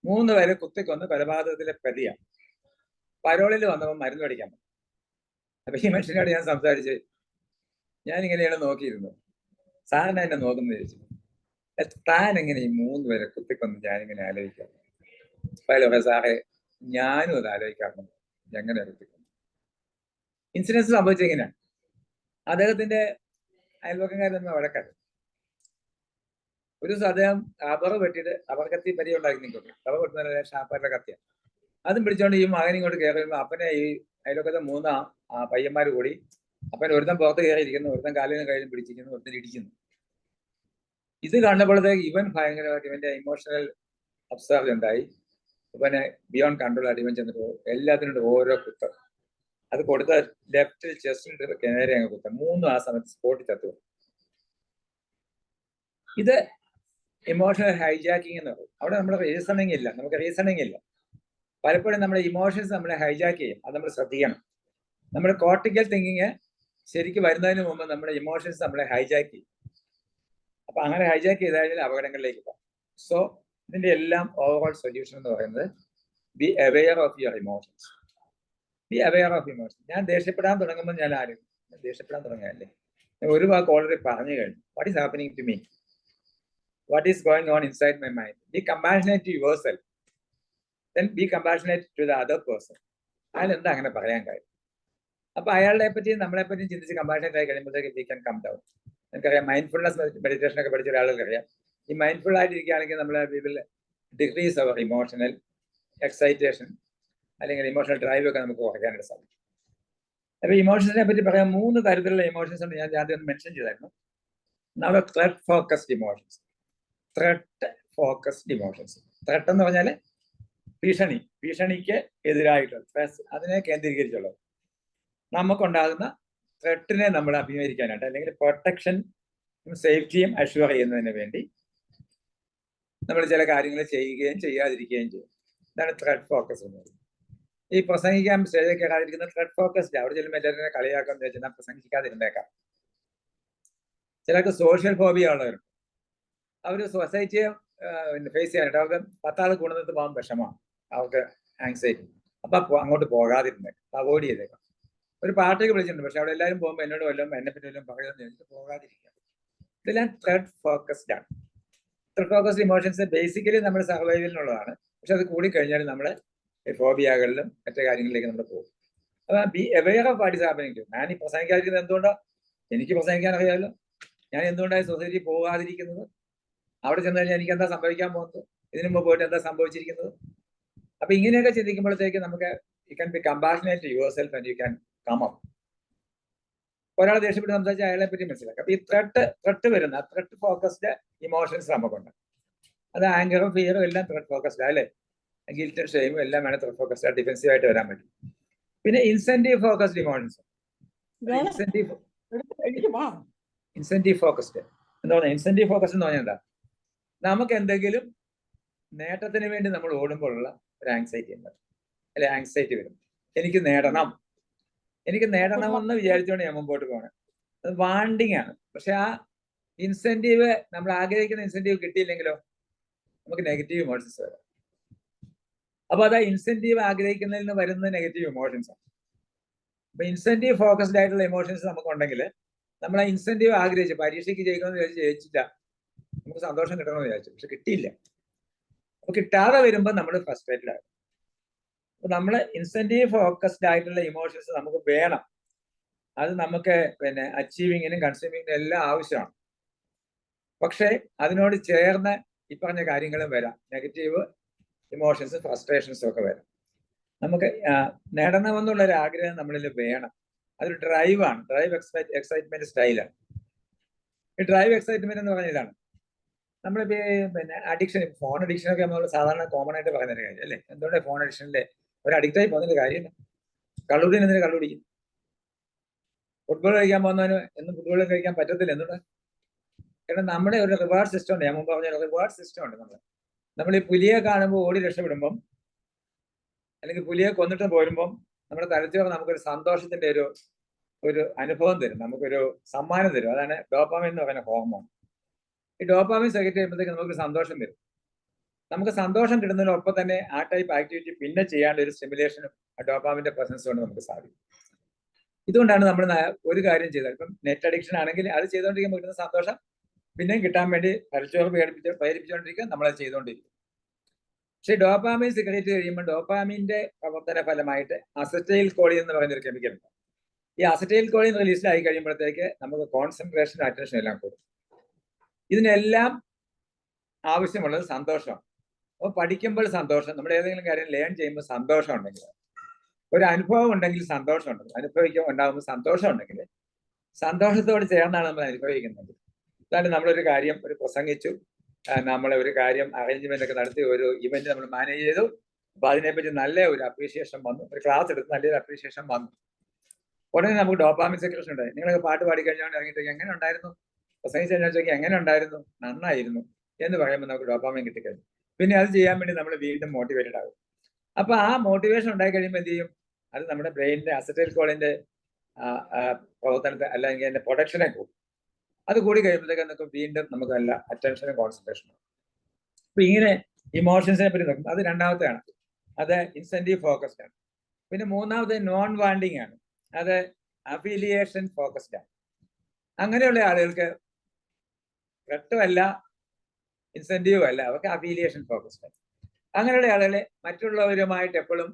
3 പേരെ കുത്തിക്കൊന്ന് കൊലപാതകത്തിലെ പ്രതിയാണ്. പരോളിൽ വന്നപ്പോൾ മരുന്ന് പഠിക്കാൻ പറ്റും. അപ്പൊ ഈ മനുഷ്യനോട് ഞാൻ സംസാരിച്ച് ഞാനിങ്ങനെയാണ് നോക്കിയിരുന്നത്. സാറിന് എന്നെ നോക്കുന്നത് ചോദിച്ചു, താൻ എങ്ങനെ ഈ 3 പേരെ കുത്തിക്കൊന്ന് ഞാനിങ്ങനെ ആലോചിക്കാം. അപ്പൊ സാറേ ഞാനും അത് ആലോചിക്കാറുണ്ട്, എങ്ങനെ കുത്തിക്കൊന്നു. ഇൻസിഡൻസ് സംഭവിച്ചെങ്ങനെയാണ്, അദ്ദേഹത്തിന്റെ അയൽവക്കക്കാരൊന്നും വഴക്കാറ്. ഒരു ദിവസം അദ്ദേഹം റബ്ബർ വെട്ടിയിട്ട് റബ്ബർ കത്തി പരിചയം നിൽക്കുന്നു. റബ്ബർ വെട്ടുന്ന ഷാപ്പറിന്റെ കത്തിയാണ്. അതും പിടിച്ചോണ്ട് ഈ മകൻ ഇങ്ങോട്ട് കയറി വരുമ്പോൾ അപ്പനെ ഈ അയൽവക്കത്തെ 3 പയ്യന്മാർ കൂടി അപ്പൻ ഒരുത്തൻ പുറത്ത് കയറിയിരിക്കുന്നു, ഒരുത്തൻ കാലിന് കയ്യിലും പിടിച്ചിരിക്കുന്നു, ഒരുത്തൻ ഇടിക്കുന്നു. ഇത് കണ്ടപ്പോഴത്തേക്ക് ഇവൻ ഭയങ്കരമായിട്ട് ഇവന്റെ ഇമോഷണൽ അബ്സർവ് ഉണ്ടായി. ഇവനെ ബിയോണ്ട് കൺട്രോൾ ആയിട്ട് ഇവൻ ചെന്നിട്ട് എല്ലാത്തിനും ഓരോ കുത്തം അത് കൊടുത്ത ലെഫ്റ്റ് ചെസ്റ്റിന് നേരെ അങ്ങ് കുത്തം. 3 ആ സമയത്ത് സ്പോട്ടിൽ തത്വം. ഇത് ഇമോഷണൽ ഹൈജാക്കിങ് എന്ന് പറയും. അവിടെ നമ്മുടെ റീസണിങ് ഇല്ല, നമുക്ക് റീസണിങ് ഇല്ല. പലപ്പോഴും നമ്മുടെ ഇമോഷൻസ് നമ്മളെ ഹൈജാക്ക് ചെയ്യും. അത് നമ്മൾ ശ്രദ്ധിക്കണം. നമ്മുടെ കോർട്ടിക്കൽ തിങ്കിങ് ശരിക്കും വരുന്നതിന് മുമ്പ് നമ്മുടെ ഇമോഷൻസ് നമ്മളെ ഹൈജാക്ക് ചെയ്യും. അപ്പൊ അങ്ങനെ ഹൈജാക്ക് ചെയ്ത് കഴിഞ്ഞാൽ അപകടങ്ങളിലേക്ക് പോകും. സോ ഇതിന്റെ എല്ലാം ഓവറോൾ സൊല്യൂഷൻ എന്ന് പറയുന്നത് be aware of your emotions. Be aware of emotions. ഞാൻ ദേഷ്യപ്പെടാൻ തുടങ്ങുമ്പോൾ ഞാൻ ആരും ദേഷ്യപ്പെടാൻ തുടങ്ങിയല്ലേ, ഒരു വാക്ക് ഓൾറെഡി പറഞ്ഞു കഴിഞ്ഞു. What is happening to me, what is going on inside my mind. Be compassionate to yourself, then be compassionate to the other person. അയാൾ എന്താ അങ്ങനെ പറയാൻ കാര്യം. അപ്പൊ അയാളെ പറ്റിയും നമ്മളെ പറ്റിയും ചിന്തിച്ച് കമ്പാഷനേറ്റ് ആയി കഴിയുമ്പോഴത്തേക്ക് വി ക്യാൻ കം ഡൗൺ. എനിക്കറിയാം, മൈൻഡ്ഫുൾനെസ് മെഡിറ്റേഷൻ ഒക്കെ പഠിച്ച ഒരാൾക്ക് അറിയാം, ഈ മൈൻഡ്ഫുൾ ആയിട്ടിരിക്കുകയാണെങ്കിൽ നമ്മളെ we will decrease our emotional excitation അല്ലെങ്കിൽ ഇമോഷണൽ ഡ്രൈവ് ഒക്കെ നമുക്ക് കുറയ്ക്കാനായിട്ട് സാധിക്കും. അപ്പൊ ഇമോഷൻസിനെ പറ്റി പറയാൻ 3 തരത്തിലുള്ള ഇമോഷൻസ് ഉണ്ട്. ഞാൻ ആദ്യം മെൻഷൻ ചെയ്തായിരുന്നു. നമ്മുടെ threat focused emotions, threat focused emotions. Threat എന്ന് പറഞ്ഞാൽ ഭീഷണിക്ക് എതിരായിട്ടുള്ള സ്ട്രെസ്, അതിനെ കേന്ദ്രീകരിച്ചുള്ളത്. നമുക്കുണ്ടാകുന്ന ത്രെട്ടിനെ നമ്മൾ അഭിമുഖീകരിക്കാനായിട്ട് അല്ലെങ്കിൽ പ്രൊട്ടക്ഷൻ സേഫ്റ്റിയും അഷ്യൂർ ചെയ്യുന്നതിന് വേണ്ടി നമ്മൾ ചില കാര്യങ്ങൾ ചെയ്യുകയും ചെയ്യാതിരിക്കുകയും ചെയ്യും. ഇതാണ് ത്രെട്ട് ഫോക്കസ് എന്ന് പറയുന്നത്. ഈ പ്രസംഗിക്കാൻ സ്റ്റേജിൽ കയറാതിരിക്കുന്ന ത്രെട്ട് ഫോക്കസ്ഡ്. അവിടെ ചെല്ലുമ്പോൾ എല്ലാവരും കളിയാക്കാന്ന് വെച്ചാൽ ഞാൻ പ്രസംഗിക്കാതിരുന്നേക്കാം. ചിലർക്ക് സോഷ്യൽ ഫോബിയ ഉള്ളവരുണ്ട്. അവർ സൊസൈറ്റിയെ ഫേസ് ചെയ്യാനായിട്ട് അവർക്ക് 10 ആൾ കൂടുന്നത് പോകാൻ വിഷമമാണ്, അവർക്ക് ആങ്സൈറ്റി. അപ്പൊ അങ്ങോട്ട് പോകാതിരുന്നേക്കാം, അവോയ്ഡ് ചെയ്തേക്കാം. ഒരു പാർട്ടിക്ക് വിളിച്ചിട്ടുണ്ട്, പക്ഷെ അവിടെ എല്ലാവരും പോകുമ്പോൾ എന്നോട് വല്ലതും എന്നെ പറ്റി വല്ലതും പറയുമെന്ന് ചോദിച്ചിട്ട് പോകാതിരിക്കാം. ഇതെല്ലാം ത്രെട്ട് ഫോക്കസ്ഡ് ആണ്. ത്രെട്ട് ഫോക്കസ്ഡ് ഇമോഷൻസ് ബേസിക്കലി നമ്മുടെ സർവൈവലിനുള്ളതാണ്. പക്ഷെ അത് കൂടിക്കഴിഞ്ഞാൽ നമ്മുടെ ഫോബിയകളിലും മറ്റു കാര്യങ്ങളിലേക്ക് നമ്മൾ പോകും. അപ്പൊ be aware of what is happening. ഞാൻ ഈ പ്രസംഗിക്കാതിരിക്കുന്നത് എന്തുകൊണ്ടോ, എനിക്ക് പ്രസംഗിക്കാൻ അറിയാമല്ലോ. ഞാൻ എന്തുകൊണ്ടാണ് സൊസൈറ്റി പോകാതിരിക്കുന്നത്, അവിടെ ചെന്ന് കഴിഞ്ഞാൽ എനിക്ക് എന്താ സംഭവിക്കാൻ പോകുന്നത്, ഇതിനു മുമ്പ് പോയിട്ട് എന്താ സംഭവിച്ചിരിക്കുന്നത്. അപ്പൊ ഇങ്ങനെയൊക്കെ ചിന്തിക്കുമ്പോഴത്തേക്ക് നമുക്ക് you can be compassionate to yourself and you can come up. ഒരാൾ ദേഷ്യപ്പെട്ട് സംസാരിച്ചാൽ അയാളെ പറ്റി മനസ്സിലാക്കാം. അപ്പൊ ഈ ത്രെട്ട് വരുന്ന ത്രെട്ട് ഫോക്കസ്ഡ് ഇമോഷൻസ് നമുക്കുണ്ട്. അത് ആങ്കറും ഫിയറും എല്ലാം ത്രെട്ട് ഫോക്കസ്ഡ് അല്ലേ. ഗിൽറ്റും ഷെയിമും എല്ലാം വേണം ത്രെട്ട് ഫോക്കസ്ഡ് ഡിഫെൻസീവ് ആയിട്ട് വരാൻ പറ്റും. പിന്നെ incentive focused emotions. Incentive focused എന്താ പറയുക? ഇൻസെന്റീവ് ഫോക്കസ് എന്ന് പറഞ്ഞാൽ എന്താ, നമുക്ക് എന്തെങ്കിലും നേട്ടത്തിന് വേണ്ടി നമ്മൾ ഓടുമ്പോഴുള്ള ഒരു ആങ്സൈറ്റി ഉണ്ട്, അല്ലെ ആങ്സൈറ്റി വരും. എനിക്ക് നേടണമെന്ന് വിചാരിച്ചുകൊണ്ട് ഞാൻ മുമ്പോട്ട് പോകണം. അത് വാണ്ടിങ് ആണ്. പക്ഷെ ആ ഇൻസെന്റീവ്, നമ്മൾ ആഗ്രഹിക്കുന്ന ഇൻസെന്റീവ് കിട്ടിയില്ലെങ്കിലോ നമുക്ക് നെഗറ്റീവ് ഇമോഷൻസ് വരാം. അപ്പൊ അത് ഇൻസെന്റീവ് ആഗ്രഹിക്കുന്നതിൽ നിന്ന് വരുന്ന നെഗറ്റീവ് ഇമോഷൻസ് ആണ്. അപ്പൊ ഇൻസെന്റീവ് ഫോക്കസ്ഡ് ആയിട്ടുള്ള ഇമോഷൻസ് നമുക്കുണ്ടെങ്കിൽ നമ്മൾ ആ ഇൻസെന്റീവ് ആഗ്രഹിച്ചു, പരീക്ഷയ്ക്ക് ജയിക്കണമെന്ന് വിചാരിച്ച് ജയിച്ചില്ല, നമുക്ക് സന്തോഷം കിട്ടണമെന്ന് വിചാരിച്ചു, പക്ഷെ കിട്ടിയില്ല. അപ്പൊ കിട്ടാതെ വരുമ്പോൾ നമ്മൾ ഫ്രസ്ട്രേറ്റഡ് ആകും. അപ്പൊ നമ്മൾ ഇൻസെന്റീവ് ഫോക്കസ്ഡ് ആയിട്ടുള്ള ഇമോഷൻസ് നമുക്ക് വേണം. അത് നമുക്ക് പിന്നെ അച്ചീവിങ്ങിനും കൺസ്യൂമിങ്ങിനും എല്ലാം ആവശ്യമാണ്. പക്ഷേ അതിനോട് ചേർന്ന് ഈ പറഞ്ഞ കാര്യങ്ങളും വരാം, നെഗറ്റീവ് ഇമോഷൻസും ഫ്രസ്ട്രേഷൻസും ഒക്കെ വരാം. നമുക്ക് നേടണമെന്നുള്ളൊരു ആഗ്രഹം നമ്മളിൽ വേണം. അതൊരു ഡ്രൈവാണ്, ഡ്രൈവ് എക്സൈറ്റ്മെന്റ് സ്റ്റൈലാണ്. ഈ ഡ്രൈവ് എക്സൈറ്റ്മെന്റ് എന്ന് പറഞ്ഞ ഇതാണ്. നമ്മൾ പിന്നെ അഡിക്ഷൻ, ഫോൺ അഡിക്ഷൻ ഒക്കെ നമ്മൾ സാധാരണ കോമൺ ആയിട്ട് പറയുന്ന ഒരു കാര്യം അല്ലേ. എന്തുകൊണ്ട് ഫോൺ അഡിക്ഷനിലെ ഒരു അഡിക്റ്റായി പോകുന്നൊരു കാര്യമില്ല. കള്ളുകുടി എന്തിനാ കള്ളുകുടിക്കും? ഫുട്ബോൾ കളിക്കാൻ പോകുന്നവന് എന്നും ഫുട്ബോൾ കളിക്കാൻ പറ്റത്തില്ല. എന്തുകൊണ്ട്? കാരണം നമ്മുടെ ഒരു റിവാർഡ് സിസ്റ്റം ഉണ്ട്. ഞാൻ മുമ്പ് പറഞ്ഞ റിവാർഡ് സിസ്റ്റം ഉണ്ട്. നമ്മൾ ഈ പുലിയെ കാണുമ്പോൾ ഓടി രക്ഷപ്പെടുമ്പം, അല്ലെങ്കിൽ പുലിയെ കൊന്നിട്ട് പോരുമ്പം നമ്മുടെ തലച്ചോറ് നമുക്കൊരു സന്തോഷത്തിന്റെ ഒരു അനുഭവം തരും, നമുക്കൊരു സമ്മാനം തരും. അതാണ് ഡോപ്പാമിൻ എന്ന് പറയുന്ന ഹോർമോൺ. ഈ ഡോപ്പാമിൻ സെക്രറ്റ് ചെയ്യുമ്പോഴത്തേക്ക് നമുക്ക് സന്തോഷം തരും. നമുക്ക് സന്തോഷം കിട്ടുന്നതിനൊപ്പം തന്നെ ആ ടൈപ്പ് ആക്ടിവിറ്റി പിന്നെ ചെയ്യാനുള്ള ഒരു സ്റ്റിമുലേഷനും ആ ഡോപ്പാമിന്റെ പ്രസൻസ് കൊണ്ട് നമുക്ക് സാധിക്കും. ഇതുകൊണ്ടാണ് നമ്മൾ ഒരു കാര്യം ചെയ്താൽ, ഇപ്പം നെറ്റ് അഡിക്ഷൻ ആണെങ്കിൽ അത് ചെയ്തുകൊണ്ടിരിക്കുമ്പോൾ കിട്ടുന്ന സന്തോഷം പിന്നെയും കിട്ടാൻ വേണ്ടി തലച്ചോറ് പ്രേരിപ്പിച്ചുകൊണ്ടിരിക്കുക, നമ്മളത് ചെയ്തുകൊണ്ടിരിക്കും. പക്ഷെ ഡോപ്പാമിൻ സിഗരറ്റ് കഴിയുമ്പോൾ ഡോപ്പാമിന്റെ പ്രവർത്തന ഫലമായിട്ട് അസറ്റൈൽ കോളിൻ എന്ന് പറയുന്ന ഒരു കെമിക്കൽ ഉണ്ട്. ഈ അസറ്റൈൽ കോളിൻ റിലീസ് ആയി കഴിയുമ്പോഴത്തേക്ക് നമുക്ക് കോൺസെൻട്രേഷൻ, അറ്റൻഷൻ എല്ലാം കൂടും. ഇതിനെല്ലാം ആവശ്യമുള്ളത് സന്തോഷമാണ്. അപ്പോൾ പഠിക്കുമ്പോൾ സന്തോഷം, നമ്മൾ ഏതെങ്കിലും കാര്യം ലേൺ ചെയ്യുമ്പോൾ സന്തോഷം ഉണ്ടെങ്കിൽ, ഒരു അനുഭവം ഉണ്ടെങ്കിൽ സന്തോഷം ഉണ്ടെങ്കിൽ, ഉണ്ടാകുമ്പോൾ സന്തോഷം ഉണ്ടെങ്കിൽ, സന്തോഷത്തോട് ചേർന്നാണ് നമ്മൾ അനുഭവിക്കുന്നത്. അതാണ് നമ്മളൊരു കാര്യം പ്രസംഗിച്ചു, നമ്മളെ ഒരു കാര്യം അറേഞ്ച്മെന്റ് ഒക്കെ നടത്തി, ഒരു ഇവന്റ് നമ്മൾ മാനേജ് ചെയ്തു. അപ്പൊ അതിനെപ്പറ്റി നല്ല ഒരു അപ്രീഷിയേഷൻ വന്നു, ഒരു ക്ലാസ് എടുത്ത് നല്ലൊരു അപ്രീഷിയേഷൻ വന്നു. ഉടനെ നമുക്ക് ഡോപ്പാമിൻ സെക്രഷൻ ഉണ്ടായി. നിങ്ങളൊക്കെ പാട്ട് പാടി കഴിഞ്ഞാൽ ഇറങ്ങിയിട്ട് എങ്ങനെ ഉണ്ടായിരുന്നു, പ്രസംഗിച്ച് കഴിഞ്ഞാൽ ചോദിക്കുക എങ്ങനെ ഉണ്ടായിരുന്നു, നന്നായിരുന്നു എന്ന് പറയുമ്പോൾ നമുക്ക് ഡോപ്പാമിൻ കിട്ടിക്കഴിഞ്ഞു. പിന്നെ അത് ചെയ്യാൻ വേണ്ടി നമ്മൾ വീണ്ടും മോട്ടിവേറ്റഡ് ആകും. അപ്പൊ ആ മോട്ടിവേഷൻ ഉണ്ടായി കഴിയുമ്പോൾ എന്ത് ചെയ്യും, അത് നമ്മുടെ ബ്രെയിനിന്റെ അസറ്റൈൽ കോളിന്റെ പ്രവർത്തനത്തെ അല്ലെങ്കിൽ അതിന്റെ പ്രൊഡക്ഷനെ കൂടും. അത് കൂടി കഴിയുമ്പോഴത്തേക്ക് നമുക്ക് വീണ്ടും നമുക്ക് നല്ല അറ്റൻഷനും കോൺസെൻട്രേഷനും. അപ്പൊ ഇങ്ങനെ ഇമോഷൻസിനെ പറ്റി നോക്കും. അത് രണ്ടാമത്തെയാണ്, അത് ഇൻസെന്റീവ് ഫോക്കസ്ഡ് ആണ്. പിന്നെ മൂന്നാമത് നോൺ വാണ്ടിങ് ആണ്, അത് അഫിലിയേഷൻ ഫോക്കസ്ഡ് ആണ്. അങ്ങനെയുള്ള ആളുകൾക്ക് ഘട്ടമല്ല, ഇൻസെന്റീവ് അല്ല, അവർക്ക് അഫിലിയേഷൻ ഫോക്കസ്ഡ് ആണ്. അങ്ങനെയുള്ള ആളുകളെ മറ്റുള്ളവരുമായിട്ട് എപ്പോഴും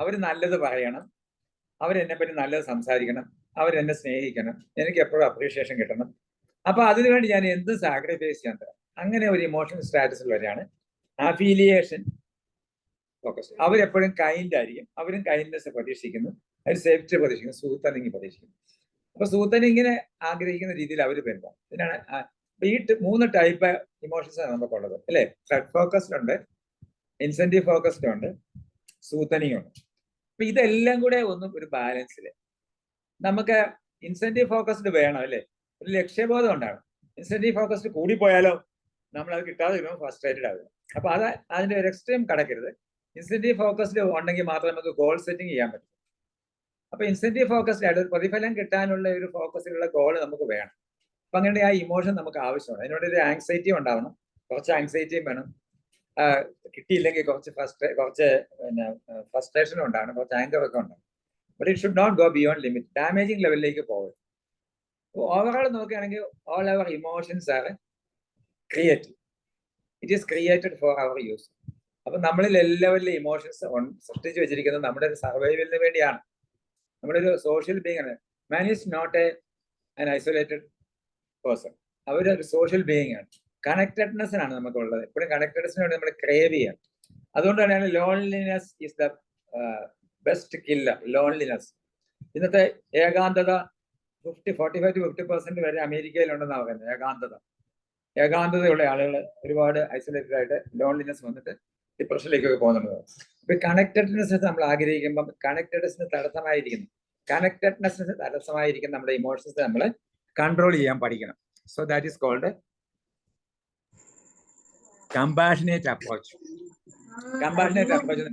അവർ നല്ലത് പറയണം, അവരെന്നെപ്പറ്റി നല്ലത് സംസാരിക്കണം, അവരെന്നെ സ്നേഹിക്കണം, എനിക്ക് എപ്പോഴും അപ്രീഷിയേഷൻ കിട്ടണം. അപ്പൊ അതിനുവേണ്ടി ഞാൻ എന്ത് സാക്രിഫൈസ് ചെയ്യാൻ തരാം. അങ്ങനെ ഒരു ഇമോഷണൽ സ്റ്റാറ്റസിലുള്ളവരാണ് അഫിലിയേഷൻ ഫോക്കസ്. അവരെപ്പോഴും കൈൻഡ് ആയിരിക്കും, അവരും കൈൻഡ്നെസ് പ്രതീക്ഷിക്കുന്നു, അവർ സേഫ്റ്റി പ്രതീക്ഷിക്കുന്നു, സൂത്തനിങ് പ്രതീക്ഷിക്കുന്നു. അപ്പൊ സൂത്തനിങ്ങിനെ ആഗ്രഹിക്കുന്ന രീതിയിൽ അവർ വരുമ്പോൾ ഇതിനാണ് ഈ 3 ടൈപ്പ് ഇമോഷൻസ് ആണ് നമുക്കുള്ളത്, അല്ലെ? ത്രെഡ് ഫോക്കസ്ഡ് ഉണ്ട്, ഇൻസെന്റീവ് ഫോക്കസ്ഡ് ഉണ്ട്, സൂത്തനിങ് ഉണ്ട്. അപ്പൊ ഇതെല്ലാം കൂടെ ഒന്നും ഒരു ബാലൻസില് നമുക്ക് ഇൻസെന്റീവ് ഫോക്കസ്ഡ് വേണം, അല്ലെ? ഒരു ലക്ഷ്യബോധം ഉണ്ടാകും. ഇൻസെന്റീവ് ഫോക്കസ്ഡ് കൂടിപ്പോയാലോ നമ്മൾ അത് കിട്ടാതെ വരുമ്പോൾ ഫ്രസ്ട്രേറ്റഡ് ആകുക. അപ്പൊ അതിന്റെ ഒരു എക്സ്ട്രീം കടക്കരുത്. ഇൻസെന്റീവ് ഫോക്കസ്ഡ് ഉണ്ടെങ്കിൽ മാത്രമേ നമുക്ക് ഗോൾ സെറ്റിംഗ് ചെയ്യാൻ പറ്റൂ. അപ്പൊ ഇൻസെന്റീവ് ഫോക്കസ്ഡ് ആയിട്ട് ഒരു പ്രതിഫലം കിട്ടാനുള്ള ഒരു ഫോക്കസിലുള്ള ഗോൾ നമുക്ക് വേണം. അപ്പൊ അങ്ങനെ ആ ഇമോഷൻ നമുക്ക് ആവശ്യമാണ്. അതിനോട് ഒരു ആങ്സൈറ്റി ഉണ്ടാവണം, കുറച്ച് ആങ്സൈറ്റിയും വേണം. കിട്ടിയില്ലെങ്കിൽ കുറച്ച് ഫ്രസ്ട്രേഷനും ഉണ്ടാകണം, കുറച്ച് ആങ്കർ ഒക്കെ ഉണ്ടാകും. But it should not go beyond limit, damaging ലെവലിലേക്ക് പോകരുത്. ഓവറോൾ നോക്കുകയാണെങ്കിൽ all our emotions are created, it is created for our use. അപ്പൊ നമ്മളിൽ എല്ലാവരിലും ഇമോഷൻസ് സൃഷ്ടിച്ചു വെച്ചിരിക്കുന്നത് നമ്മുടെ ഒരു സർവൈവലിന് വേണ്ടിയാണ്. നമ്മളൊരു സോഷ്യൽ ബീങ് ആണ്. Man is not an isolated person, അവരൊരു സോഷ്യൽ ബീയിങ് ആണ്. കണക്റ്റഡ്നെസ്സിനാണ് നമുക്കുള്ളത്. എപ്പോഴും കണക്റ്റഡ്നെസ്സിന് വേണ്ടി നമ്മൾ ക്രേവ് ചെയ്യാം. അതുകൊണ്ടാണ് loneliness is the best killer. Loneliness, ഇന്നത്തെ ഏകാന്തത 45 to 50% വരെ അമേരിക്കയിലുണ്ടെന്നാണ് പറയുന്നത്. ഏകാന്തതയുള്ള ആളുകൾ ഒരുപാട് ഐസൊലേറ്റഡ് ആയിട്ട് ലോൺലിനെസ് വന്നിട്ട് ഡിപ്രഷനിലേക്കൊക്കെ പോകുന്നുണ്ട്. ഇപ്പൊ കണക്റ്റഡ്നെസ് നമ്മൾ ആഗ്രഹിക്കുമ്പോൾ കണക്റ്റഡ്നെസ്സിന് തടസ്സമായിരിക്കുന്ന നമ്മുടെ ഇമോഷൻസ് നമ്മൾ കൺട്രോൾ ചെയ്യാൻ പഠിക്കണം. So that is called compassionate approach. Compassionate approach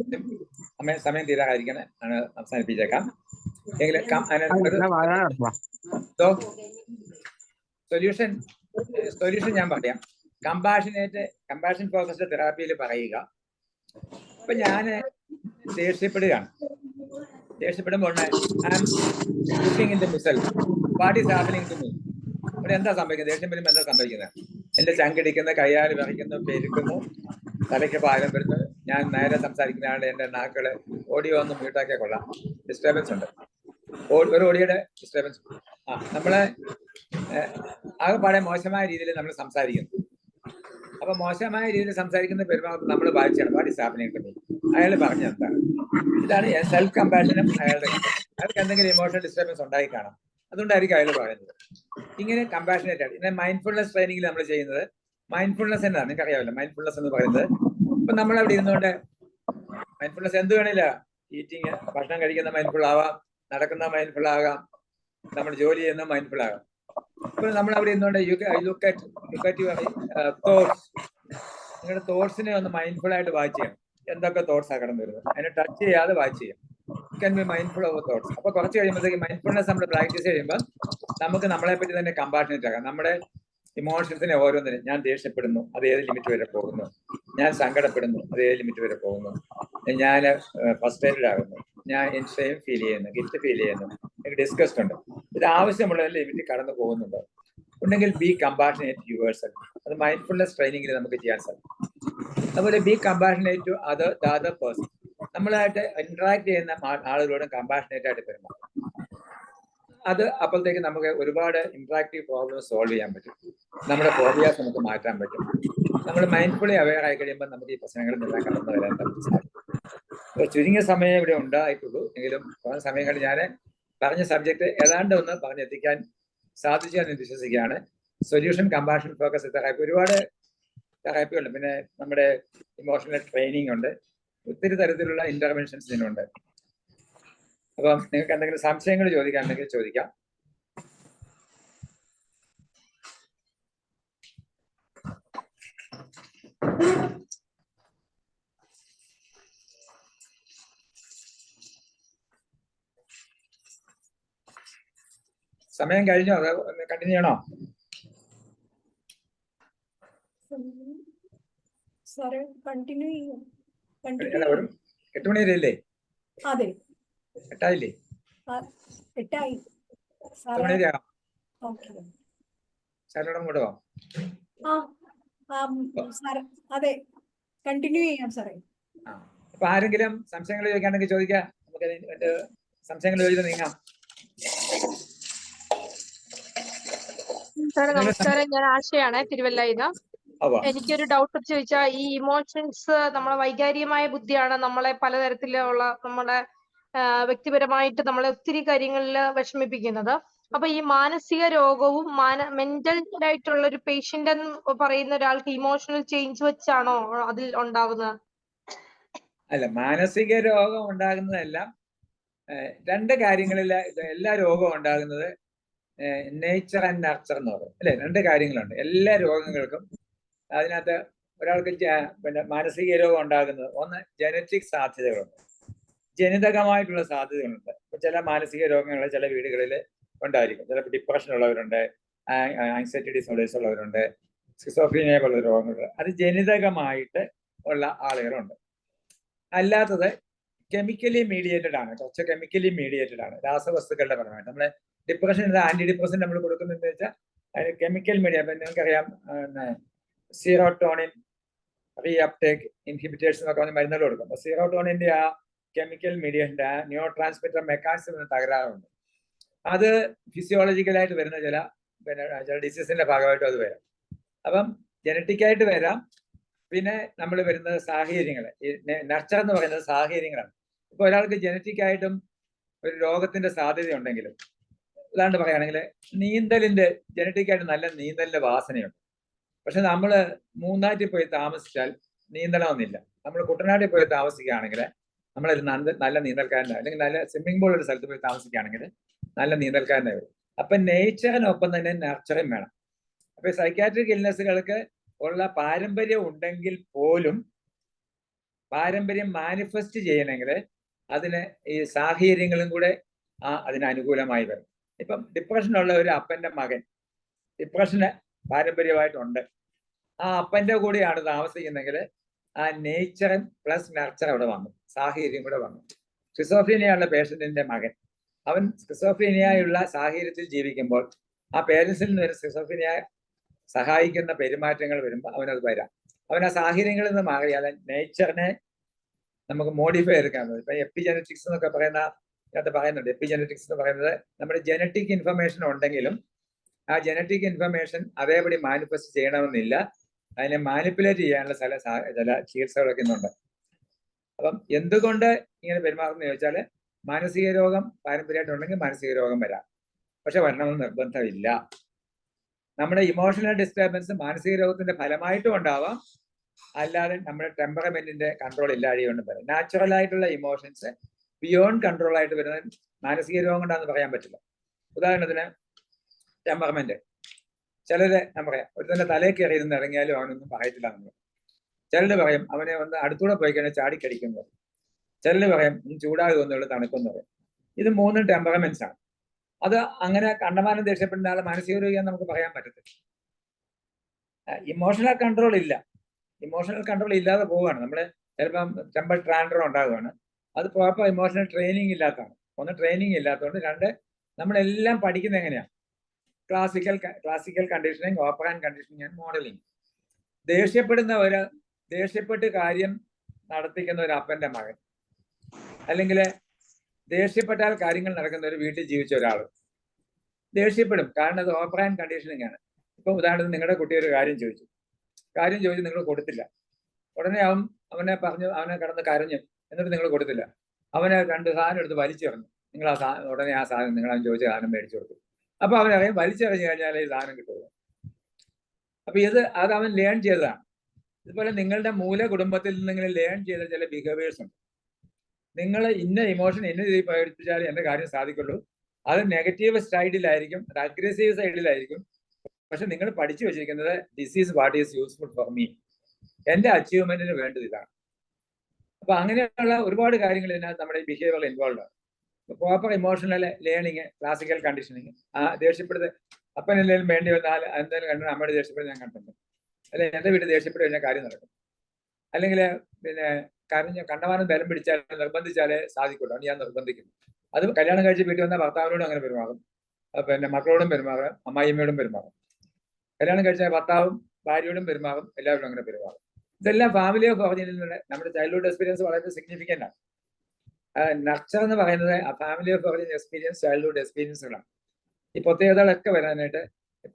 സമയം തീരാതിരിക്കണം, അവസാനിപ്പിച്ചേക്കാം. സൊല്യൂഷൻ ഞാൻ പറയാം. കമ്പാഷൻ ഫോക്കസ്ഡ് തെറാപ്പിയിൽ പറയുക, ഇപ്പൊ ഞാൻ ദേഷ്യപ്പെടുമ്പോൾ what is happening to me. ഇവിടെ എന്താ സംഭവിക്കുന്നത്? ദേഷ്യം വരുമ്പോൾ എന്താ സംഭവിക്കുന്നത്? എന്റെ ചങ്കിടിക്കുന്ന, കയ്യാൽ വിറയ്ക്കുന്നു, പെരുക്കുന്നു, തലയ്ക്ക് ഭാരം വരുന്നു. ഞാൻ നേരെ സംസാരിക്കുന്ന ആളുടെ എന്റെ നാക്കള് ഓഡിയോ ഒന്നും മ്യൂട്ടാക്കിയാൽ കൊള്ളാം, ഡിസ്റ്റർബൻസ് ഉണ്ട്, ഒരു ഓഡിയോയുടെ ഡിസ്റ്റർബൻസ്. നമ്മളെ ആകെപ്പാടെ മോശമായ രീതിയിൽ നമ്മൾ സംസാരിക്കുന്നു. അപ്പൊ മോശമായ രീതിയിൽ സംസാരിക്കുന്ന പെരുമാറുമ്പോൾ നമ്മൾ ബാധിച്ചാണ് what is happening to me. അയാൾ പറഞ്ഞ എന്താണ്? ഇതാണ് സെൽഫ് കമ്പാഷനും അയാളുടെ. അയാൾക്ക് എന്തെങ്കിലും ഇമോഷണൽ ഡിസ്റ്റർബൻസ് ഉണ്ടായി കാണാം, അതുകൊണ്ടായിരിക്കും അയാൾ പറയുന്നത്. ഇങ്ങനെ കമ്പാഷനേറ്റ് ആണ്. പിന്നെ മൈൻഡ്ഫുൾനെസ് ട്രെയിനിങ്ങിൽ നമ്മൾ ചെയ്യുന്നത് മൈൻഡ്ഫുൾനെസ് എന്നാണ്. നിങ്ങൾക്ക് അറിയാമല്ലോ മൈൻഡ്ഫുൾനെസ് എന്ന് പറയുന്നത്. ഇപ്പൊ നമ്മൾ അവിടെ ഇരുന്നുകൊണ്ട് മൈൻഡ്ഫുൾനെസ് എന്ത് വേണില്ല, ഈറ്റിങ്, ഭക്ഷണം കഴിക്കുന്ന മൈൻഡ്ഫുൾ ആവാം, നടക്കുന്ന മൈൻഡ്ഫുൾ ആകാം, നമ്മൾ ജോലി ചെയ്യുന്ന മൈൻഡ്ഫുൾ ആകും. ഇപ്പോൾ നമ്മൾ അവിടെ ഇരുന്നുകൊണ്ട് ലുക്ക് അറ്റ് യുവർ തോട്ട്സ്. നിങ്ങളുടെ തോട്ട്സിനെ ഒന്ന് മൈൻഡ്ഫുൾ ആയിട്ട് വാച്ച് ചെയ്യണം. എന്തൊക്കെ തോട്ട്സ് ആ കടന്നു വരുന്നത് അതിനെ ടച്ച് ചെയ്യാതെ വാച്ച് ചെയ്യാം. U can B mindful of thoughts. അപ്പൊ കുറച്ച് കഴിയുമ്പോഴത്തേക്ക് മൈൻഡ്ഫുൾനെസ് നമ്മൾ പ്രാക്ടീസ് ചെയ്യുമ്പോൾ നമുക്ക് നമ്മളെ പറ്റി തന്നെ കമ്പാഷനേറ്റ് ആകാം. നമ്മുടെ ഇമോഷൻസിനെ ഓരോന്നിനും, ഞാൻ ദേഷ്യപ്പെടുന്നു, അത് ഏത് ലിമിറ്റ് വരെ പോകുന്നു, ഞാൻ സങ്കടപ്പെടുന്നു, അത് ഏത് ലിമിറ്റ് വരെ പോകുന്നു, ഞാൻ ഫ്രസ്ട്രേറ്റഡ് ആകുന്നു, ഞാൻ ഷെയിം ഫീൽ ചെയ്യുന്നു, ഗിൽറ്റ് ഫീൽ ചെയ്യുന്നു, എനിക്ക് ഡിസ്കസ്റ്റ് ഉണ്ട്, ഇത് ആവശ്യമുള്ള ലിമിറ്റ് കടന്നു പോകുന്നുണ്ടോ ഉണ്ടെങ്കിൽ ബി കമ്പാഷനേറ്റ് യുവേഴ്സെൽഫ്. അത് മൈൻഡ്ഫുൾനെസ് ട്രെയിനിങ്ങിൽ നമുക്ക് ചെയ്യാൻ സാധിക്കും. അതുപോലെ be compassionate to the other person. നമ്മളായിട്ട് ഇന്ററാക്ട് ചെയ്യുന്ന ആളുകളോടും കമ്പാഷനേറ്റ് ആയിട്ട് പെരുമാറും. അത് അപ്പോഴത്തേക്ക് നമുക്ക് ഒരുപാട് ഇന്ററാക്റ്റീവ് പ്രോബ്ലം സോൾവ് ചെയ്യാൻ പറ്റും. നമ്മുടെ ഫോബിയാസ് നമുക്ക് മാറ്റാൻ പറ്റും. നമ്മൾ മൈൻഡ്ഫുള്ളി അവെയർ ആയി കഴിയുമ്പോൾ നമുക്ക് ഈ പ്രശ്നങ്ങളിൽ നിന്നെല്ലാം കടന്നു വരാൻ സാധിക്കും. ചുരുങ്ങിയ സമയം ഇവിടെ ഉണ്ടായിട്ടുള്ളൂ. എങ്കിലും കുറേ സമയങ്ങളിൽ ഞാൻ പറഞ്ഞ സബ്ജക്ട് ഏതാണ്ട് ഒന്ന് പറഞ്ഞെത്തിക്കാൻ സാധിച്ചു എന്ന് വിശ്വസിക്കുകയാണ്. സൊല്യൂഷൻ, കമ്പാഷൻ, ഫോക്കസ് തെറാപ്പി, ഒരുപാട് തെറാപ്പിയുണ്ട്. പിന്നെ നമ്മുടെ ഇമോഷണൽ ട്രെയിനിങ് ഉണ്ട്. ഒത്തിരി തരത്തിലുള്ള ഇന്റർവെൻഷൻസ് ഇതിനുണ്ട്. അപ്പം നിങ്ങൾക്ക് എന്തെങ്കിലും സംശയങ്ങൾ ചോദിക്കാനുണ്ടെങ്കിൽ ചോദിക്കാം. സമയം കഴിഞ്ഞോ? അത് കണ്ടിന്യൂ ചെയ്യണോ? സാറേ കണ്ടിന്യൂ ചെയ്യാം. ഒരു 8 മണി വരെയല്ലേ? അതെ, 8 8 മണി വരെ ആകാം. ഓക്കെ. സാറിനോട് അങ്ങോട്ട് പോവാം. സാറേ അതെ, കണ്ടിന്യൂ ചെയ്യാം സാറേ. അപ്പൊ ആരെങ്കിലും സംശയങ്ങൾ ചോദിക്കാണെങ്കിൽ ചോദിക്കാം. നമുക്ക് സംശയങ്ങൾ ചോദിച്ചു നീങ്ങാം. സാറേ നമസ്കാരം, ഞാൻ ആശയാണ്, തിരുവല്ലയിന്ന്. എനിക്കൊരു ഡൗട്ട് ചോദിച്ചാൽ, ഈ ഇമോഷൻസ് നമ്മളെ വൈകാരികമായ ബുദ്ധിയാണ് നമ്മളെ പലതരത്തിലുള്ള നമ്മളെ വ്യക്തിപരമായിട്ട് നമ്മളെ ഒത്തിരി കാര്യങ്ങളിൽ വിഷമിപ്പിക്കുന്നത്. അപ്പൊ ഈ മാനസിക രോഗവും മെന്റൽ ആയിട്ടുള്ള ഒരു പേഷ്യന്റ് എന്ന് പറയുന്ന ഒരാൾക്ക് ഇമോഷണൽ ചേഞ്ച് വെച്ചാണോ അതിൽ ഉണ്ടാകുന്നത്? അല്ല, മാനസിക രോഗം ഉണ്ടാകുന്നതെല്ലാം രണ്ട് കാര്യങ്ങളിൽ. എല്ലാ രോഗവും ഉണ്ടാകുന്നത് നേച്ചർ ആൻഡ് നർച്ചർ എന്ന് പറയും അല്ലെ. രണ്ട് കാര്യങ്ങളുണ്ട് എല്ലാ രോഗങ്ങൾക്കും. അതിനകത്ത് ഒരാൾക്ക് പിന്നെ മാനസിക രോഗം ഉണ്ടാകുന്നത്, ഒന്ന് ജനറ്റിക് സാധ്യതകളുണ്ട്, ജനിതകമായിട്ടുള്ള സാധ്യതകളുണ്ട്. ഇപ്പൊ ചില മാനസിക രോഗങ്ങൾ ചില വീടുകളിൽ ഉണ്ടായിരിക്കും. ചിലപ്പോൾ ഡിപ്രഷൻ ഉള്ളവരുണ്ട്, ആങ്സൈറ്റി ഡിസോർഡേഴ്സ് ഉള്ളവരുണ്ട്, സ്കിസോഫ്രീനിയ പോലുള്ള രോഗങ്ങളുണ്ട്. അത് ജനിതകമായിട്ട് ഉള്ള ആളുകളുണ്ട്. അല്ലാത്തത് കെമിക്കലി മീഡിയേറ്റഡ് ആണ്. കുറച്ച് കെമിക്കലി മീഡിയേറ്റഡ് ആണ്, രാസവസ്തുക്കളുടെ പരമായിട്ട്. നമ്മള് ഡിപ്രഷൻ ആന്റി ഡിപ്രഷൻ നമ്മൾ കൊടുക്കുന്നതെന്ന് വെച്ചാൽ കെമിക്കൽ മീഡിയ. ഇപ്പൊ നിങ്ങൾക്കറിയാം സീറോട്ടോണിൻ റീ അപ്ടേക്ക് ഇൻഹിബിറ്റേഴ്സ് എന്നൊക്കെ പറഞ്ഞ മരുന്നുകൾ കൊടുക്കും. അപ്പൊ സീറോട്ടോണിന്റെ ആ കെമിക്കൽ മീഡിയന്റെ ന്യൂറോ ട്രാൻസ്മിറ്റർ മെക്കാനിസം തകരാറുണ്ട്. അത് ഫിസിയോളജിക്കലായിട്ട് വരുന്ന ചില ഡിസീസിന്റെ ഭാഗമായിട്ടും അത് വരാം. അപ്പം ജനറ്റിക്കായിട്ട് വരാം. പിന്നെ നമ്മൾ വരുന്നത് സാഹചര്യങ്ങൾ. ഈ നർച്ചർ എന്ന് പറയുന്നത് സാഹചര്യങ്ങളാണ്. ഇപ്പൊ ഒരാൾക്ക് ജനറ്റിക്കായിട്ടും ഒരു രോഗത്തിന്റെ സാധ്യത ഉണ്ടെങ്കിലും, ഉദാഹരണം പറയുകയാണെങ്കിൽ നീന്തലിന്റെ ജനറ്റിക്കായിട്ട് നല്ല നീന്തലിന്റെ വാസനയുണ്ട്. പക്ഷെ നമ്മൾ മൂന്നാറ്റിൽ പോയി താമസിച്ചാൽ നീന്തണമെന്നില്ല. നമ്മൾ കുട്ടനാട്ടിൽ പോയി താമസിക്കുകയാണെങ്കിൽ നമ്മളൊരു നല്ല നീന്തൽക്കാരനാണ്, അല്ലെങ്കിൽ നല്ല സ്വിമ്മിംഗ് പൂൾ ഒരു സ്ഥലത്ത് പോയി താമസിക്കുകയാണെങ്കിൽ നല്ല നീന്തൽക്കാരനായി വരും. അപ്പൊ നേച്ചറിനൊപ്പം തന്നെ നർച്ചറും വേണം. അപ്പൊ സൈക്കാട്രിക് ഇൽനെസ്സുകൾക്ക് ഉള്ള പാരമ്പര്യം ഉണ്ടെങ്കിൽ പോലും പാരമ്പര്യം മാനിഫെസ്റ്റ് ചെയ്യണമെങ്കിൽ അതിന് ഈ സാഹചര്യങ്ങളും കൂടെ അതിന് അനുകൂലമായി വരും. ഇപ്പം ഡിപ്രഷനുള്ള ഒരു അപ്പന്റെ മകൻ ഡിപ്രഷന് പാരമ്പര്യമായിട്ടുണ്ട്. ആ അപ്പന്റെ കൂടെയാണ് താമസിക്കുന്നെങ്കിൽ ആ നേച്ചർ പ്ലസ് നർച്ചർ അവിടെ വന്നു, സാഹചര്യം കൂടെ വന്നു. സ്കിസോഫ്രീനിയുള്ള പേഷ്യന്റിന്റെ മകൻ, അവൻ സ്കിസോഫ്രീനിയായുള്ള സാഹചര്യത്തിൽ ജീവിക്കുമ്പോൾ ആ പേരൻസിൽ നിന്ന് ഒരു സ്കിസോഫ്രീനിയ സഹായിക്കുന്ന പെരുമാറ്റങ്ങൾ വരുമ്പോൾ അവനത് വരാം. അവൻ ആ സാഹചര്യങ്ങളിൽ നിന്ന് മാറിയാൽ നേച്ചറിനെ നമുക്ക് മോഡിഫൈ എടുക്കാൻ പറ്റും. ഇപ്പൊ എപ്പിജനറ്റിക്സ് എന്നൊക്കെ പറയുന്നുണ്ട്. എപ്പിജനറ്റിക്സ് എന്ന് പറയുന്നത് നമ്മുടെ ജനറ്റിക് ഇൻഫർമേഷൻ ഉണ്ടെങ്കിലും ആ ജനറ്റിക് ഇൻഫർമേഷൻ അതേപടി മാനിഫെസ്റ്റ് ചെയ്യണമെന്നില്ല. അതിനെ മാനിപ്പുലേറ്റ് ചെയ്യാനുള്ള ചില ചികിത്സകളൊക്കെ ഇന്നുണ്ട്. അപ്പം എന്തുകൊണ്ട് ഇങ്ങനെ പെരുമാറുന്നു ചോദിച്ചാൽ, മാനസിക രോഗം പാരമ്പര്യമായിട്ടുണ്ടെങ്കിൽ മാനസിക രോഗം വരാം, പക്ഷെ വരണമെന്ന് നിർബന്ധമില്ല. നമ്മുടെ ഇമോഷണൽ ഡിസ്റ്റർബൻസ് മാനസിക രോഗത്തിന്റെ ഫലമായിട്ടും ഉണ്ടാവാം, അല്ലാതെ നമ്മുടെ ടെമ്പറമെന്റിന്റെ കൺട്രോൾ ഇല്ലാതെയൊന്നും വരാം. നാച്ചുറൽ ആയിട്ടുള്ള ഇമോഷൻസ് ബിയോണ്ട് കൺട്രോൾ ആയിട്ട് വരുന്ന മാനസിക രോഗം കൊണ്ടാന്ന് പറയാൻ പറ്റില്ല. ഉദാഹരണത്തിന് ടെമ്പർമെന്റ്. ചിലര് ഞാൻ പറയാം, ഒരുത്തന്റെ തലയിൽ കയറി ഇരുന്ന് ഇറങ്ങിയാലും അവനൊന്നും പറയത്തില്ല നമ്മൾ. ചിലര് പറയും അവനെ ഒന്ന് അടുത്തൂടെ പോയി കഴിഞ്ഞാൽ ചാടിക്കടിക്കുന്നു. ചിലര് പറയും ചൂടാകുമെന്നുള്ള തണുപ്പെന്ന് പറയും. ഇത് 3 ടെമ്പറമെന്റ്സ് ആണ്. അത് അങ്ങനെ കണ്ടമാനം ദേഷ്യപ്പെടുന്ന ആളെ മാനസിക രോഗിയാന്ന് നമുക്ക് പറയാൻ പറ്റത്തില്ല. ഇമോഷണൽ കൺട്രോൾ ഇല്ല. ഇമോഷണൽ കൺട്രോൾ ഇല്ലാതെ പോവുകയാണ്. നമ്മൾ ചിലപ്പം ടെമ്പർ ട്രാൻഡർ ഉണ്ടാകുകയാണ്. അത് പ്രോപ്പർ ഇമോഷണൽ ട്രെയിനിങ് ഇല്ലാത്തതാണ്. ഒന്ന് ട്രെയിനിങ് ഇല്ലാത്തതുകൊണ്ട്, 2 നമ്മളെല്ലാം പഠിക്കുന്നത് എങ്ങനെയാണ്? Classical conditioning, operand conditioning and modelling. ദേഷ്യപ്പെട്ട് കാര്യം നടത്തിക്കുന്ന ഒരു അപ്പന്റെ മകൻ, അല്ലെങ്കിൽ ദേഷ്യപ്പെട്ടാൽ കാര്യങ്ങൾ നടക്കുന്ന ഒരു വീട്ടിൽ ജീവിച്ച ഒരാൾ ദേഷ്യപ്പെടും. കാരണം അത് ഓപ്പറാൻഡ് കണ്ടീഷനിങ് ആണ്. ഇപ്പൊ ഉദാഹരണത്തിന് നിങ്ങളുടെ കുട്ടി ഒരു കാര്യം ചോദിച്ചു നിങ്ങൾ കൊടുത്തില്ല. ഉടനെ അവനെ കിടന്ന് കരഞ്ഞു, എന്നിട്ട് നിങ്ങൾ കൊടുത്തില്ല. അവനെ 2 സാധനം എടുത്ത് വലിച്ചെറിഞ്ഞു. നിങ്ങൾ ഉടനെ ആ സാധനം നിങ്ങൾ അവൻ ചോദിച്ച സാധനം മേടിച്ചു കൊടുത്തു. അപ്പൊ അവനറിയാം വലിച്ചെറിഞ്ഞു കഴിഞ്ഞാൽ ഈ സാധനം കിട്ടുള്ളൂ. അപ്പൊ അത് അവൻ ലേൺ ചെയ്തതാണ്. ഇതുപോലെ നിങ്ങളുടെ മൂല കുടുംബത്തിൽ നിന്നെങ്കിലും ലേൺ ചെയ്ത ചില ബിഹേവിയേഴ്സ് ഉണ്ട്. നിങ്ങൾ ഇന്ന ഇമോഷൻ ഇന്ന രീതിയിൽ പ്രകടിപ്പിച്ചാൽ എന്റെ കാര്യം സാധിക്കുള്ളൂ. അത് നെഗറ്റീവ് സൈഡിലായിരിക്കും, അത് അഗ്രസീവ് സൈഡിലായിരിക്കും. പക്ഷെ നിങ്ങൾ പഠിച്ചു വെച്ചിരിക്കുന്നത് this is what is useful for me, എന്റെ അച്ചീവ്മെന്റിന് വേണ്ടത് ഇതാണ്. അപ്പൊ അങ്ങനെയുള്ള ഒരുപാട് കാര്യങ്ങൾ ഇതിനകത്ത് നമ്മുടെ ബിഹേവിയറിൽ ഇൻവോൾവ് ആണ്. Proper emotional learning, classical conditioning. ദേഷ്യപ്പെടുന്നത് അപ്പൻ എന്തെങ്കിലും വേണ്ടി വന്നാൽ എന്തായാലും കണ്ടു അമ്മയുടെ ദേഷ്യപ്പെടുന്നത് ഞാൻ കണ്ടിട്ടുണ്ട്. അല്ലെങ്കിൽ എന്റെ വീട്ടിൽ ദേഷ്യപ്പെട്ട് കഴിഞ്ഞാൽ കാര്യം നടക്കും. അല്ലെങ്കിൽ പിന്നെ കണ്ടമാനം ബലം പിടിച്ചാൽ നിർബന്ധിച്ചാലേ സാധിക്കുള്ളൂ. അത് ഞാൻ നിർബന്ധിക്കുന്നു. അത് കല്യാണം കഴിച്ച് വീട്ടിൽ വന്ന ഭർത്താവിനോടും അങ്ങനെ പെരുമാറും, പിന്നെ മക്കളോടും പെരുമാറും, അമ്മായിയമ്മയോടും പെരുമാറും. കല്യാണം കഴിച്ച ഭർത്താവും ഭാര്യയോടും പെരുമാറും, എല്ലാവരും അങ്ങനെ പെരുമാറും. ഇതെല്ലാം ഫാമിലി ഓഫ് ഒറിജിനിൽ നിന്ന് നമ്മുടെ ചൈൽഡ്ഹുഡ് എക്സ്പീരിയൻസ് വളരെ സിഗ്നിഫിക്കൻ്റ് ആണ്. നർച്ചർ എന്ന് പറയുന്നത് family of origin experience, childhood എക്സ്പീരിയൻസുകളാണ്. ഈ പ്രത്യേകതകളൊക്കെ വരാനായിട്ട്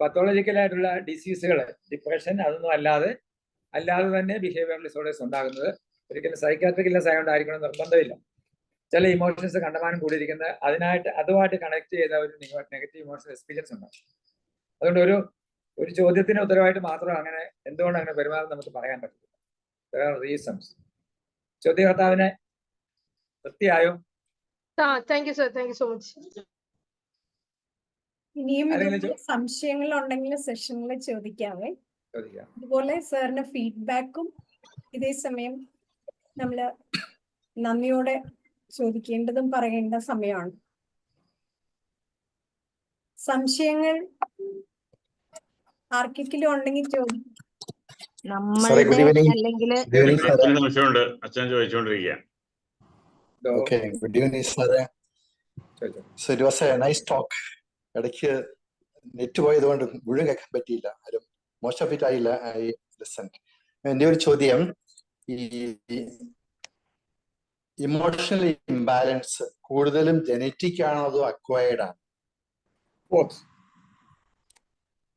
പത്തോളജിക്കലായിട്ടുള്ള ഡിസീസുകൾ, ഡിപ്രഷൻ, അതൊന്നും അല്ലാതെ തന്നെ ബിഹേവിയറൽ ഡിസോർഡേഴ്സ് ഉണ്ടാകുന്നത് ഒരിക്കലും സൈക്കാട്രിക് ഇല്ല ആയിരിക്കണം നിർബന്ധമില്ല. ചില ഇമോഷൻസ് കണ്ടമാനം കൂടിയിരിക്കുന്നത് അതുമായിട്ട് കണക്ട് ചെയ്ത ഒരു നെഗറ്റീവ് ഇമോഷണൽ എക്സ്പീരിയൻസ് ഉണ്ടാകും. അതുകൊണ്ട് ഒരു ചോദ്യത്തിന് ഉത്തരവായിട്ട് മാത്രം അങ്ങനെ എന്തുകൊണ്ട് അങ്ങനെ പെരുമാറും നമുക്ക് പറയാൻ പറ്റില്ല. റീസൺസ്. ചോദ്യകർത്താവിനെ തൃപ്തിയായോ? Thank you sir, thank you so much. ഇനിയും സംശയങ്ങൾ ഉണ്ടെങ്കിൽ സെഷനിൽ ചോദിക്കാവേ. അതുപോലെ സാറിന് ഫീഡ്ബാക്കും ഇതേ സമയം നമ്മൾ നന്ദിയോടെ ചോദിക്കേണ്ടതും പറയേണ്ട സമയമാണ്. സംശയങ്ങൾ ആർക്കെങ്കിലും ഉണ്ടെങ്കിൽ ചോദിക്കും. അച്ഛൻ ചോദിച്ചോണ്ടിരിക്കുക. Okay, good evening, sir. So it was a nice talk. ഇടയ്ക്ക് നെറ്റ് പോയതുകൊണ്ട് മുഴുവൻ കേൾക്കാൻ പറ്റിയില്ല. Most of it I listened. എൻ്റെ ഒരു ചോദ്യം, ഈ ഇമോഷണൽ ഇംബാലൻസ് കൂടുതലും ജനറ്റിക് ആണോ അതോ അക്വയർഡ് ആണ്?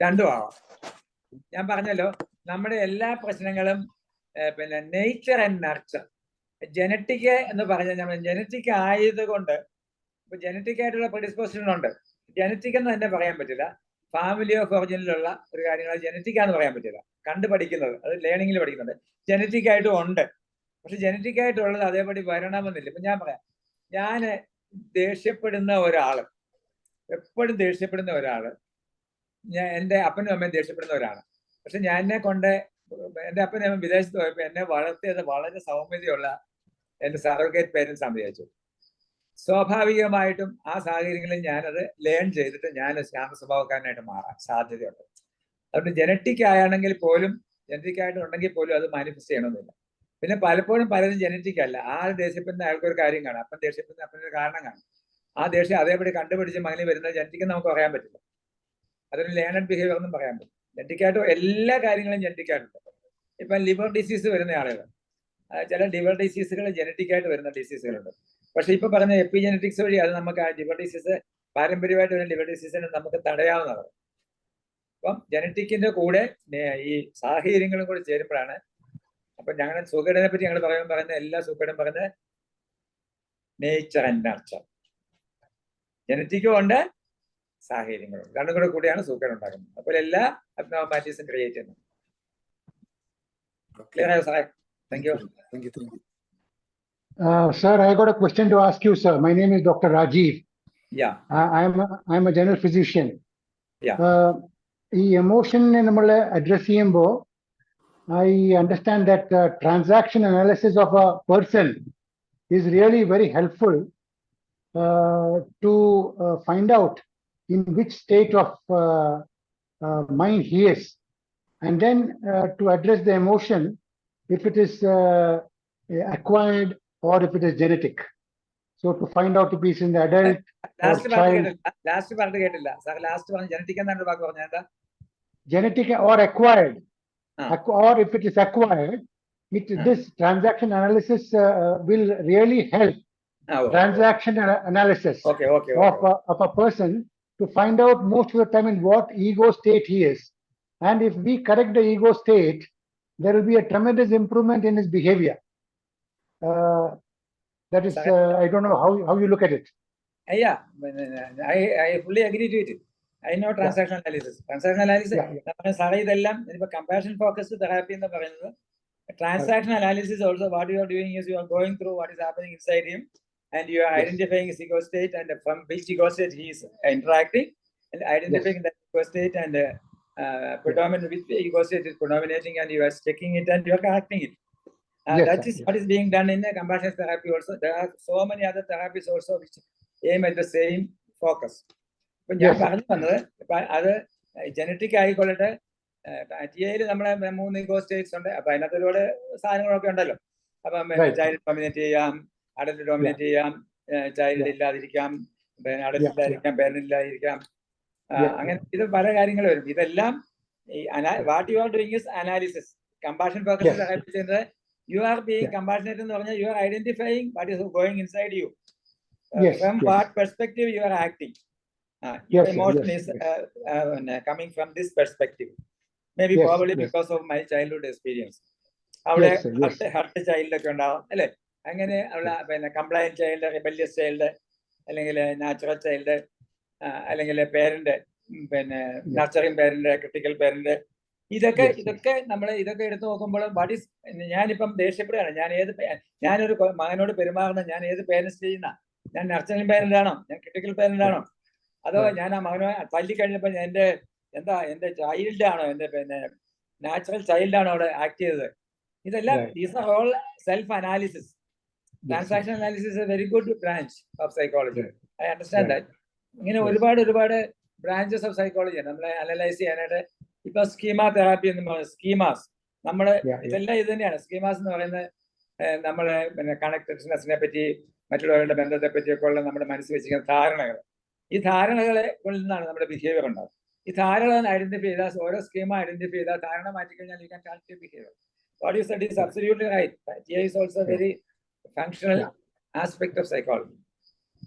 രണ്ടും ആവാം. ഞാൻ പറഞ്ഞല്ലോ, നമ്മുടെ എല്ലാ പ്രശ്നങ്ങളും പിന്നെ നേച്ചർ ആൻഡ് നർച്ചർ. ജനറ്റിക് എന്ന് പറഞ്ഞാൽ നമ്മൾ ജനറ്റിക് ആയതുകൊണ്ട് ഇപ്പൊ ജനറ്റിക് ആയിട്ടുള്ള പ്രെഡിസ്പോസിഷൻ ഉണ്ട്. ജനറ്റിക് എന്ന് തന്നെ പറയാൻ പറ്റില്ല. ഫാമിലി ഓഫ് ഒറിജിനിലുള്ള ഒരു കാര്യങ്ങൾ ജനറ്റിക് ആണെന്ന് പറയാൻ പറ്റില്ല. പഠിക്കുന്നത് അത് ലേണിങ്ങിൽ പഠിക്കുന്നത് ജനറ്റിക് ആയിട്ടും ഉണ്ട്. പക്ഷെ ജനറ്റിക് ആയിട്ടുള്ളത് അതേപടി വരണമെന്നില്ല. ഇപ്പൊ ഞാൻ പറയാം, ഞാൻ ദേഷ്യപ്പെടുന്ന ഒരാള്, എപ്പോഴും ദേഷ്യപ്പെടുന്ന ഒരാള്, എൻ്റെ അപ്പനും അമ്മയും ദേഷ്യപ്പെടുന്ന ഒരാള്. പക്ഷെ ഞാൻ എൻ്റെ അപ്പനും അമ്മയും വിദേശത്ത് പോയപ്പോൾ എന്നെ വളർത്തിയത് വളരെ സൗമ്യതയുള്ള എൻ്റെ സർവഗേറ്റ് പേരൻസ് ആണെന്ന് വിചാരിച്ചു. സ്വാഭാവികമായിട്ടും ആ സാഹചര്യങ്ങളിൽ ഞാനത് ലേൺ ചെയ്തിട്ട് ഞാൻ ശാന്ത സ്വഭാവക്കാരനായിട്ട് മാറാൻ സാധ്യതയുണ്ട്. അതുകൊണ്ട് ജനറ്റിക് ആണെങ്കിൽ പോലും, ജനറ്റിക് ആയിട്ട് ഉണ്ടെങ്കിൽ പോലും അത് മാനിഫെസ്റ്റ് ചെയ്യണമെന്നില്ല. പിന്നെ പലപ്പോഴും പലരും ജനറ്റിക് അല്ല. ആ ദേഷ്യപ്പെടുന്ന ആൾക്കൊരു കാര്യം കാണും, അപ്പൻ ദേഷ്യപ്പെടുന്ന അപ്പനൊരു കാരണം കാണും. ആ ദേഷ്യം അതേപടി കണ്ടുപിടിച്ച് മകനിൽ വരുന്നത് ജനറ്റിക്ക് നമുക്ക് പറയാൻ പറ്റില്ല. അതൊരു ലേണഡ് ബിഹേവിയർ ഒന്നും പറയാൻ പറ്റില്ല. ജനറ്റിക്കായിട്ട് എല്ലാ കാര്യങ്ങളും ജനറ്റിക്കായിട്ടുണ്ട്. ഇപ്പം ലിവർ ഡിസീസ് വരുന്ന ആളുകൾ, ചില ലിവർ ഡിസീസുകൾ ജനറ്റിക്കായിട്ട് വരുന്ന ഡിസീസുകളുണ്ട്. പക്ഷെ ഇപ്പൊ പറഞ്ഞ എപ്പിജനറ്റിക്സ് വഴി അത് നമുക്ക് ആ ലിവർ ഡിസീസ്, പാരമ്പര്യമായിട്ട് വരുന്ന ലിവർ ഡിസീസിനെ നമുക്ക് തടയാവുന്നതാണ്. അപ്പം ജനറ്റിക്കിന്റെ കൂടെ ഈ സാഹചര്യങ്ങളും കൂടി ചേരുമ്പോഴാണ്. അപ്പൊ ഞങ്ങൾ സുഖേടിനെ പറ്റി ഞങ്ങൾ പറയുന്ന എല്ലാ സുഖേടും പറയുന്നത് നേച്ചർ ആൻഡ് നർച്ചർ. ജനറ്റിക്കും ഉണ്ട്, സാഹചര്യങ്ങളും രണ്ടും കൂടെ കൂടിയാണ് സുഖേട് ഉണ്ടാക്കുന്നത്. അപ്പോൾ എല്ലാ അബ്നോർമാലിറ്റീസും ക്രിയേറ്റ് ചെയ്യുന്നത്. ക്ലിയർ ആയോ സാറേ? Thank you. Sir, I got a question to ask you, sir. My name is Dr. Rajiv. Yeah. I'm a general physician. Yeah. ഈ എമോഷനെ നമ്മൾ അഡ്രസ് ചെയ്യുമ്പോൾ I understand that transaction analysis of a person is really very helpful to find out in which state of mind he is, and then to address the emotion if it is acquired or if it is genetic. So to find out if he is in the adult or child. Last part കേട്ടില്ല sir. Last പറഞ്ഞു genetic എന്നാണ് വാക്ക് പറഞ്ഞത്. Genetic or acquired. Or if it is acquired, this transaction analysis will really help transaction analysis of a person to find out most of the time in what ego state he is. And if we correct the ego state, there will be a tremendous improvement in his behavior. That is, I don't know how you look at it. Yeah, I fully agree to it. I know transaction analysis. Transaction analysis, compassion focused therapy in the transaction analysis also, what you are doing is you are going through what is happening inside him, and you are identifying his ego state and from which ego state he is interacting, and identifying that ego state and predominant which ego state is predominating, and you are checking it and you are correcting it. That is what is being done in the compassion therapy also. There are so many other therapies also which aim at the same focus. ഞാൻ പറഞ്ഞു വന്നത് അത് genetic ആയിക്കൊള്ളട്ടെ, ടിഐയിൽ നമ്മളെ 3 ego States ഉണ്ട്. അപ്പൊ അതിനകത്ത് ഒരുപാട് സാധനങ്ങളൊക്കെ ഉണ്ടല്ലോ. അപ്പം ചൈൽഡ് ഡോമിനേറ്റ് ചെയ്യാം, അഡൽട്ട് ഡോമിനേറ്റ് ചെയ്യാം, ചൈൽഡ് ഇല്ലാതിരിക്കാം, അഡൽട്ട് ഇല്ലാതിരിക്കാം, പേരന്റ് ഇല്ലാതിരിക്കാം, അങ്ങനെ ഇത് പല കാര്യങ്ങൾ വരും. ഇതെല്ലാം what you are doing is analysis. Compassion focus ചെയ്യുന്നത് യു ആർ ബീയിങ് കമ്പാഷനേറ്റ് എന്ന് പറഞ്ഞാൽ you are identifying what is going inside U, from what perspective you are acting. Emotion is coming from this perspective, maybe probably because of my childhood experience. അവിടെ hurt child ഒക്കെ ഉണ്ടാവും അല്ലെ, അങ്ങനെ ഉള്ള കംപ്ലയന്റ് child, rebellious child, അല്ലെങ്കിൽ natural child, അല്ലെങ്കിൽ parent, nurturing parent, critical parent, ഇതൊക്കെ നമ്മൾ ഇതൊക്കെ എടുത്തു നോക്കുമ്പോൾ വാട്ട് ഈസ്, ഞാനിപ്പം ദേഷ്യപ്പെടുകയാണ്, ഞാനൊരു മകനോട് പെരുമാറുന്ന ഞാൻ ഏത് പേരൻസ് ചെയ്യുന്ന, ഞാൻ നർച്ചറിങ് പേരന്റ് ആണോ, ഞാൻ ക്രിട്ടിക്കൽ പേരന്റ് ആണോ, അതോ ഞാൻ ആ മകനെ തല്ലിക്കഴിഞ്ഞപ്പോൾ എന്റെ ചൈൽഡ് ആണോ, എന്റെ നാച്ചുറൽ ചൈൽഡ് ആണോ അവിടെ ആക്ട് ചെയ്തത്. ഇതെല്ലാം these are all self analysis. Transaction analysis A very good branch of psychology. I understand that. ഇങ്ങനെ ഒരുപാട് ബ്രാഞ്ചസ് ഓഫ് സൈക്കോളജി നമ്മളെ അനലൈസ് ചെയ്യാനായിട്ട്. ഇപ്പൊ സ്കീമ തെറാപ്പി എന്ന് പറയുന്നത്, സ്കീമാസ്, നമ്മള് ഇതെല്ലാം ഇത് തന്നെയാണ്. സ്കീമാസ് എന്ന് പറയുന്നത് നമ്മളെ കണക്റ്റഡ്നെസ്സിനെ പറ്റി, മറ്റുള്ളവരുടെ ബന്ധത്തെ പറ്റിയൊക്കെ ഉള്ള നമ്മുടെ മനസ്സിൽ വെച്ചിരിക്കുന്ന ധാരണകൾ. ഈ ധാരണകളിൽ നിന്നാണ് നമ്മുടെ ബിഹേവിയർ ഉണ്ടാകുന്നത്. ഈ ധാരണകൾ ഐഡന്റിഫൈ ചെയ്താൽ, ഓരോ സ്കീമ ഐഡന്റിഫൈ ചെയ്താൽ, ധാരണ മാറ്റിക്കഴിഞ്ഞാൽ you can correct behaviour. What you said is absolutely right. TI is also a very functional aspect of psychology.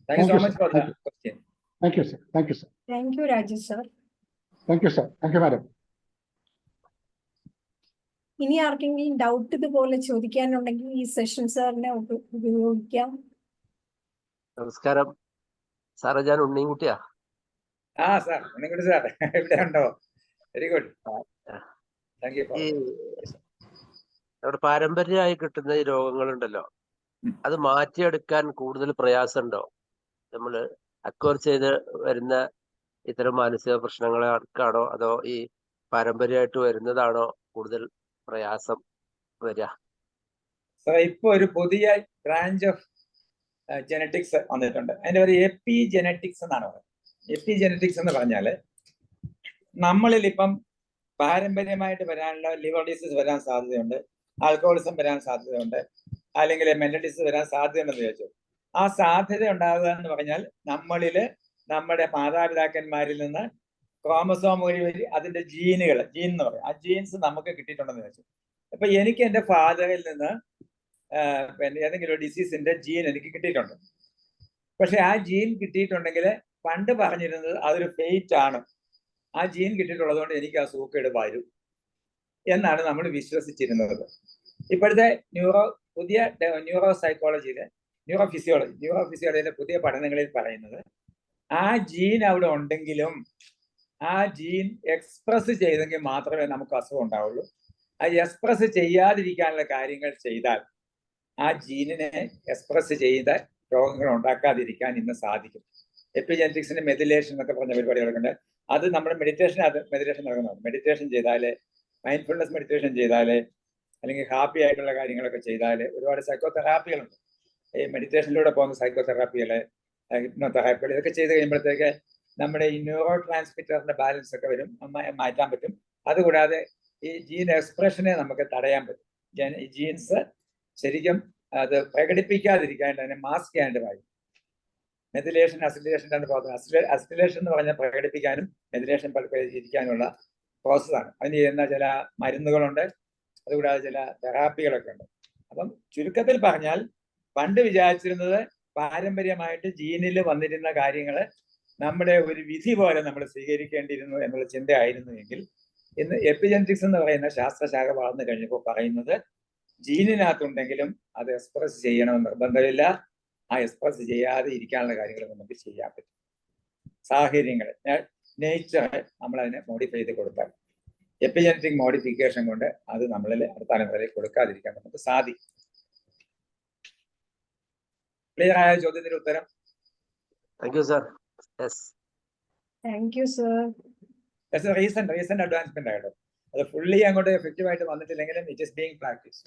Thank you so much for the question. Thank you, sir. Thank you, sir. Thank you, Rajesh sir. Thank you, sir. Thank you, madam. ഇനി ആർക്കെങ്കിലും doubt ഇതുപോലെ ചോദിക്കാനുണ്ടെങ്കിൽ ഈ session സാറിനെ ഉപയോഗിക്കാം. നമസ്കാരം സാറേ, ഞാൻ ഉണ്ണിൻകുട്ടിയാ. Sir Unninkutty sir ഇവിടെ ഉണ്ടോ? Very good. ഈ നമ്മുടെ പാരമ്പര്യമായി കിട്ടുന്ന ഈ രോഗങ്ങളുണ്ടല്ലോ, അത് മാറ്റിയെടുക്കാൻ കൂടുതൽ പ്രയാസമുണ്ടോ? നമ്മൾ അക്വയർ ചെയ്ത് വരുന്ന ഇത്തരം മാനസിക പ്രശ്നങ്ങളാണോ, അതോ ഈ പാരമ്പര്യമായിട്ട് വരുന്നതാണോ കൂടുതൽ പ്രയാസം വരിക? ഇപ്പൊ ഒരു പുതിയ ബ്രാഞ്ച് ഓഫ് ജനറ്റിക്സ് വന്നിട്ടുണ്ട്. അതിന്റെ ഒരു എപ്പി ജനറ്റിക്സ് എന്നാണ് പറയുന്നത്. എപ്പി ജനറ്റിക്സ് എന്ന് പറഞ്ഞാല് നമ്മളിൽ ഇപ്പം പാരമ്പര്യമായിട്ട് വരാനുള്ള ലിവർ ഡിസീസ് വരാൻ സാധ്യതയുണ്ട്, ആൽക്കഹോളിസം വരാൻ സാധ്യതയുണ്ട്, അല്ലെങ്കിൽ മെന്റൽ ഡിസീസ് വരാൻ സാധ്യതയുണ്ടെന്ന് ചോദിച്ചു. ആ സാധ്യത ഉണ്ടാകുക എന്ന് പറഞ്ഞാൽ നമ്മളില് നമ്മുടെ മാതാപിതാക്കന്മാരിൽ നിന്ന് ക്രോമസോം വഴി അതിന്റെ ജീൻ എന്ന് പറയും, ആ ജീൻസ് നമുക്ക് കിട്ടിയിട്ടുണ്ടെന്ന് ചോദിച്ചു. അപ്പൊ എനിക്ക് എന്റെ ഫാദറിൽ നിന്ന് ഏതെങ്കിലും ഒരു ഡിസീസിന്റെ ജീൻ എനിക്ക് കിട്ടിയിട്ടുണ്ട്. പക്ഷെ ആ ജീൻ കിട്ടിയിട്ടുണ്ടെങ്കിൽ പണ്ട് പറഞ്ഞിരുന്നത് അതൊരു ഫെയ്റ്റ് ആണ്, ആ ജീൻ കിട്ടിയിട്ടുള്ളത് കൊണ്ട് എനിക്ക് ആ സൂക്കേട് വരും എന്നാണ് നമ്മൾ വിശ്വസിച്ചിരുന്നത്. ഇപ്പോഴത്തെ പുതിയ ന്യൂറോ സൈക്കോളജിയിലെ ന്യൂറോ ഫിസിയോളജിയിലെ പുതിയ പഠനങ്ങളിൽ പറയുന്നത് ആ ജീൻ അവിടെ ഉണ്ടെങ്കിലും ആ ജീൻ എക്സ്പ്രസ് ചെയ്തെങ്കിൽ മാത്രമേ നമുക്ക് അസുഖം ഉണ്ടാവുള്ളൂ. ആ എക്സ്പ്രസ് ചെയ്യാതിരിക്കാനുള്ള കാര്യങ്ങൾ ചെയ്താൽ ആ ജീനിനെ എക്സ്പ്രസ് ചെയ്ത രോഗങ്ങൾ ഉണ്ടാക്കാതിരിക്കാൻ ഇന്ന് സാധിക്കും. എപ്പിജെനറ്റിക്സിന്റെ മെഡിലേഷൻ എന്നൊക്കെ പറഞ്ഞ പരിപാടികളൊക്കെ ഉണ്ട്. അത് നമ്മുടെ മെഡിറ്റേഷൻ നടക്കുന്നതാണ്. മെഡിറ്റേഷൻ ചെയ്താല്, മൈൻഡ്ഫുൾനെസ് മെഡിറ്റേഷൻ ചെയ്താല്, അല്ലെങ്കിൽ ഹാപ്പി ആയിട്ടുള്ള കാര്യങ്ങളൊക്കെ ചെയ്താൽ ഒരുപാട് സൈക്കോ തെറാപ്പികളുണ്ട്. ഈ മെഡിറ്റേഷനിലൂടെ പോകുന്ന സൈക്കോ തെറാപ്പികള്, ഹിപ്നോതെറാപ്പികൾ, ഇതൊക്കെ ചെയ്ത് കഴിയുമ്പോഴത്തേക്ക് നമ്മുടെ ഈ ന്യൂറോ ട്രാൻസ്മിറ്ററിന്റെ ബാലൻസ് ഒക്കെ വരും, മാറ്റാൻ പറ്റും. അതുകൂടാതെ ഈ ജീൻ എക്സ്പ്രഷനെ നമുക്ക് തടയാൻ പറ്റും. ഈ ജീൻസ് ശരിക്കും അത് പ്രകടിപ്പിക്കാതിരിക്കാണ്ട് അതിനെ മാസ്ക് ചെയ്യാണ്ട് പറയും. മെഥിലേഷൻ അസിലേഷൻ ആണ് പ്രോസസ്. അസിലേഷൻ എന്ന് പറഞ്ഞാൽ പ്രകടിപ്പിക്കാനും മെഥിലേഷൻ ഇരിക്കാനുള്ള പ്രോസസ്സാണ്. അതിന് ചെയ്യുന്ന ചില മരുന്നുകളുണ്ട്, അതുകൂടാതെ ചില തെറാപ്പികളൊക്കെ ഉണ്ട്. അപ്പം ചുരുക്കത്തിൽ പറഞ്ഞാൽ പണ്ട് വിചാരിച്ചിരുന്നത് പാരമ്പര്യമായിട്ട് ജീനിൽ വന്നിരുന്ന കാര്യങ്ങൾ നമ്മുടെ ഒരു വിധി പോലെ നമ്മൾ സ്വീകരിക്കേണ്ടിയിരുന്നു എന്നുള്ള ചിന്തയായിരുന്നു എങ്കിൽ ഇന്ന് എപ്പിജെനറ്റിക്സ് എന്ന് പറയുന്ന ശാസ്ത്രശാഖ വളർന്നു കഴിഞ്ഞപ്പോൾ പറയുന്നത് ജീനിനകത്തുണ്ടെങ്കിലും അത് എക്സ്പ്രസ് ചെയ്യണമെന്ന് നിർബന്ധമില്ല. ആ എക്സ്പ്രസ് ചെയ്യാതെ ഇരിക്കാനുള്ള കാര്യങ്ങൾ നമുക്ക് ചെയ്യാൻ പറ്റും. സാഹചര്യങ്ങൾ, നേച്ചർ നമ്മളതിനെ മോഡിഫൈ ചെയ്ത് കൊടുത്താൽ എപ്പിജെനറ്റിക് മോഡിഫിക്കേഷൻ കൊണ്ട് അത് നമ്മളിൽ അടുത്ത തലമുറയിൽ കൊടുക്കാതിരിക്കാൻ നമുക്ക് സാധിക്കും. ക്ലിയർ ആയ ചോദ്യത്തിന്റെ ഉത്തരം? Thank you sir. Thank you sir. Recent advancement ആയിട്ട് അത് ഫുള്ളി അങ്ങോട്ട് എഫക്റ്റീവ് ആയിട്ട് വന്നിട്ടില്ലെങ്കിലും ഇറ്റ് ഇസ് ബീങ് പ്രാക്ടീസ്.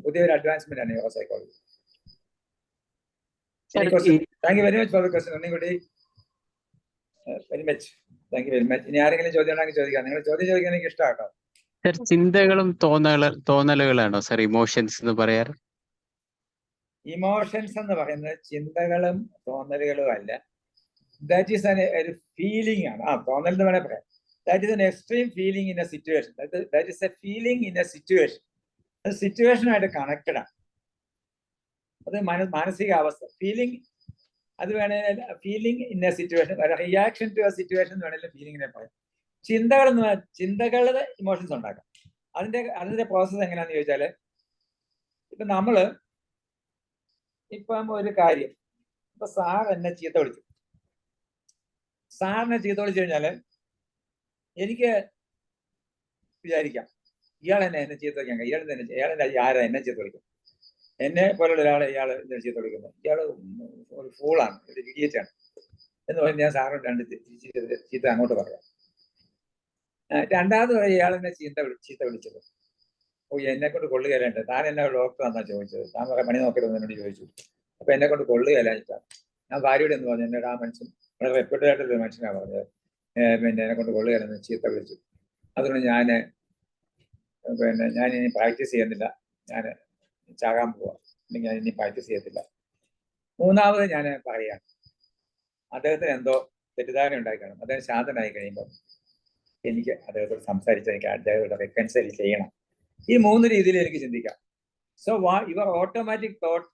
പുതിയൊരു അഡ്വാൻസ്മെന്റ് ആണ് neuropsychology. Thank you very much for the question. ഒന്നുകൂടി very much thank you very much. ഇനി ആരെങ്കിലും ചോദ്യം ഉണ്ടെങ്കിൽ ചോദിക്കാം. നിങ്ങൾ ചോദ്യം ചോദിക്കാൻ എനിക്ക് ഇഷ്ടമാട്ടോ. സർ, ചിന്തകളും തോന്നലുകളാണോ സർ ഇമോഷൻസ് എന്ന് പറയാറ്? ഇമോഷൻസ് എന്ന് പറയുന്നത് ചിന്തകളും തോന്നലുകളും അല്ല. ദാറ്റ് ഈസ് ഒരു ഫീലിംഗ് ആണ്. തോന്നൽ എന്ന് വേണേൽ പറയാം. That is an extreme feeling in a situation. That is a feeling in a situation. അത് സിറ്റുവേഷനുമായിട്ട് കണക്റ്റഡ് ആണ്. അത് മാനസികാവസ്ഥ. ഫീലിംഗ് അത് വേണേൽ feeling in a situation, reaction to a situation എന്ന് വേണേലും ഫീലിങ്ങിനെ പറയാം. ചിന്തകളുടെ ഇമോഷൻസ് ഉണ്ടാക്കാം. അതിന്റെ പ്രോസസ്സ് എങ്ങനെയാന്ന് ചോദിച്ചാല്, ഇപ്പൊ നമ്മള് ഇപ്പം ഒരു കാര്യം, ഇപ്പൊ സാർ എന്നെ ചീത്ത വിളിച്ചു. സാറിനെ ചീത്ത വിളിച്ചു കഴിഞ്ഞാല് എനിക്ക് വിചാരിക്കാം ഇയാൾ എന്നെ ചീത്ത വിളിക്കാൻ, ഇയാളെന്നെ ആരാ എന്നെ ചീത്ത വിളിക്കും? എന്നെ പോലുള്ള ഒരാളെ ഇയാൾ ചീത്ത വിളിക്കുന്നത്, ഇയാൾ ഒരു ഫൂളാണ്, ഒരു ഇഡിയറ്റാണ് എന്ന് പറഞ്ഞ് ഞാൻ സാറിനോട് രണ്ട് ചീത്ത അങ്ങോട്ട് പറയാം. രണ്ടാമത് പറയാം ഇയാൾ എന്നെ ചീത്ത വിളിച്ചത്, എന്നെ കൊണ്ട് കൊള്ളുകയല്ലുണ്ട്, താൻ എന്നെ ഡോക്ടറാന്നാ ചോദിച്ചത്, താൻ പറയാൻ പണി നോക്കരുത് എന്നോട് ചോദിച്ചു. അപ്പൊ എന്നെ കൊണ്ട് കൊള്ളുകയല്ലാഞ്ഞിട്ടാണ്. ഞാൻ ഭാര്യയോട് എന്ന് പറഞ്ഞു, എന്നോട് ആ മനുഷ്യൻ വളരെ റെപ്യൂട്ടഡ് ആയിട്ടൊരു മനുഷ്യനാണ് പറഞ്ഞത്, പിന്നെ എന്നെ കൊണ്ട് കൊള്ളുകയല്ലെന്ന് ചീത്ത വിളിച്ചു. അതുകൊണ്ട് ഞാൻ ഇനി പ്രാക്ടീസ് ചെയ്യുന്നില്ല, ഞാൻ ചാകാൻ പോവാ, അല്ലെങ്കിൽ ഞാൻ ഇനി പ്രാക്ടീസ് ചെയ്യത്തില്ല. മൂന്നാമത് ഞാൻ പറയുകയാണ്, അദ്ദേഹത്തിന് എന്തോ തെറ്റിദ്ധാരണ ഉണ്ടായിക്കാണും. അദ്ദേഹം ശാന്തനായി കഴിയുമ്പോൾ എനിക്ക് അദ്ദേഹത്തോട് സംസാരിച്ച് എനിക്ക് അദ്ദേഹത്തോട് റെക്കൺസൈൽ ചെയ്യണം. ഈ മൂന്ന് രീതിയിൽ എനിക്ക് ചിന്തിക്കാം. So your automatic thought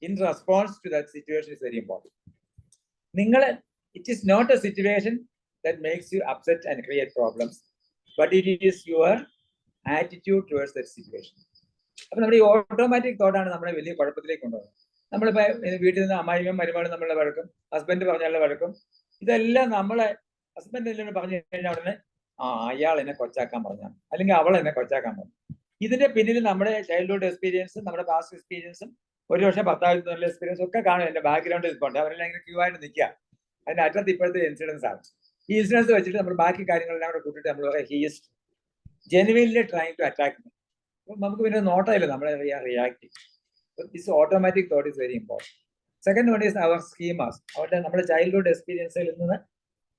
in response to that situation is very important. It is not a situation that makes you upset and create problems, but it is your attitude towards that situation. അപ്പൊ നമ്മുടെ ഈ automatic തോട്ടാണ് നമ്മളെ വലിയ കുഴപ്പത്തിലേക്ക് കൊണ്ടുപോകുന്നത്. നമ്മളിപ്പോ വീട്ടിൽ നിന്ന് അമ്മായിയും മരുമകളും നമ്മളുടെ വഴക്കും, ഹസ്ബൻഡ് പറഞ്ഞാലുള്ള വഴക്കും, ഇതെല്ലാം നമ്മളെ ഹസ്ബൻഡ് എല്ലാം പറഞ്ഞു കഴിഞ്ഞാൽ ഉടനെ അയാൾ എന്നെ കൊച്ചാക്കാൻ പറഞ്ഞാൽ, അല്ലെങ്കിൽ അവൾ എന്നെ കൊച്ചാക്കാൻ പറഞ്ഞു. ഇതിന്റെ പിന്നിൽ നമ്മുടെ ചൈൽഡ്ഹുഡ് എക്സ്പീരിയൻസും നമ്മുടെ പാസ്റ്റ് എക്സ്പീരിയൻസും ഒരു പക്ഷേ ഭർത്താവിനുള്ള എക്സ്പീരിയൻസ് ഒക്കെ കാണും. എന്റെ ബാക്ക്ഗ്രൗണ്ടിൽ ഇരിപ്പുണ്ട്. അവരെല്ലാം ഇങ്ങനെ ക്യൂ ആയിട്ട് നിൽക്കുക. അതിന്റെ അറ്റത്ത് ഇപ്പോഴത്തെ ഇൻസിഡൻസ് ആണ്. ഈ ഇൻസിഡൻസ് വെച്ചിട്ട് നമ്മൾ ബാക്കി കാര്യങ്ങളെല്ലാം കൂടെ കൂട്ടിയിട്ട് നമ്മൾ പറയാം he is genuinely trying to attack me. നമുക്ക് പിന്നെ നോട്ടമില്ല, നമ്മളെ react. This automatic thought is very important. Second one is our schemas. അവരുടെ നമ്മുടെ ചൈൽഡ്ഹുഡ് എക്സ്പീരിയൻസിൽ നിന്ന്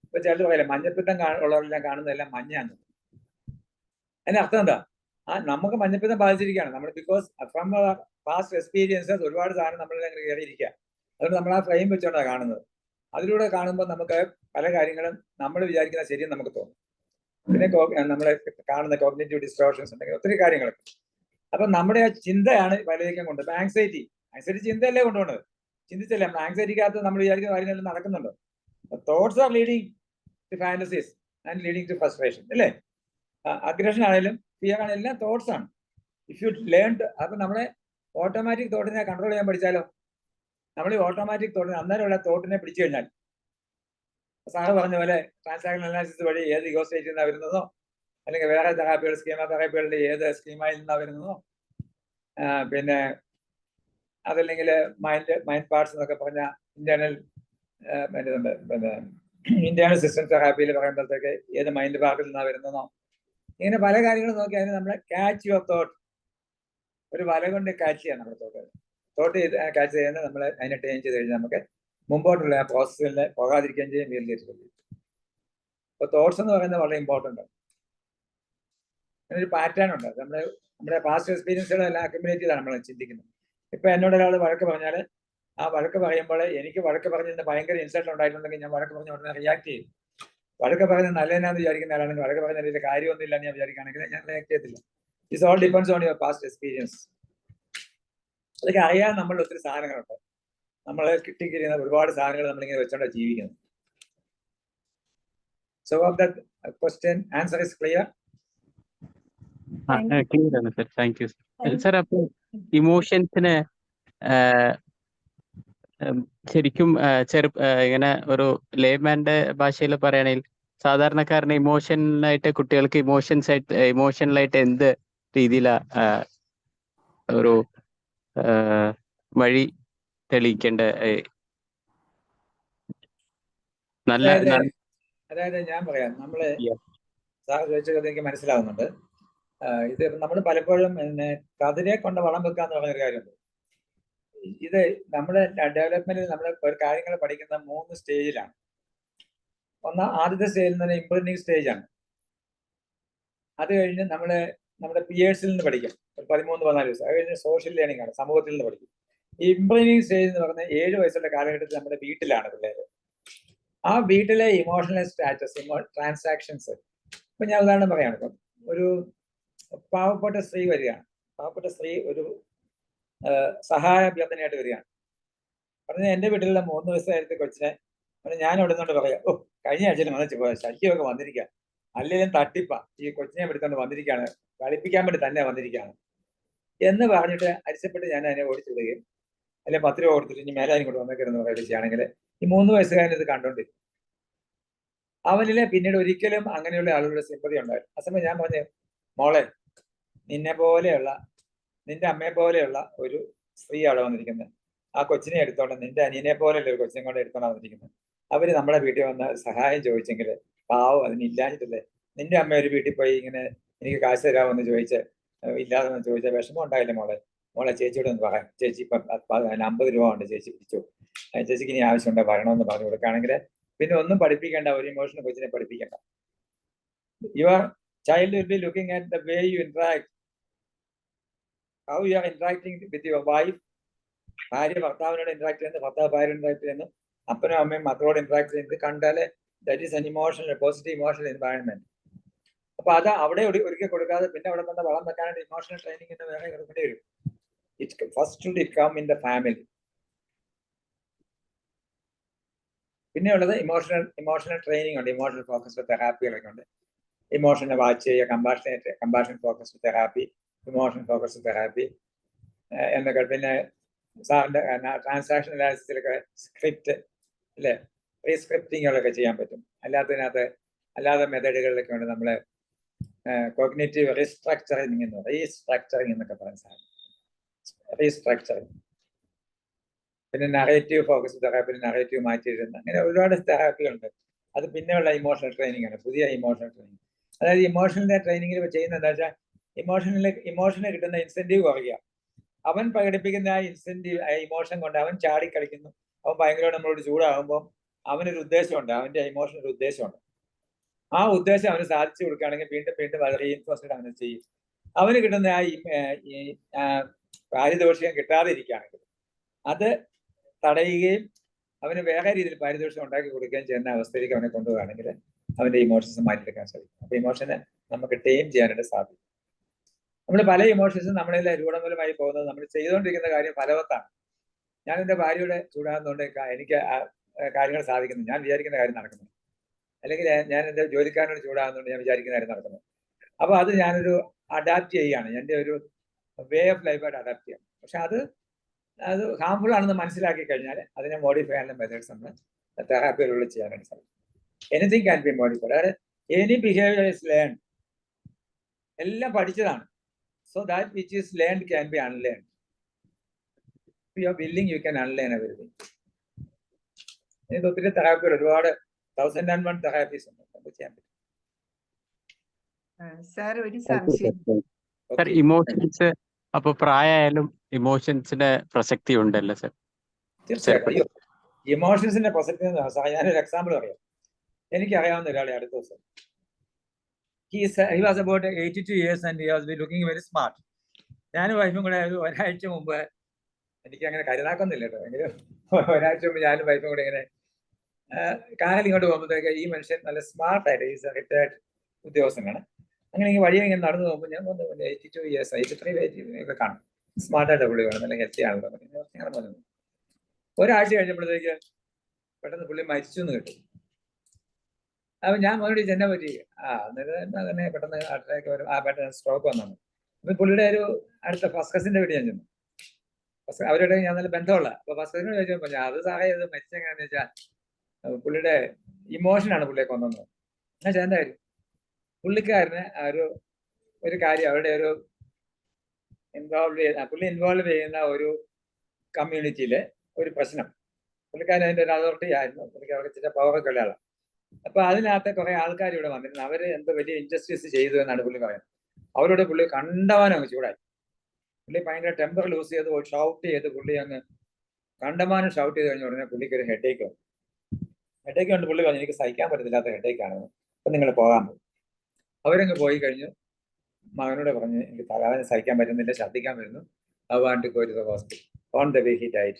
ഇപ്പൊ ചിലർ പറയില്ല മഞ്ഞപ്പിത്തം ഉള്ളവരെല്ലാം കാണുന്നതെല്ലാം മഞ്ഞാണ്. അതിന്റെ അർത്ഥം എന്താ? നമുക്ക് മഞ്ഞപ്പിത്തം ബാധിച്ചിരിക്കുകയാണ് നമ്മൾ. Because from our past experiences ഒരുപാട് സാധനം നമ്മളെല്ലാം കയറിയിരിക്കുക. അതുകൊണ്ട് നമ്മൾ ആ ഫ്രെയിം വെച്ചുകൊണ്ടാണ് കാണുന്നത്. അതിലൂടെ കാണുമ്പോൾ നമുക്ക് പല കാര്യങ്ങളും നമ്മൾ വിചാരിക്കുന്ന ശരിയെന്ന് നമുക്ക് തോന്നും. പിന്നെ നമ്മളെ കാണുന്ന കോഗ്നിറ്റീവ് ഡിസ്റ്റോർഷൻസ് ഉണ്ടെങ്കിൽ ഒത്തിരി കാര്യങ്ങളൊക്കെ. അപ്പൊ നമ്മുടെ ആ ചിന്തയാണ് പലതിലേക്കും കൊണ്ടുപോകുന്നത്. ആങ്സൈറ്റി ചിന്തയല്ലേ കൊണ്ടുപോകുന്നത്, ചിന്തിച്ചല്ലേ. ആങ്സൈറ്റിക്കകത്ത് നമ്മൾ വിചാരിക്കുന്ന കാര്യങ്ങളെല്ലാം നടക്കുന്നുണ്ട്. Thoughts are leading to fantasies and leading to frustration, അല്ലേ? അഗ്രഷൻ ആണെങ്കിലും ഫിയർ ആണെങ്കിലും എല്ലാം തോട്ട്സ് ആണ്. If you learn. അപ്പൊ നമ്മളെ ഓട്ടോമാറ്റിക് തോട്ടിനെ കൺട്രോൾ ചെയ്യാൻ പഠിച്ചാലോ? നമ്മൾ ഈ ഓട്ടോമാറ്റിക് തോട്ടിനെ അന്നേരമുള്ള തോട്ടിനെ പിടിച്ചു കഴിഞ്ഞാൽ, സാറ് പറഞ്ഞ പോലെ ട്രാൻസാക്ഷൻ അനാലിസിസ് വഴി ഏത് ഇഗോ സ്റ്റേറ്റിൽ നിന്നാണ് വരുന്നതോ, അല്ലെങ്കിൽ വേറെ തെറാപ്പികൾ സ്കീമ തെറാപ്പികളുടെ ഏത് സ്കീമയിൽ നിന്നാണ് വരുന്നതോ, പിന്നെ അതല്ലെങ്കിൽ മൈൻഡ് പാർട്സ് എന്നൊക്കെ പറഞ്ഞ ഇന്റേണൽ പിന്നെ ഇന്റേണൽ സിസ്റ്റം തെറാപ്പിയിൽ പറയുമ്പോഴത്തേക്ക് ഏത് മൈൻഡ് ഭാഗത്തിൽ നിന്നാണ് വരുന്നതോ, ഇങ്ങനെ പല കാര്യങ്ങളും നോക്കി അതിന് നമ്മൾ ക്യാച്ച് യുവർ തോട്ട്, ഒരു വല കൊണ്ട് ക്യാച്ച് ചെയ്യാൻ നമ്മൾ തോട്ട് ക്യാച്ച് ചെയ്യുന്നത് നമ്മൾ അതിനെ ട്രെയിൻ ചെയ്ത് കഴിഞ്ഞാൽ നമുക്ക് മുമ്പോട്ടുള്ള ആ പ്രോസസ്സിൽ പോകാതിരിക്കുകയും ചെയ്യും, വീട്ടിലേക്ക്. അപ്പോൾ തോട്ട്സ് എന്ന് പറയുന്നത് വളരെ ഇമ്പോർട്ടൻ്റ് ആണ്. അതിനൊരു പാറ്റേൺ ഉണ്ട്. നമ്മുടെ പാസ്റ്റ് എക്സ്പീരിയൻസുകളെല്ലാം അക്യുമുലേറ്റ് ചെയ്താണ് നമ്മൾ ചിന്തിക്കുന്നത്. ഇപ്പൊ എന്നോട് ഒരാൾ വഴക്ക് പറഞ്ഞാൽ ആ വഴക്ക് പറയുമ്പോൾ എനിക്ക് വഴക്ക് പറഞ്ഞതിന് ഭയങ്കര ഇൻസൾട്ട് ഉണ്ടായിട്ടുണ്ടെങ്കിൽ ഞാൻ വഴക്ക് പറഞ്ഞ ഉടനെ റിയാക്ട് ചെയ്യും. വഴക്ക് പറയുന്നത് നല്ലതിനാന്ന് വിചാരിക്കുന്ന ആളാണെങ്കിൽ, വഴക്ക് പറയുന്നതിൽ കാര്യമൊന്നുമില്ല എന്ന് ഞാൻ വിചാരിക്കുകയാണെങ്കിൽ ഞാൻ റിയാക്ട് ചെയ്യത്തില്ല. It's all depends on your past experience. അതൊക്കെ അറിയാൻ നമ്മൾ ഒത്തിരി സാധനങ്ങളുണ്ട്. നമ്മളെ കിട്ടിക്കിരിക്കുന്ന ഒരുപാട് സാധനങ്ങൾ നമ്മളിങ്ങനെ വെച്ചോണ്ടാണ് ജീവിക്കുന്നത്. So of that question, answer is clear? Clear ആണ് സർ. Thank you sir. അപ്പൊ ഇമോഷൻസിന് ശരിക്കും ഇങ്ങനെ ഒരു ലേമാന്റെ ഭാഷയിൽ പറയുകയാണെങ്കിൽ സാധാരണക്കാരന് ഇമോഷണലായിട്ട് കുട്ടികൾക്ക് ഇമോഷണലായിട്ട് എന്ത് രീതിയിലാ ഒരു വഴി തെളിയിക്കേണ്ട അതായത് ഞാൻ പറയാം, നമ്മള് സാർ ചോദിച്ചത് എനിക്ക് മനസ്സിലാവുന്നുണ്ട്. ഇത് നമ്മൾ പലപ്പോഴും കതിരെ കൊണ്ട് വളം വെക്കാന്ന് പറഞ്ഞൊരു കാര്യമുണ്ട്. ഇത് നമ്മുടെ ഡെവലപ്മെന്റിൽ നമ്മൾ കാര്യങ്ങൾ പഠിക്കുന്ന 3 സ്റ്റേജിലാണ്. ആദ്യത്തെ സ്റ്റേജിൽ നിന്ന് ഇംപ്രൂവിംഗ് സ്റ്റേജാണ്. അത് കഴിഞ്ഞ് നമ്മുടെ പിയേഴ്സിൽ നിന്ന് പഠിക്കും, 13-14 വയസ്സ്. അത് കഴിഞ്ഞ് സോഷ്യൽ ലേണിംഗ് ആണ്, സമൂഹത്തിൽ നിന്ന് പഠിക്കും. ഈ ഇംപ്രൂവിംഗ് സ്റ്റേജ് എന്ന് പറഞ്ഞാൽ 7 വയസ്സുള്ള കാലഘട്ടത്തിൽ നമ്മുടെ വീട്ടിലാണ് പിള്ളേര്. ആ വീട്ടിലെ ഇമോഷണൽ സ്റ്റാറ്റസ്, ട്രാൻസാക്ഷൻസ്. ഇപ്പൊ ഞാൻ ഉദാഹരണം പറയാണ്. ഇപ്പം ഒരു പാവപ്പെട്ട സ്ത്രീ വരികയാണ്. പാവപ്പെട്ട സ്ത്രീ ഒരു സഹായ അഭ്യർത്ഥനയായിട്ട് വരികയാണ്. പറഞ്ഞാൽ എൻ്റെ വീട്ടിലുള്ള 3 വയസ്സായിരുന്ന കൊച്ചിനെ ഞാൻ അവിടെ നിന്നോണ്ട് പറയാം, ഓ കഴിഞ്ഞ ആഴ്ചയിൽ വന്നിട്ട് ശല്യമൊക്കെ വന്നിരിക്കുക, അല്ലെങ്കിലും തട്ടിപ്പ ഈ കൊച്ചിനെ എടുത്തോണ്ട് വന്നിരിക്കുകയാണ്, കളിപ്പിക്കാൻ വേണ്ടി തന്നെ വന്നിരിക്കുകയാണ് എന്ന് പറഞ്ഞിട്ട് അരിച്ചപ്പെട്ട് ഞാൻ അതിനെ ഓടിച്ചു വിടുകയും അല്ലെങ്കിൽ 10 രൂപ കൊടുത്തിട്ട് ഇനി മേലാനും കൊണ്ട് വന്നേക്കെന്ന് പറയുകയാണെങ്കിൽ ഈ 3 വയസ്സുകാരൻ ഇത് കണ്ടോണ്ടിരിക്കും. അവനിലെ പിന്നീട് ഒരിക്കലും അങ്ങനെയുള്ള ആളുകളുടെ സിമ്പതി ഉണ്ടായിരുന്നു. ആ സമയം ഞാൻ പറഞ്ഞു, മോളെ നിന്റെ അമ്മയെ പോലെയുള്ള ഒരു സ്ത്രീ അവിടെ വന്നിരിക്കുന്നത്, ആ കൊച്ചിനെ എടുത്തോണ്ട് നിന്റെ അനിയനെ പോലെയുള്ള ഒരു കൊച്ചിനെ കൊണ്ട് എടുത്തോണ്ട് വന്നിരിക്കുന്നത്. അവര് നമ്മുടെ വീട്ടിൽ വന്ന് സഹായം ചോദിച്ചെങ്കിൽ പാവം അതിനില്ലാഞ്ഞിട്ടില്ലേ. നിന്റെ അമ്മ ഒരു വീട്ടിൽ പോയി ഇങ്ങനെ എനിക്ക് കാശ് തരാമെന്ന് ചോദിച്ച് ഇല്ലാതെ ചോദിച്ചാൽ വിഷമം ഉണ്ടായില്ലേ മോളെ ചേച്ചിയോട് ഒന്ന് പറയാം, ചേച്ചി ഇപ്പം 50 രൂപ ഉണ്ട്, ചേച്ചി പിടിച്ചു, ചേച്ചിക്ക് ഇനി ആവശ്യമുണ്ടോ വരണമെന്ന് പറഞ്ഞു കൊടുക്കുകയാണെങ്കിൽ പിന്നെ ഒന്നും പഠിപ്പിക്കേണ്ട, ഒരു ഇമോഷണൽ കൊച്ചിനെ പഠിപ്പിക്കേണ്ട. Your child will be looking at the way you interact, how you are interacting with your wife. ഭാര്യ ഭർത്താവിനോട് ഇന്ററാക്ട് ചെയ്യുന്നത്, ഭർത്താവ് ഭാര്യ ഇന്ററാക്ട് ചെയ്യുന്നു, അപ്പനും അമ്മയും മക്കളോട് ഇന്ററാക്ട് ചെയ്യുന്നത് കണ്ടാല് that is N emotional, positive emotional environment. അപ്പൊ അത് അവിടെ ഒരിക്കൽ കൊടുക്കാതെ പിന്നെ അവിടെ തന്നെ വളം വെക്കാനായിട്ട് ഇമോഷണൽ ട്രെയിനിങ്ങിന് വേറെ കൊടുക്കേണ്ടി വരും. First should it come in the family. പിന്നെ ഉള്ളത് ഇമോഷണൽ ട്രെയിനിങ് ഉണ്ട്, ഇമോഷണൽ ഫോക്കസ്ഡ് തെറാപ്പികളൊക്കെ ഉണ്ട്. ഇമോഷനെ വാച്ച് ചെയ്യുക, compassion focused therapy, emotion focused therapy എന്നൊക്കെ. പിന്നെ സാറിന്റെ ട്രാൻസാക്ഷൻ അനാലിസിസിലൊക്കെ സ്ക്രിപ്റ്റ് അല്ലെ, റീസ്ക്രിപ്റ്റിങ്ങുകളൊക്കെ ചെയ്യാൻ പറ്റും. അല്ലാതെ മെത്തേഡുകളിലൊക്കെ ഉണ്ട്. നമ്മള് കോഗ്നിറ്റീവ് റീസ്ട്രക്ചറിങ് എന്നൊക്കെ പറയുന്ന സാധനം, റീസ്ട്രക്ചറിങ്. പിന്നെ നറേറ്റീവ് ഫോക്കസ് തെറാപ്പി, നറേറ്റീവ് മാറ്റിയിടുന്ന, അങ്ങനെ ഒരുപാട് തെറാപ്പികളുണ്ട്. അത് പിന്നെയുള്ള ഇമോഷണൽ ട്രെയിനിങ് ആണ്, പുതിയ ഇമോഷണൽ ട്രെയിനിങ്. അതായത് ഇമോഷണലിന്റെ ട്രെയിനിങ്ങിൽ ചെയ്യുന്നത് എന്താ വെച്ചാൽ ഇമോഷന് കിട്ടുന്ന ഇൻസെന്റീവ് കുറയ്ക്കുക. അവൻ പ്രകടിപ്പിക്കുന്ന ആ ഇമോഷൻ കൊണ്ട് അവൻ ചാടിക്കളിക്കുന്നു, അവൻ ഭയങ്കരമായിട്ട് നമ്മളോട് ചൂടാകുമ്പോൾ അവനൊരു ഉദ്ദേശമുണ്ട്, അവന്റെ ഇമോഷനൊരു ഉദ്ദേശമുണ്ട്. ആ ഉദ്ദേശം അവന് സാധിച്ചു കൊടുക്കുകയാണെങ്കിൽ വീണ്ടും വളരെ റീഇൻഫോഴ്സ്ഡ് അവന് ചെയ്യും. അവന് കിട്ടുന്ന ആ പാരിതോഷികം കിട്ടാതെ ഇരിക്കുകയാണെങ്കിൽ അത് തടയുകയും അവന് വേറെ രീതിയിൽ പാരിതോഷികം ഉണ്ടാക്കി കൊടുക്കുകയും ചെയ്യുന്ന അവസ്ഥയിലേക്ക് അവനെ കൊണ്ടുപോവുകയാണെങ്കിൽ അവന്റെ ഇമോഷൻസ് മാറ്റിയെടുക്കാൻ സാധിക്കും. അപ്പൊ ഇമോഷനെ നമുക്ക് ടീം ചെയ്യാനായിട്ട് സാധിക്കും. നമ്മൾ പല ഇമോഷൻസും നമ്മളിൽ രൂഢമൂലമായി പോകുന്നത് നമ്മൾ ചെയ്തുകൊണ്ടിരിക്കുന്ന കാര്യം ഫലവത്താണ്. ഞാൻ എൻ്റെ ഭാര്യയുടെ ചൂടാകുന്നതുകൊണ്ട് എനിക്ക് കാര്യങ്ങൾ സാധിക്കുന്നു, ഞാൻ വിചാരിക്കുന്ന കാര്യം നടക്കുന്നു. അല്ലെങ്കിൽ ഞാൻ എൻ്റെ ജോലിക്കാരനോട് ചൂടാകുന്നതുകൊണ്ട് ഞാൻ വിചാരിക്കുന്ന കാര്യം നടക്കുന്നു. അപ്പൊ അത് ഞാനൊരു അഡാപ്റ്റ് ചെയ്യുകയാണ്, എൻ്റെ ഒരു വേ ഓഫ് ലൈഫായിട്ട് അഡാപ്റ്റ് ചെയ്യാം. പക്ഷെ അത് ഹാംഫുൾ ആണെന്ന് മനസ്സിലാക്കി കഴിഞ്ഞാൽ അതിനെ മോഡിഫൈ ചെയ്യാനുള്ള മെത്തേഡ്സ് നമ്മൾ തെറാപ്പിയിലുള്ള ചെയ്യാനായിട്ട് സാധിക്കും. Anything can be modified. അതായത് എനി ബിഹേവിയർ ഇസ് ലേൺ, എല്ലാം പഠിച്ചതാണ്. So that which is learned can be unlearned. If you are willing, you can unlearn everything. ഇത് ഒത്തിരി തെറാപ്പികൾ, ഒരുപാട് 1001 തെറാപ്പീസ് ഉണ്ട്, നമുക്ക് ചെയ്യാൻ പറ്റും. സാർ ഒരു സംശയം. സർ ഇമോഷൻസ് അപ്പൊ പ്രായമായാലും ഇമോഷൻസിന്റെ പ്രസക്തി ഉണ്ടല്ലോ സർ? തീർച്ചയായിട്ടും. അയ്യോ, ഇമോഷൻസിന്റെ പ്രസക്തി സാർ, ഞാനൊരു എക്സാമ്പിൾ പറയാം. എനിക്കറിയാവുന്ന ഒരാളെ അടുത്ത ദിവസം, he was about 82 years and he was looking very smart. ഞാനും വൈഫും കൂടെ ഒരാഴ്ച മുമ്പ്, എനിക്ക് അങ്ങനെ കരുതാക്കൊന്നില്ല കേട്ടോ, എങ്കിലും ഒരാഴ്ച മുമ്പ് ഞാനും വൈഫും കൂടെ ഇങ്ങനെ കാറിൽ ഇങ്ങോട്ട് പോകുമ്പോഴത്തേക്ക് ഈ മനുഷ്യൻ നല്ല സ്മാർട്ടായിട്ട്, ഈ റിട്ടയർഡ് ഉദ്യോഗസ്ഥനാണ്. അങ്ങനെ ഈ വഴി ഇങ്ങനെ നടന്നു പോകുമ്പോൾ ഞാൻ 82 years 83 ഒക്കെ കാണും. സ്മാർട്ടായിട്ട് പുള്ളി വേണം, നല്ല ഹെൽത്തി ആണല്ലോ അങ്ങനെ പറഞ്ഞു. ഒരാഴ്ച കഴിഞ്ഞപ്പോഴത്തേക്ക് പെട്ടെന്ന് പുള്ളി മരിച്ചു എന്ന് കേട്ടു. അപ്പൊ ഞാൻ മറുപടി ചെന്നെ പറ്റി, അങ്ങനെ പെട്ടെന്ന് അറ്റാക്ക് വരും, പെട്ടെന്ന് സ്ട്രോക്ക് വന്നു. അപ്പൊ പുള്ളിയുടെ ഒരു അടുത്ത ഫസ്റ്റ് കസിന്റെ വീട് ഞാൻ ചെന്നു. അവരുടെ ഞാൻ നല്ല ബന്ധമുള്ള, അപ്പൊ ഫസ്റ്റ് കസിനോട് ചോദിച്ചപ്പോൾ പറഞ്ഞു, അത് സാറേ ഇത് മരിച്ചെങ്ങനെയാന്ന് വെച്ചാൽ പുള്ളിയുടെ ഇമോഷനാണ് പുള്ളിയെ കൊന്നത്. ഞാൻ ചെയ്യേണ്ട കാര്യം, പുള്ളിക്കാരന് ഒരു കാര്യം, അവരുടെ ഒരു പുള്ളി ഇൻവോൾവ് ചെയ്യുന്ന ഒരു കമ്മ്യൂണിറ്റിയിലെ ഒരു പ്രശ്നം, പുള്ളിക്കാരൻ അതിന്റെ ഒരു അതോറിറ്റി ആയിരുന്നു, പുള്ളിക്ക് അവർക്ക് ചില പവറൊക്കെ ഉള്ള ആളാണ്. അപ്പൊ അതിനകത്ത് കുറെ ആൾക്കാർ ഇവിടെ വന്നിരുന്നു, അവര് എന്തോ വലിയ ഇൻജസ്റ്റിസ് ചെയ്തു എന്നാണ് പുള്ളി പറയുന്നത്. അവരോട് പുള്ളി കണ്ടമാനം ചൂടായി. പുള്ളി ഭയങ്കര ടെമ്പർ ലൂസ് ചെയ്ത് ഷൗട്ട് ചെയ്ത് പുള്ളി അങ്ങ് കണ്ടമാനം ഷൗട്ട് ചെയ്ത് കഴിഞ്ഞ ഉടനെ പുള്ളിക്ക് ഒരു ഹെഡേക്ക് വന്നു. ഹെഡേക്ക് കൊണ്ട് പുള്ളി പറഞ്ഞു, എനിക്ക് സഹിക്കാൻ പറ്റത്തില്ലാത്ത ഹെഡേക്കാണ്, അപ്പൊ നിങ്ങൾ പോകാൻ പോകും. അവരങ്ങ് പോയി കഴിഞ്ഞു. മകനോട് പറഞ്ഞ്, എനിക്ക് തലവേദന സഹിക്കാൻ പറ്റുന്നില്ല, ഛർദ്ദിക്കാൻ വരുന്നു, I want to go to the hospital. On the way he died.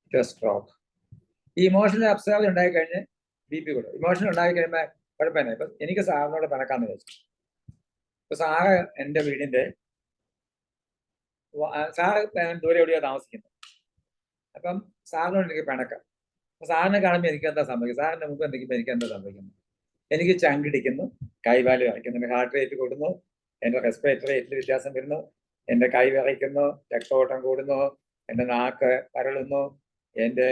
It was stroke. ഈ ഇമോഷണൽ അബ്സർവ് ഉണ്ടായി കഴിഞ്ഞ് BP കൂടും. ഇമോഷൻ ഉണ്ടായി കഴിയുമ്പോൾ കുഴപ്പമില്ല. ഇപ്പൊ എനിക്ക് സാറിനോട് പിണക്കാന്ന് വെച്ചു. ഇപ്പൊ സാറ് എൻ്റെ വീടിന്റെ സാറ് ദൂരെ എവിടെയോ താമസിക്കുന്നത്. അപ്പം സാറിനോട് എനിക്ക് പിണക്കാം. അപ്പൊ സാറിനെ കാണുമ്പോൾ എനിക്ക് എന്താ സംഭവിക്കും, സാറിന്റെ മുമ്പ് എന്തെങ്കിലും എനിക്ക് എന്താ സംഭവിക്കുന്നു, എനിക്ക് ചങ്കിടിക്കുന്നു, കൈവാല് വിറയ്ക്കുന്നു, എൻ്റെ ഹാർട്ട് റേറ്റ് കൂടുന്നു, എൻ്റെ റെസ്പിറേറ്ററി റേറ്റിൽ വ്യത്യാസം വരുന്നു, എൻ്റെ കൈ വിറയ്ക്കുന്നു, രക്തോട്ടം കൂടുന്നു, എൻ്റെ നാക്ക് പരളുന്നു, എൻ്റെ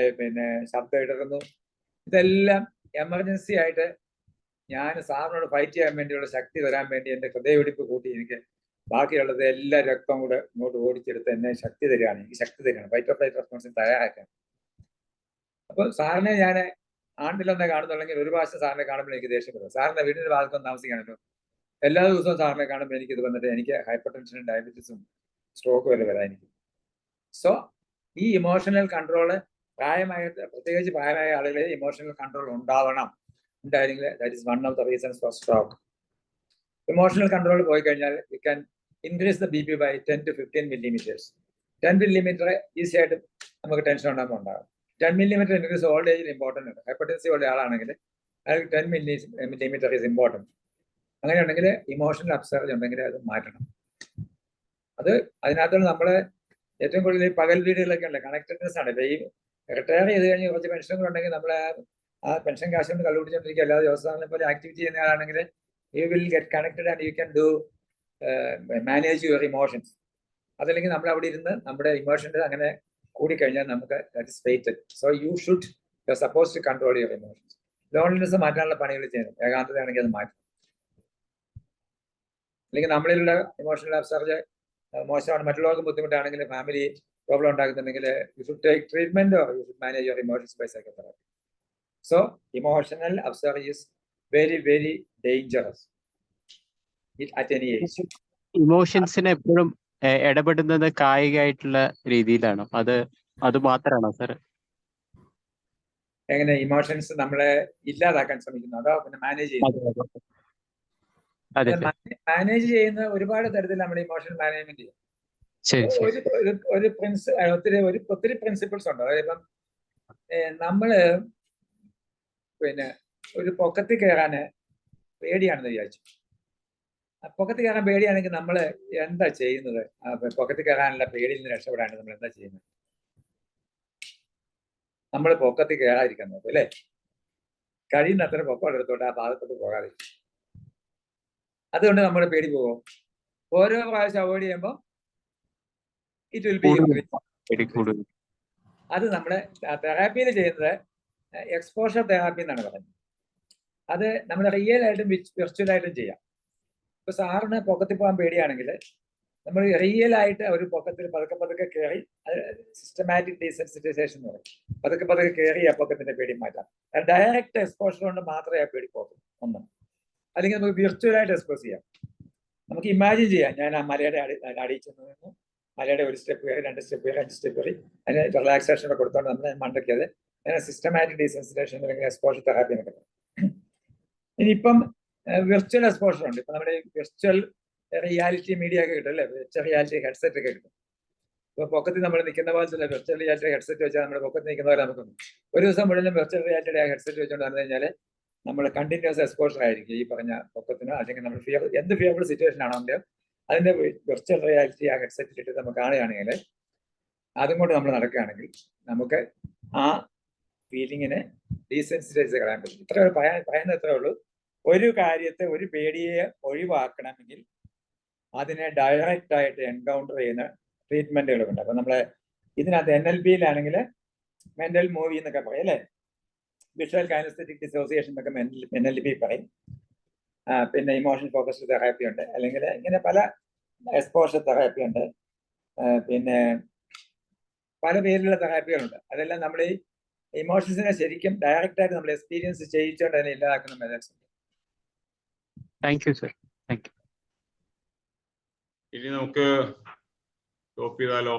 ശബ്ദം ഇടറുന്നു. ഇതെല്ലാം എമർജൻസി ആയിട്ട് ഞാൻ സാറിനോട് ഫൈറ്റ് ചെയ്യാൻ വേണ്ടിയുള്ള ശക്തി തരാൻ വേണ്ടി എൻ്റെ ഹൃദയമിടിപ്പ് കൂട്ടി എനിക്ക് ബാക്കിയുള്ളത് എല്ലാ രക്തം കൂടെ ഇങ്ങോട്ട് ഓടിച്ചെടുത്ത് എന്നെ ശക്തി തരികയാണ്, എനിക്ക് ശക്തി തരികയാണ്, ഫൈറ്റ് ഓഫ് ഫ്ലൈറ്റ് റെസ്പോൺസിന് തയ്യാറാക്കാൻ. അപ്പൊ സാറിനെ ഞാൻ ആണ്ടിലൊന്നേ കാണുന്നുണ്ടെങ്കിൽ ഒരു പ്രാവശ്യം സാറിനെ കാണുമ്പോൾ എനിക്ക് ദേഷ്യപ്പെടും. സാറിന്റെ വീടിന്റെ ഭാഗത്തൊന്നും താമസിക്കാണല്ലോ, എല്ലാ ദിവസവും സാറിനെ കാണുമ്പോൾ എനിക്കിത് വന്നിട്ട് എനിക്ക് ഹൈപ്പർ ടെൻഷനും ഡയബറ്റീസും സ്ട്രോക്ക് വരെ വരാനിരിക്കും. സോ ഈ ഇമോഷണൽ കൺട്രോള് പ്രത്യേകിച്ച് പ്രായമായ ആളുകളിൽ ഇമോഷണൽ കൺട്രോൾ ഉണ്ടാവണം. ഉണ്ടായിരുന്നെങ്കിൽ that is one of the reasons for stroke. Emotional control പോയി കഴിഞ്ഞാൽ you can increase the BP by 10 to 15 millimeters. 10 millimeter easy ആയിട്ട് നമുക്ക് ടെൻഷൻ ഉണ്ടാകുമ്പോൾ ഉണ്ടാകും. 10 millimeter ഇൻക്രീസ് ഓൾഡ് ഏജിൽ ഇമ്പോർട്ടൻ്റ് ഉണ്ട്. ഹൈപ്പർടെൻസീവ് ഉള്ള ആളാണെങ്കിൽ അയാൾക്ക് 10 millimeter ഈസ് ഇമ്പോർട്ടൻറ്റ്. അങ്ങനെയുണ്ടെങ്കിൽ ഇമോഷണൽ അപ്സർജ് ഉണ്ടെങ്കിൽ അത് മാറ്റണം. അതിനകത്തുള്ള നമ്മൾ ഏറ്റവും കൂടുതൽ പകൽ വീടുകളൊക്കെ ഉണ്ട്, കണക്റ്റഡ്നെസ് ആണ്. ഈ റിട്ടയർ ചെയ്ത് കഴിഞ്ഞ് കുറച്ച് പെൻഷൻ ഉണ്ടെങ്കിൽ നമ്മൾ ആ പെൻഷൻ കാശ് കൊണ്ട് കണ്ടുപിടിച്ചോണ്ടിരിക്കുക. അല്ലാതെ ദിവസം പോലെ ആക്ടിവിറ്റി ചെയ്യുന്ന ആളാണെങ്കിൽ you will get connected and you can do manage your emotions. അതല്ലെങ്കിൽ നമ്മൾ അവിടെ ഇരുന്ന് നമ്മുടെ ഇമോഷൻസ് അങ്ങനെ കൂടിക്കഴിഞ്ഞാൽ നമുക്ക് that is fatal. So you should you are suppose to control your emotions. Loneliness മാറ്റാനുള്ള പണികൾ ചെയ്യണം. ഏകാന്തതയാണെങ്കിൽ അത് മാറ്റണം. അല്ലെങ്കിൽ നമ്മളിലുള്ള ഇമോഷണൽ അബ്സർജ് മോശമാണ്, മറ്റുള്ളവർക്ക് ബുദ്ധിമുട്ടാണെങ്കിൽ, ഫാമിലി പ്രോബ്ലം ഉണ്ടാക്കുന്നുണ്ടെങ്കിൽ you should take treatment or you should manage your emotions by psychotherapy. So emotional upsurge is very very dangerous at any age. ഇമോഷൻസിനെ എപ്പോഴും ഇടപെടുന്നത് കായികമായിട്ടുള്ള രീതിയിലാണോ? അത് മാത്രമാണോ സാർ? എങ്ങനെ ഇമോഷൻസ് നമ്മളെ ഇല്ലാതാക്കാൻ ശ്രമിക്കുന്നു, അതോ പിന്നെ മാനേജ് ചെയ്യുന്നു? മാനേജ് ചെയ്യുന്ന ഒരുപാട് തരത്തിൽ നമ്മുടെ ഇമോഷൻ മാനേജ്മെന്റ് ചെയ്യും. ഒത്തിരി പ്രിൻസിപ്പിൾസ് ഉണ്ട്. അതായത് ഇപ്പം നമ്മള് ഒരു പൊക്കത്തിൽ കയറാന് പേടിയാണെന്ന് വിചാരിച്ചു. പൊക്കത്തിൽ കയറാൻ പേടിയാണെങ്കിൽ നമ്മൾ എന്താ ചെയ്യുന്നത്? പൊക്കത്തിൽ കയറാനുള്ള പേടിയിൽ നിന്ന് രക്ഷപ്പെടാണ്ട് നമ്മൾ എന്താ ചെയ്യുന്നത്? നമ്മൾ പൊക്കത്തിൽ കയറാതിരിക്കാൻ നോക്കും അല്ലേ? കഴിയുന്നത്ര പൊക്കം എടുത്തോട്ട് ആ ഭാഗത്തോട്ട് പോകാതെ. അതുകൊണ്ട് നമ്മുടെ പേടി പോകും. ഓരോ പ്രാവശ്യം അവോയ്ഡ് ചെയ്യുമ്പോൾ ഇറ്റ് വിൽ ബി ഇൻക്രീസ്. അത് നമ്മുടെ തെറാപ്പിയിൽ ചെയ്യുന്നത് എക്സ്പോഷർ തെറാപ്പി എന്നാണ് പറയുന്നത്. അത് നമ്മൾ റിയൽ ആയിട്ടും വിർച്വൽ ആയിട്ടും ചെയ്യാം. ഇപ്പൊ സാറിന് പൊക്കത്തിൽ പോകാൻ പേടിയാണെങ്കിൽ നമ്മൾ റിയൽ ആയിട്ട് ഒരു പൊക്കത്തിൽ പതുക്കെ കയറി സിസ്റ്റമാറ്റിക് ഡീസെൻസിറ്റൈസേഷൻ എന്ന് പറയും. പതുക്കെ പതുക്കെ കയറി ആ പൊക്കത്തിന്റെ പേടി മാറ്റാം. ഡയറക്റ്റ് എക്സ്പോഷർ കൊണ്ട് മാത്രമേ ആ പേടി പോകൂ. ഒന്ന്, അല്ലെങ്കിൽ നമുക്ക് വിർച്വലായിട്ട് എക്സ്പോസ് ചെയ്യാം. നമുക്ക് ഇമാജിൻ ചെയ്യാം, ഞാൻ ആ മലയുടെ അടിയിൽ ചെന്ന് നിന്നു, മലയുടെ ഒരു സ്റ്റെപ്പ് കയറി, 2 സ്റ്റെപ്പ് കയറി, 5 സ്റ്റെപ്പ് കയറി, അതിന് റിലാക്സേഷൻ ഒക്കെ കൊടുത്തോണ്ട് നമ്മൾ മണ്ടയ്ക്കത് അതിനെ സിസ്റ്റമാറ്റിക് ഡീസെൻസിറ്റൈസേഷൻ അല്ലെങ്കിൽ എക്സ്പോഷർ തെറാപ്പി എന്നൊക്കെ പറയും. ഇനിയിപ്പം വിർച്വൽ എക്സ്പോഷർ ഉണ്ട്. ഇപ്പൊ നമ്മുടെ വിർച്വൽ റിയാലിറ്റി മീഡിയ ഒക്കെ കിട്ടും അല്ലേ, വിർച്വൽ റിയാലിറ്റി ഹെഡ്സെറ്റ് ഒക്കെ കിട്ടും. ഇപ്പൊ പൊക്കത്തിൽ നമ്മൾ നിൽക്കുന്ന പോലെ വിർച്വൽ റിയാലിറ്റി ഹെഡ്സെറ്റ് വെച്ചാൽ നമ്മുടെ പൊക്കത്തിൽ നിൽക്കുന്ന പോലെ നമുക്കൊന്നും ഒരു ദിവസം മുഴുവൻ വിർച്വൽ റിയാലിറ്റിയുടെ ഹെഡ്സെറ്റ് വെച്ചുകൊണ്ട് വന്നു കഴിഞ്ഞാൽ നമ്മൾ കണ്ടിന്യൂസ് എക്സ്പോഷർ ആയിരിക്കും ഈ പറഞ്ഞ പൊക്കത്തിനോ, അല്ലെങ്കിൽ നമ്മൾ എന്ത് ഫിയർഫുൾ സിറ്റുവേഷൻ ആണെങ്കിലും അതിന്റെ വിർച്വൽ റിയാലിറ്റി ആ ഹെഡ്സെറ്റിലിട്ട് നമ്മൾ കാണുകയാണെങ്കിൽ, അതും കൊണ്ട് നമ്മൾ നടക്കുകയാണെങ്കിൽ നമുക്ക് ആ ഫീലിങ്ങിനെ ഡീസെൻസിറ്റൈസ് കളയാൻ പറ്റും. ഇത്ര പറയുന്നത് ഇത്രേ ഉള്ളൂ. ഒരു കാര്യത്തെ, ഒരു പേടിയെ ഒഴിവാക്കണമെങ്കിൽ അതിനെ ഡയറക്റ്റ് ആയിട്ട് എൻകൗണ്ടർ ചെയ്യുന്ന ട്രീറ്റ്മെന്റുകളുണ്ട്. അപ്പൊ നമ്മളെ ഇതിനകത്ത് NLP-യിലാണെങ്കിൽ മെന്റൽ മൂവി എന്നൊക്കെ പറയും അല്ലേ, വിഷ്വൽ കൈനസ്തെറ്റിക് ഡിസോസിയേഷൻ എന്നൊക്കെ NLP പറയും. പിന്നെ ഇമോഷൻ ഫോക്കസ്ഡ് തെറാപ്പി ഉണ്ട്, അല്ലെങ്കിൽ ഇങ്ങനെ പല എക്സ്പോഷർ തെറാപ്പി ഉണ്ട്, പിന്നെ പല പേരിലുള്ള തെറാപ്പികളുണ്ട്. അതെല്ലാം നമ്മൾ ഈ ഇമോഷൻസിനെ ശരിക്കും ഡയറക്റ്റ് ആയിട്ട് നമ്മൾ എക്സ്പീരിയൻസ് ചെയ്യിച്ചുകൊണ്ട് അതിനെ ഇല്ലാതാക്കുന്ന മെത്തേഡ്സ് ഉണ്ട്. Thank you sir. Thank U. ഇനി നമുക്ക് സ്റ്റോപ്പ് ചെയ്താലോ?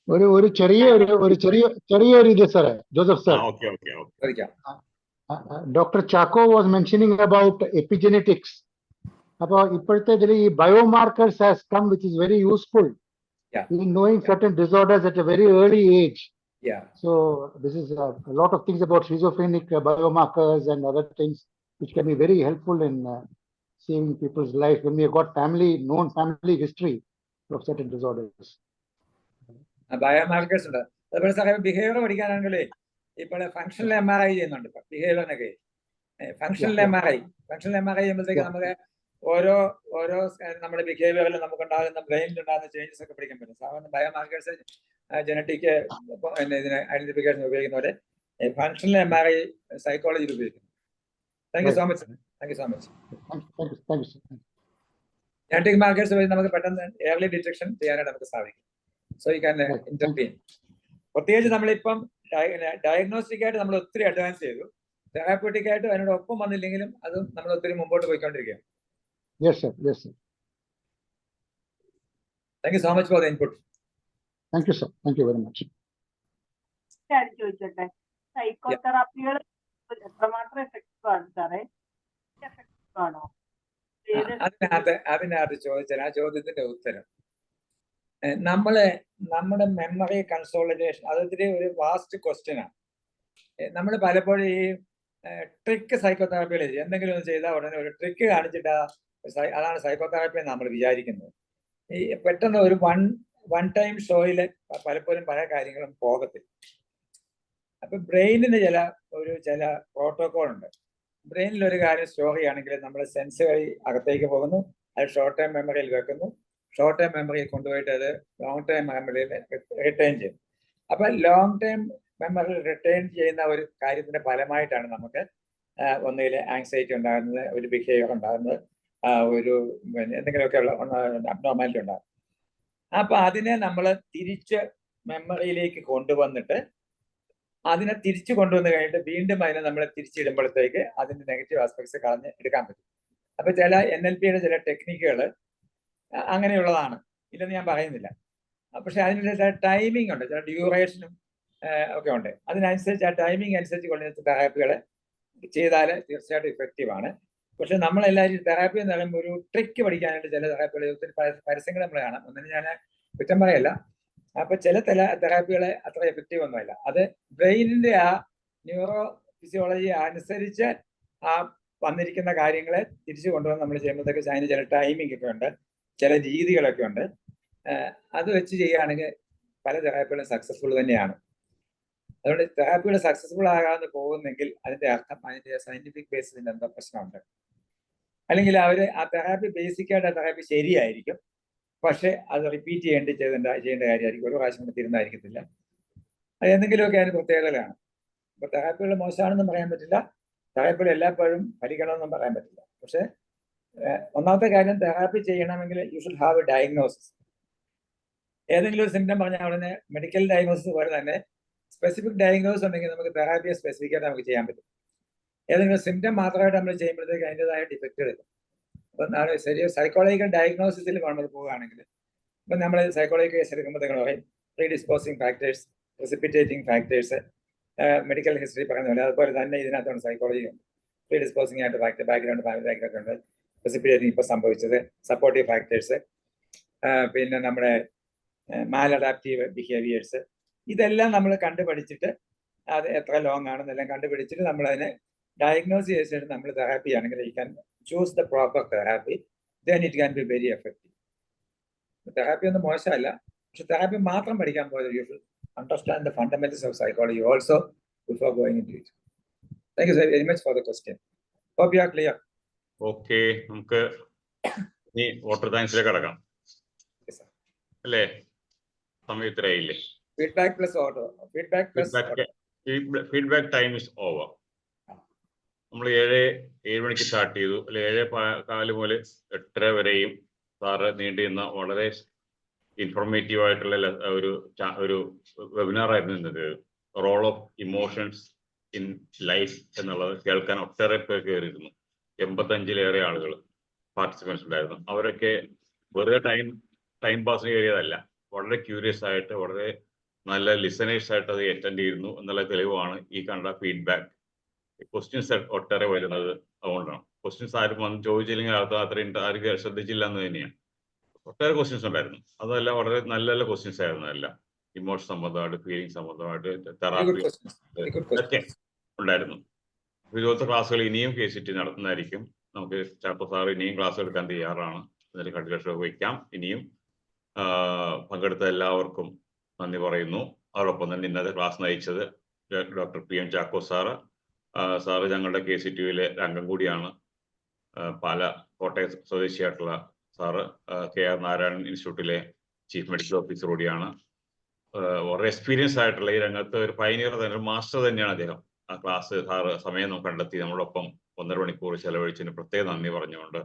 ഒരു ചെറിയൊരു ഇത് സാറേ, Joseph sir. Okay okay okay. Dr. Chacko was mentioning about epigenetics. അപ്പോൾ ഇപ്പോഴത്തെ ഇതിൽ ഈ biomarkers has come, which is very useful in knowing certain disorders at a very early age. So this is a lot of things about schizophrenic biomarkers and other things which can be very helpful in saving people's life when we have got known family history of certain disorders. ബയോമാർക്കേഴ്സ് ഉണ്ട്. അതുപോലെ സാറേ behaviour പഠിക്കാനാണെങ്കിലേ ഇപ്പോൾ functional MRI ചെയ്യുന്നുണ്ട്. ബിഹേവിയറിനൊക്കെ functional MRI ചെയ്യുമ്പോഴത്തേക്ക് നമുക്ക് ഓരോ നമ്മുടെ ബിഹേവിയറിൽ നമുക്കുണ്ടാകുന്ന ബ്രെയിനിലുണ്ടാകുന്ന ചേഞ്ചസ് ഒക്കെ പഠിക്കാൻ പറ്റും. സാധാരണ ബയോമാർക്കേഴ്സ് ജനറ്റിക് ഇതിന് ഐഡന്റിഫിക്കേഷൻ ഉപയോഗിക്കുന്ന പോലെ ഫങ്ഷണൽ MRI സൈക്കോളജിയിൽ ഉപയോഗിക്കുന്നു. Thank you so much. Thank you so much. Genetic markers വഴി നമുക്ക് പെട്ടെന്ന് ഏർലി ഡിറ്റക്ഷൻ ചെയ്യാനായിട്ട് നമുക്ക് സാധിക്കും. So you can intervene. പ്രത്യേകിച്ച് നമ്മളിപ്പം ഡയഗ്നോസ്റ്റിക് ആയിട്ട് നമ്മൾ ഒത്തിരി അഡ്വാൻസ് ചെയ്തു, തെറാപ്യൂട്ടിക് ആയിട്ട് അതിനോട് ഒപ്പം വന്നില്ലെങ്കിലും അതും നമ്മൾ ഒത്തിരി മുമ്പോട്ട് പോയിക്കൊണ്ടിരിക്കുകയാണ്. Thank you so much for the input. Thank you sir. Thank you very much. ചോദിച്ചോട്ടെ, സൈക്കോതെറാപ്പികൾ എത്രമാത്രം എഫക്റ്റീവ് ആണ് സാറേ? എഫക്റ്റീവ് ആണോ? അതിനകത്ത് ചോദിച്ചാൽ ആ ചോദ്യത്തിന്റെ ഉത്തരം നമ്മുടെ മെമ്മറി കൺസോളിഡേഷൻ അതൊത്തിരി ഒരു വാസ്റ്റ് ക്വസ്റ്റ്യൻ ആണ്. നമ്മൾ പലപ്പോഴും ഈ ട്രിക്ക് സൈക്കോതെറാപ്പികൾ എന്തെങ്കിലും ഒന്ന് ചെയ്താൽ ഉടനെ ഒരു ട്രിക്ക് കാണിച്ചിട്ട് അതാണ് സൈക്കോതെറാപ്പി എന്ന് നമ്മൾ വിചാരിക്കുന്നത്. ഈ പെട്ടെന്ന് ഒരു വൺ ടൈം ഷോയിൽ പലപ്പോഴും പല കാര്യങ്ങളും പോകത്തില്ല. അപ്പൊ ബ്രെയിനിന് ചില പ്രോട്ടോകോൾ ഉണ്ട്. ബ്രെയിനിൽ ഒരു കാര്യം സ്റ്റോർ ചെയ്യുകയാണെങ്കിൽ നമ്മൾ സെൻസ് വഴി അകത്തേക്ക് പോകുന്നു, അത് ഷോർട്ട് ടൈം മെമ്മറിയിൽ വെക്കുന്നു, ഷോർട്ട് ടൈം മെമ്മറിയിൽ കൊണ്ടുപോയിട്ട് അത് ലോങ് ടൈം മെമ്മറിയിൽ റിട്ടേൺ ചെയ്യും. അപ്പൊ ലോങ് ടൈം മെമ്മറിയിൽ റിട്ടേൺ ചെയ്യുന്ന ഒരു കാര്യത്തിന്റെ ഫലമായിട്ടാണ് നമുക്ക് ഒന്നുകിൽ ആങ്സൈറ്റി ഉണ്ടാകുന്നത്, ഒരു ബിഹേവിയർ ഉണ്ടാകുന്നത്, ഒരു എന്തെങ്കിലുമൊക്കെ ഉള്ള അബ്നോർമാലിറ്റി ഉണ്ടാകും. അപ്പൊ അതിനെ നമ്മൾ തിരിച്ച് മെമ്മറിയിലേക്ക് കൊണ്ടുവന്നിട്ട് അതിനെ തിരിച്ചു കൊണ്ടുവന്ന് കഴിഞ്ഞിട്ട് വീണ്ടും അതിനെ നമ്മൾ തിരിച്ചിടുമ്പോഴത്തേക്ക് അതിന്റെ നെഗറ്റീവ് ആസ്പെക്ട്സ് കളഞ്ഞ് എടുക്കാൻ പറ്റും. അപ്പൊ ചില NLP-യുടെ ചില ടെക്നിക്കുകൾ അങ്ങനെയുള്ളതാണ്, ഇല്ലെന്ന് ഞാൻ പറയുന്നില്ല. പക്ഷെ അതിന് ചില ടൈമിംഗ് ഉണ്ട്, ചില ഡ്യൂറേഷനും ഒക്കെ ഉണ്ട്. അതിനനുസരിച്ച് ആ ടൈമിംഗ് അനുസരിച്ച് കൊണ്ടുവരുന്ന തെറാപ്പികൾ ചെയ്താൽ തീർച്ചയായിട്ടും ഇഫക്റ്റീവ് ആണ്. പക്ഷെ നമ്മളെല്ലാവരും തെറാപ്പി എന്ന് പറയുമ്പോൾ ഒരു ട്രിക്ക് പഠിക്കാനായിട്ട് ചില തെറാപ്പികൾ ഒത്തിരി പരസ്യങ്ങൾ നമ്മൾ കാണാം. ഒന്നിനും ഞാൻ കുറ്റം പറയല്ല. അപ്പൊ ചില തെറാപ്പികളെ അത്ര എഫക്റ്റീവ് ഒന്നുമല്ല. അത് ബ്രെയിനിന്റെ ആ ന്യൂറോ ഫിസിയോളജി അനുസരിച്ച് ആ വന്നിരിക്കുന്ന കാര്യങ്ങളെ തിരിച്ചു കൊണ്ടുവന്ന് നമ്മൾ ചെയ്യുമ്പോഴത്തേക്ക് അതിന് ചില ടൈമിംഗ് ഒക്കെ ഉണ്ട്, ചില രീതികളൊക്കെ ഉണ്ട്. അത് വെച്ച് ചെയ്യുകയാണെങ്കിൽ പല തെറാപ്പികളും സക്സസ്ഫുൾ തന്നെയാണ്. അതുകൊണ്ട് തെറാപ്പികൾ സക്സസ്ഫുൾ ആകാതെ പോകുന്നെങ്കിൽ അതിന്റെ അർത്ഥം അതിന്റെ സയന്റിഫിക് ബേസിൽ എന്തോ പ്രശ്നമുണ്ട്. അല്ലെങ്കിൽ ആ തെറാപ്പി ബേസിക്കായിട്ട് ആ തെറാപ്പി ശരിയായിരിക്കും, പക്ഷെ അത് റിപ്പീറ്റ് ചെയ്യേണ്ട കാര്യമായിരിക്കും. ഒരു പ്രാവശ്യം കൊണ്ട് തീരുന്നതായിരിക്കത്തില്ല. അത് എന്തെങ്കിലുമൊക്കെ അതിന് പ്രത്യേകതകളാണ്. അപ്പൊ തെറാപ്പികൾ മോശമാണെന്നും പറയാൻ പറ്റില്ല, തെറാപ്പികൾ എല്ലായ്പ്പോഴും ഫലിക്കണമെന്നും പറയാൻ പറ്റില്ല. പക്ഷെ ഒന്നാമത്തെ കാര്യം, തെറാപ്പി ചെയ്യണമെങ്കിൽ you should have A diagnosis. ഏതെങ്കിലും ഒരു സിംറ്റം പറഞ്ഞാൽ ഉടനെ മെഡിക്കൽ ഡയഗ്നോസിസ് പോലെ തന്നെ സ്പെസിഫിക് ഡയഗ്നോസിസ് ഉണ്ടെങ്കിൽ നമുക്ക് തെറാപ്പിയെ സ്പെസിഫിക് ആയിട്ട് നമുക്ക് ചെയ്യാൻ പറ്റും. ഏതെങ്കിലും സിംറ്റം മാത്രമായിട്ട് നമ്മൾ ചെയ്യുമ്പോഴത്തേക്ക് അതിൻ്റെതായ ഡിഫക്റ്റ് വരും. അപ്പം ശരി സൈക്കോളജിക്കൽ ഡയഗ്നോസിസിൽ നമ്മൾ പോവുകയാണെങ്കിൽ ഇപ്പം നമ്മൾ സൈക്കോളജിക്കൽ കേസ് എടുക്കുമ്പോഴത്തേക്കും പറയും predisposing factors, precipitating factors, medical history പറയുന്ന പോലെ അതുപോലെ തന്നെ ഇതിനകത്താണ് സൈക്കോളജി ഉണ്ട്. പ്രീഡിസ്പോസിംഗ് ആയിട്ട് ഫാക്ടർ, ബാക്ക്ഗ്രൗണ്ട്, ഫാമിലി ബാക്ക്ഗ്രൗണ്ട് ഉണ്ട്, പ്രിസിപ്പിറ്റേറ്റിംഗ് ഇപ്പോൾ സംഭവിച്ചത്, സപ്പോർട്ടീവ് ഫാക്ടേഴ്സ്, പിന്നെ നമ്മുടെ മാലഡാപ്റ്റീവ് ബിഹേവിയേഴ്സ്, ഇതെല്ലാം നമ്മൾ കണ്ടുപഠിച്ചിട്ട് അത് എത്ര ലോങ് ആണെന്നെല്ലാം കണ്ടുപിടിച്ചിട്ട് നമ്മളതിനെ ഡയഗ്നോസ് ചെയ്തിട്ട് നമ്മൾ തെറാപ്പി ആണെങ്കിൽ you can choose the proper therapy, then it can be very effective. Therapy ഒന്നും മോശമല്ല, പക്ഷെ തെറാപ്പി മാത്രം പഠിക്കാൻ പോയത് you should understand the fundamentals of psychology also before going into it. Thank you very much for the question. Hope you are clear. Okay, നമുക്ക് ഇനി vote of താങ്ക്സിലേക്ക് കടക്കാം അല്ലേ? സമയം ഇത്രയായില്ലേ? Feedback plus order. Feedback time is over. നമ്മൾ 7 മണിക്ക് start ചെയ്തു, അല്ലെ 7:15 മുതൽ 8:30 വരെയും സാറ് നീണ്ടിരുന്ന വളരെ ഇൻഫോർമേറ്റീവ് ആയിട്ടുള്ള ഒരു വെബിനാർ ആയിരുന്നു ഇന്നത്. Role of emotions in life എന്നുള്ളത് കേൾക്കാൻ ഒട്ടേറെ പേർ കയറിയിരുന്നു. 85-ലേറെ ആളുകൾ പാർട്ടിസിപ്പൻസ് ഉണ്ടായിരുന്നു. അവരൊക്കെ വെറുതെ ടൈം പാസിന് കയറിയതല്ല, വളരെ ക്യൂരിയസ് ആയിട്ട് വളരെ നല്ല ലിസണേഴ്സ് ആയിട്ട് അത് അറ്റൻഡ് ചെയ്യുന്നു എന്നുള്ള തെളിവാണ് ഈ കണ്ട ഫീഡ്ബാക്ക്. ക്വസ്റ്റ്യൻസ് ഒട്ടേറെ വരുന്നത് അതുകൊണ്ടാണ്. ക്വസ്റ്റ്യൻസ് ആരും വന്ന് ചോദിച്ചില്ലെങ്കിൽ അത്രയും ആരും ശ്രദ്ധിച്ചില്ല എന്ന് തന്നെയാണ്. ഒട്ടേറെ ക്വസ്റ്റ്യൻസ് ഉണ്ടായിരുന്നു. അതെല്ലാം വളരെ നല്ല നല്ല ക്വസ്റ്റ്യൻസ് ആയിരുന്നു. എല്ലാം ഇമോഷൻ സംബന്ധമായിട്ട്, ഫീലിംഗ് സംബന്ധമായിട്ട്, തെറാപ്പി ഒക്കെ ഉണ്ടായിരുന്നു. ഇതുപോലത്തെ ക്ലാസ്സുകൾ ഇനിയും KCT നടത്തുന്നതായിരിക്കും. നമുക്ക് ചാക്കോ സാർ ഇനിയും ക്ലാസ് എടുക്കാൻ തയ്യാറാണ്. എന്നിട്ട് കണ്ടിന്യൂഷൻ വയ്ക്കാം. ഇനിയും പങ്കെടുത്ത എല്ലാവർക്കും നന്ദി പറയുന്നു. അതോടൊപ്പം തന്നെ ഇന്നത്തെ ക്ലാസ് നയിച്ചത് doctor PM Chacko sir. Sir ഞങ്ങളുടെ KCTയിലെ അംഗം കൂടിയാണ്. കോട്ടയം സ്വദേശിയായിട്ടുള്ള സാറ് KR നാരായണൻ ഇൻസ്റ്റിറ്റ്യൂട്ടിലെ ചീഫ് മെഡിക്കൽ ഓഫീസർ കൂടിയാണ്. വളരെ എക്സ്പീരിയൻസ് ആയിട്ടുള്ള ഈ രംഗത്ത് ഒരു പൈനിയർ തന്നെ, ഒരു മാസ്റ്റർ തന്നെയാണ് അദ്ദേഹം. ആ ക്ലാസ് സാറ് സമയം നമുക്ക് കണ്ടെത്തി നമ്മളോടൊപ്പം 1.5 മണിക്കൂർ ചെലവഴിച്ചതിന് പ്രത്യേക നന്ദി പറഞ്ഞുകൊണ്ട്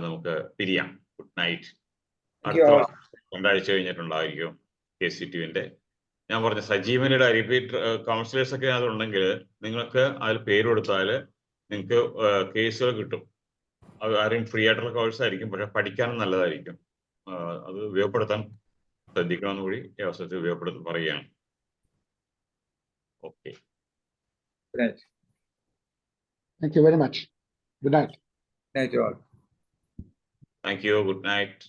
നമുക്ക് പിരിയാം. Good night. അടുത്ത 2 ആഴ്ച കഴിഞ്ഞിട്ടുണ്ടായിരിക്കും KCTന്റെ. ഞാൻ പറഞ്ഞ സജീവനയുടെ റിപ്പീറ്റ് കൗൺസിലേഴ്സ് ഒക്കെ അതുണ്ടെങ്കിൽ നിങ്ങൾക്ക് അതിൽ പേര് കൊടുത്താൽ നിങ്ങൾക്ക് കേസുകൾ കിട്ടും. അത് ആരും ഫ്രീ ആയിട്ടുള്ള കോഴ്സ് ആയിരിക്കും, പക്ഷെ പഠിക്കാനും നല്ലതായിരിക്കും. അത് ഉപയോഗപ്പെടുത്താൻ ശ്രദ്ധിക്കണമെന്ന് കൂടി ഈ അവസരത്തിൽ ഉപയോഗപ്പെടുത്തി പറയുകയാണ്. Okay, thank you very much. Good night. Night all. Thank you. Good night.